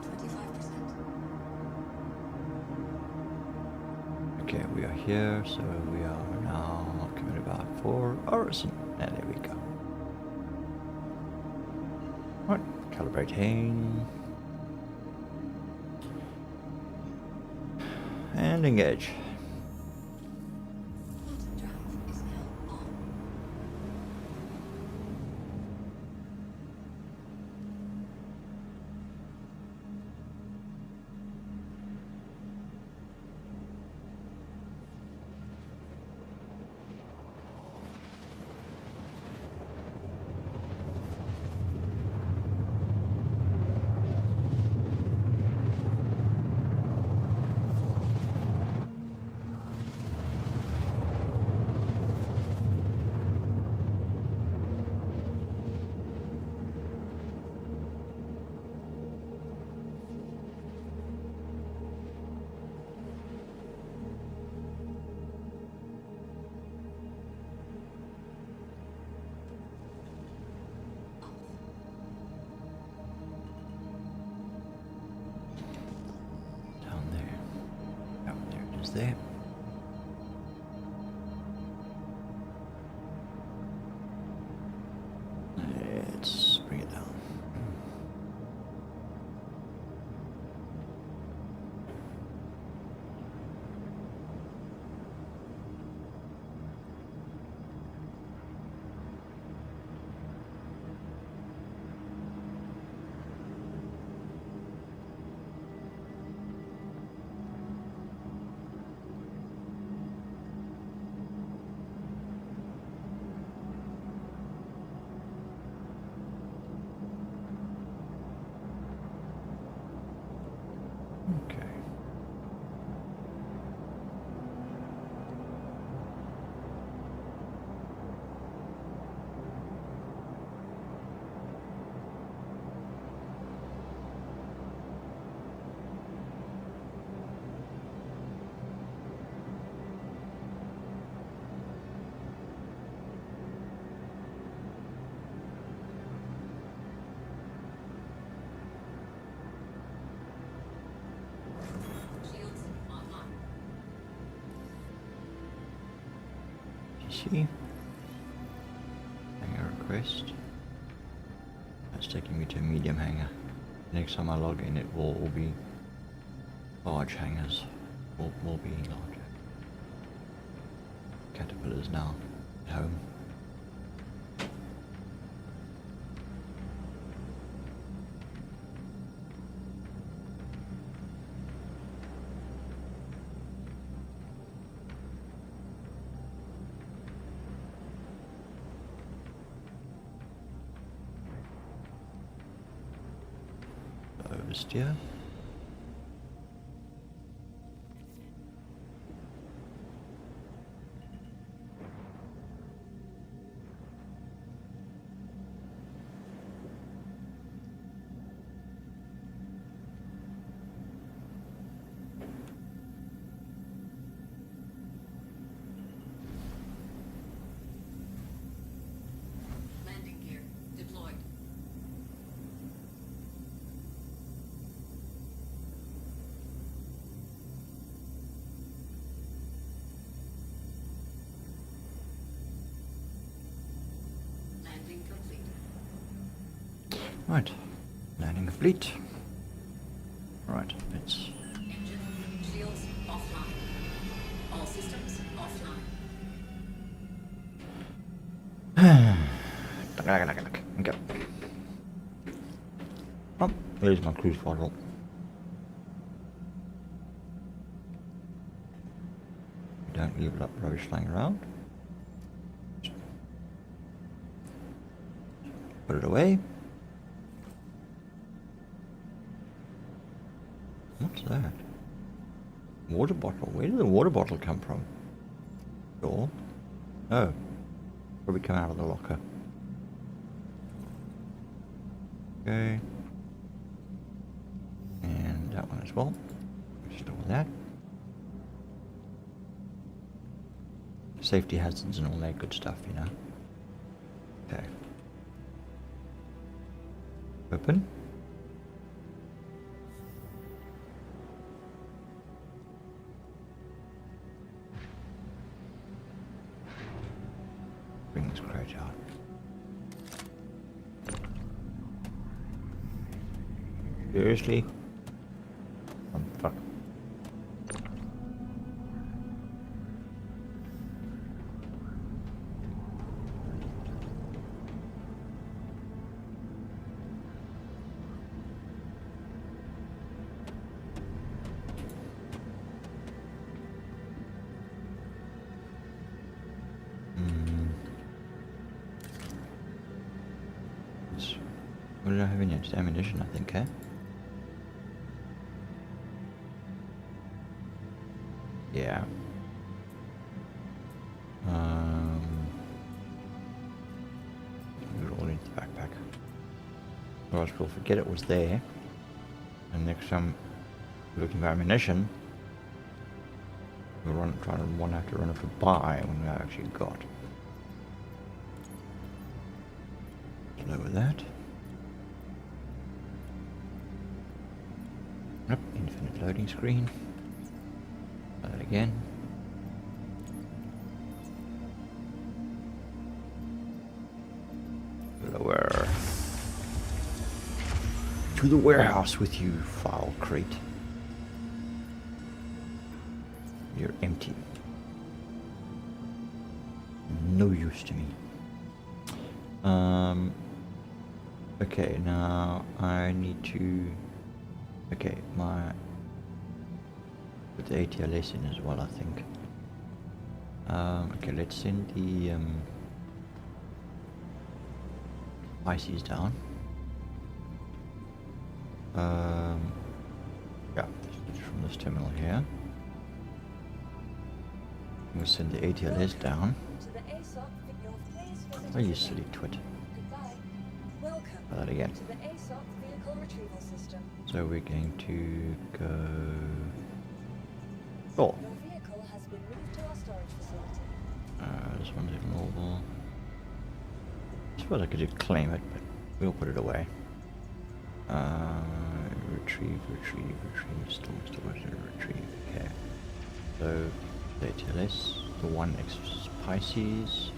Okay, we are here, so we are now coming about for Orison. And there we go. Right, calibrating. And engage. Quantum drive is now on. Down there. Oh, there it is there. Let's bring it down. see. Hangar request. That's taking me to a medium hangar. Next time I log in, it will all be large hangars. Will be large. Caterpillars now at home. Oversteer. Landing gear deployed. Landing complete. Right, landing complete. Right, let's. Engine shields offline. All systems offline. Okay. Oh, there's my cruise bottle. Don't leave that rubbish lying around. Put it away. What's that? Water bottle. Where did the water bottle come from? Door? Oh. Probably come out of the locker. Okay. And that one as well. Store that. Safety hazards and all that good stuff, you know. Okay. Open. Bring this crate out. Seriously? Oh, fuck. What did I have in here? Just ammunition, I think, eh? Yeah. Put it all into the backpack. Or else we'll forget it was there. And next time we're looking for ammunition, we'll have to run it to buy when we actually got. Lower that. Yep, infinite loading screen. Load again. Lower. To the warehouse with you, file crate. You're empty. No use to me. Okay, now I need to. Okay, put the ATLS in as well, I think. Okay, let's send the ICs down. Yeah, from this terminal here. We'll send the ATLS down. Oh, you silly twit. Goodbye. Welcome Try that again. to the ASOP vehicle retrieval system. So we're going to go. Oh, Your vehicle has been moved to our storage facility. this one's ignorable. I suppose I could just claim it, but we'll put it away. Retrieve, store, retrieve. Okay. So ATLS, the one next to Pisces.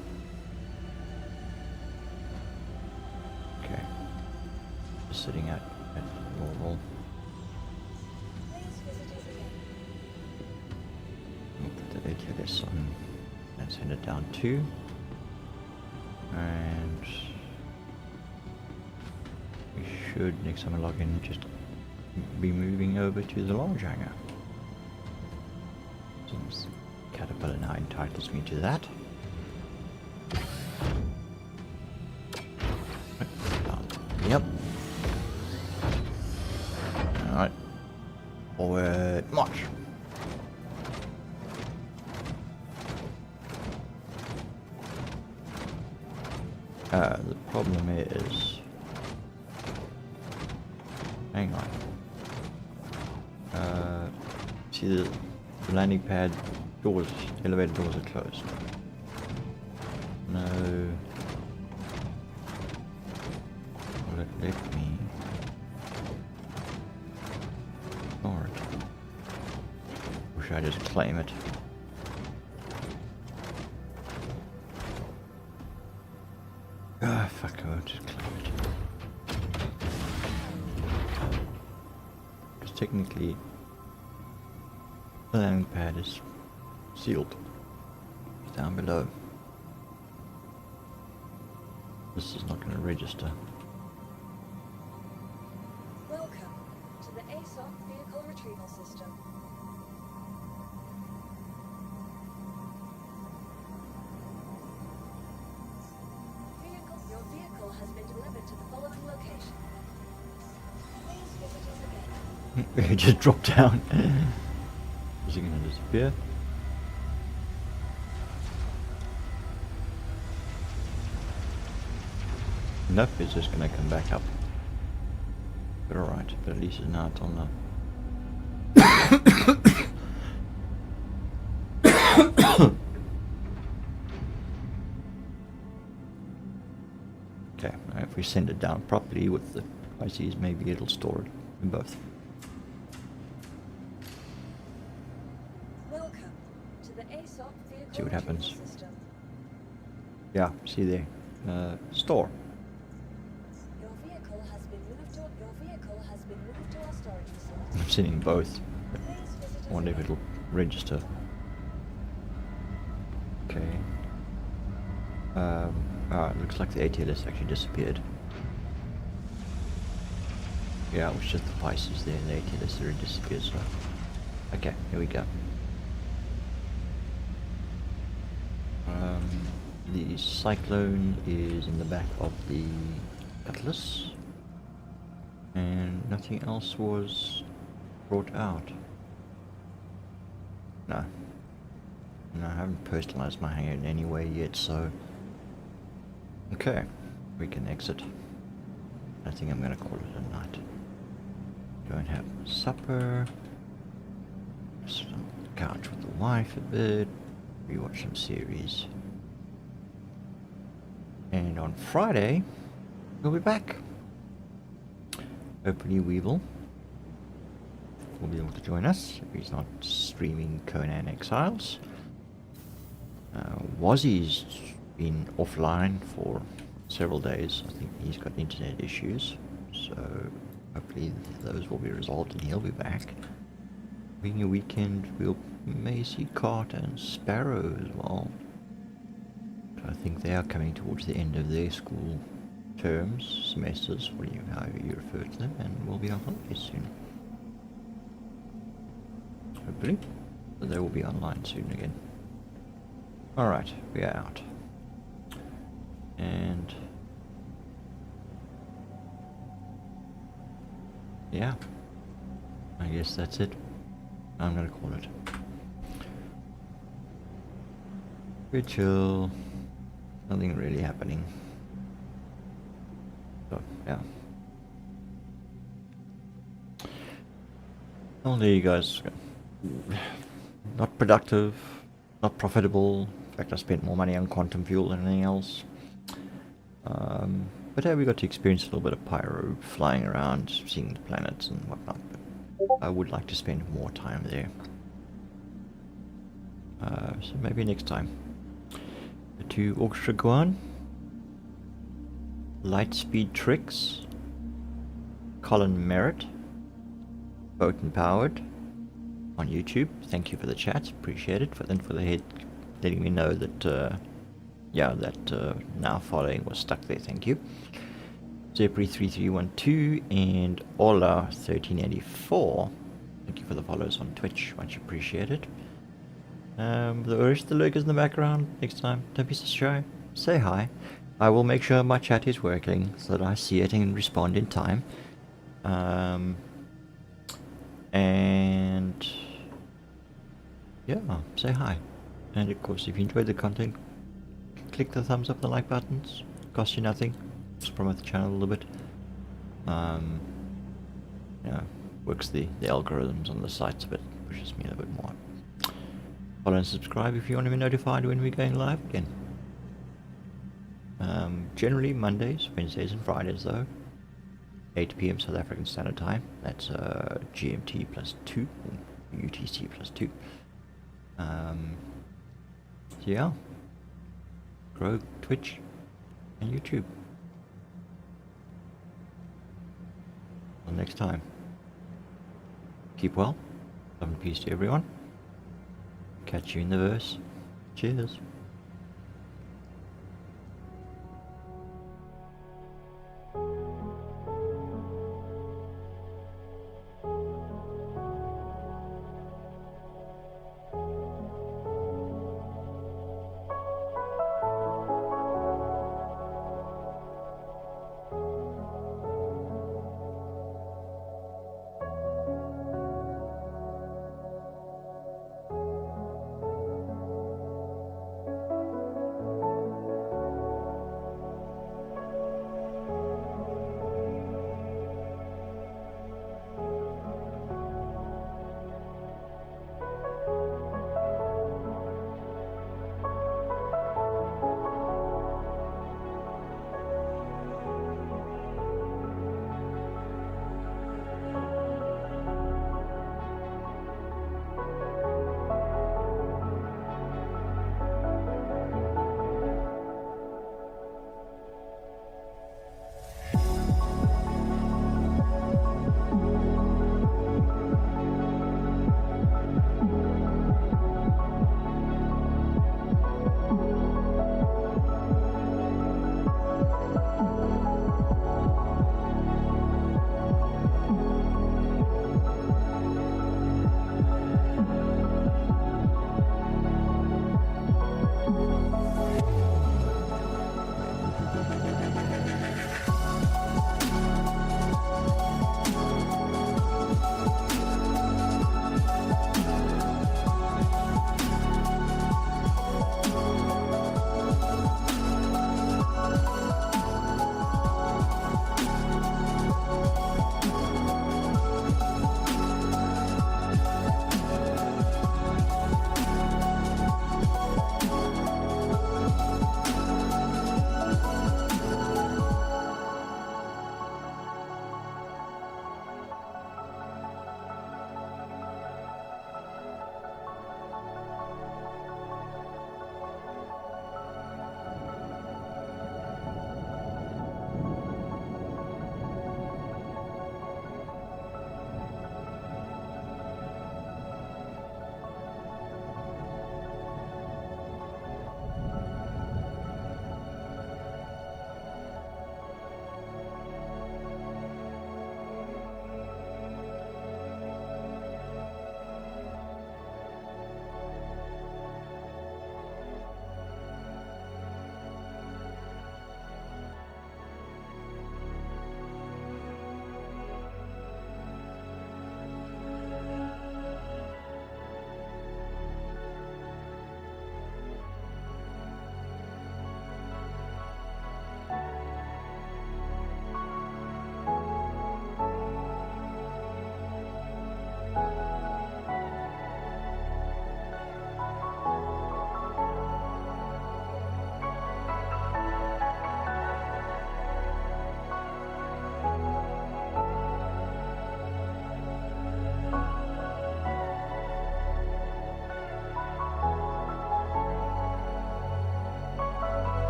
Okay. Just sitting at normal. Please visit us again. We'll put the ATLS on and send it down too. And we should, next time I log in, just be moving over to the large hangar. Since Caterpillar now entitles me to that. Yep. Alright. Forward march. The problem is... Hang on. See the landing pad doors, elevator doors are closed. No. Will it let me? Or should I just claim it? Ah, fuck, I'll just claim it. Because technically, the landing pad is sealed. It's down below. This is not going to register. Welcome to the ASOC vehicle retrieval system. Your vehicle has been delivered to the following location. Please visit us again. It just dropped down. Is it going to disappear? Nope, it's just going to come back up. But alright, but at least it's now on the... Okay, if we send it down properly with the Pisces, maybe it'll store it in both. Welcome to the ASOC vehicle See what happens. retrieval system. Yeah, see there. Store. Your vehicle has been moved to our storage facility. I'm sending both. Please visit us I wonder if again. it'll register. Okay. It looks like the ATLS actually disappeared. Yeah, it was just the Pisces there, and the ATLS already disappeared, so... Okay, here we go. The Cyclone is in the back of the Cutlass. And nothing else was brought out. No. No, I haven't personalized my hangar in any way yet, so... Okay, we can exit. I think I'm gonna call it a night. Go and have supper. Sit on the couch with the wife a bit. Rewatch some series. And on Friday, we'll be back. Hopefully Weevil will be able to join us if he's not streaming Conan Exiles. Wazzy's been offline for several days. I think he's got internet issues, so hopefully those will be resolved and he'll be back. Being a weekend, we may see Cart and Sparrow as well. I think they are coming towards the end of their school terms, semesters, however you refer to them, and will be on holiday soon. Hopefully, but they will be online soon again. Alright, we are out. And... yeah. I guess that's it. I'm gonna call it. Very chill. Nothing really happening. So, yeah. Well, there you guys go. Not productive, not profitable. In fact, I spent more money on quantum fuel than anything else. But yeah, we got to experience a little bit of pyro, flying around, seeing the planets and whatnot. But I would like to spend more time there. So maybe next time. To Orchestra Guan, Lightspeed Tricks, Colin Merritt, Boat and Powered on YouTube. Thank you for the chat, appreciate it. And for the head letting me know that, now following was stuck there. Thank you. Zepri3312 and Ola1384. Thank you for the follows on Twitch, much appreciated. The rest of the lurkers in the background, next time, don't be so shy. Say hi. I will make sure my chat is working so that I see it and respond in time. And yeah, say hi. And of course, if you enjoyed the content, click the thumbs up, the like buttons. Cost you nothing. Just promote the channel a little bit. Works the algorithms on the sites a bit, pushes me a little bit more. Follow and subscribe if you want to be notified when we're going live again. Generally Mondays, Wednesdays and Fridays though. 8 PM South African Standard Time. That's GMT plus 2, UTC plus 2. So yeah. Grogue, Twitch, and YouTube. Until next time. Keep well. Love and peace to everyone. Catch you in the verse. Cheers.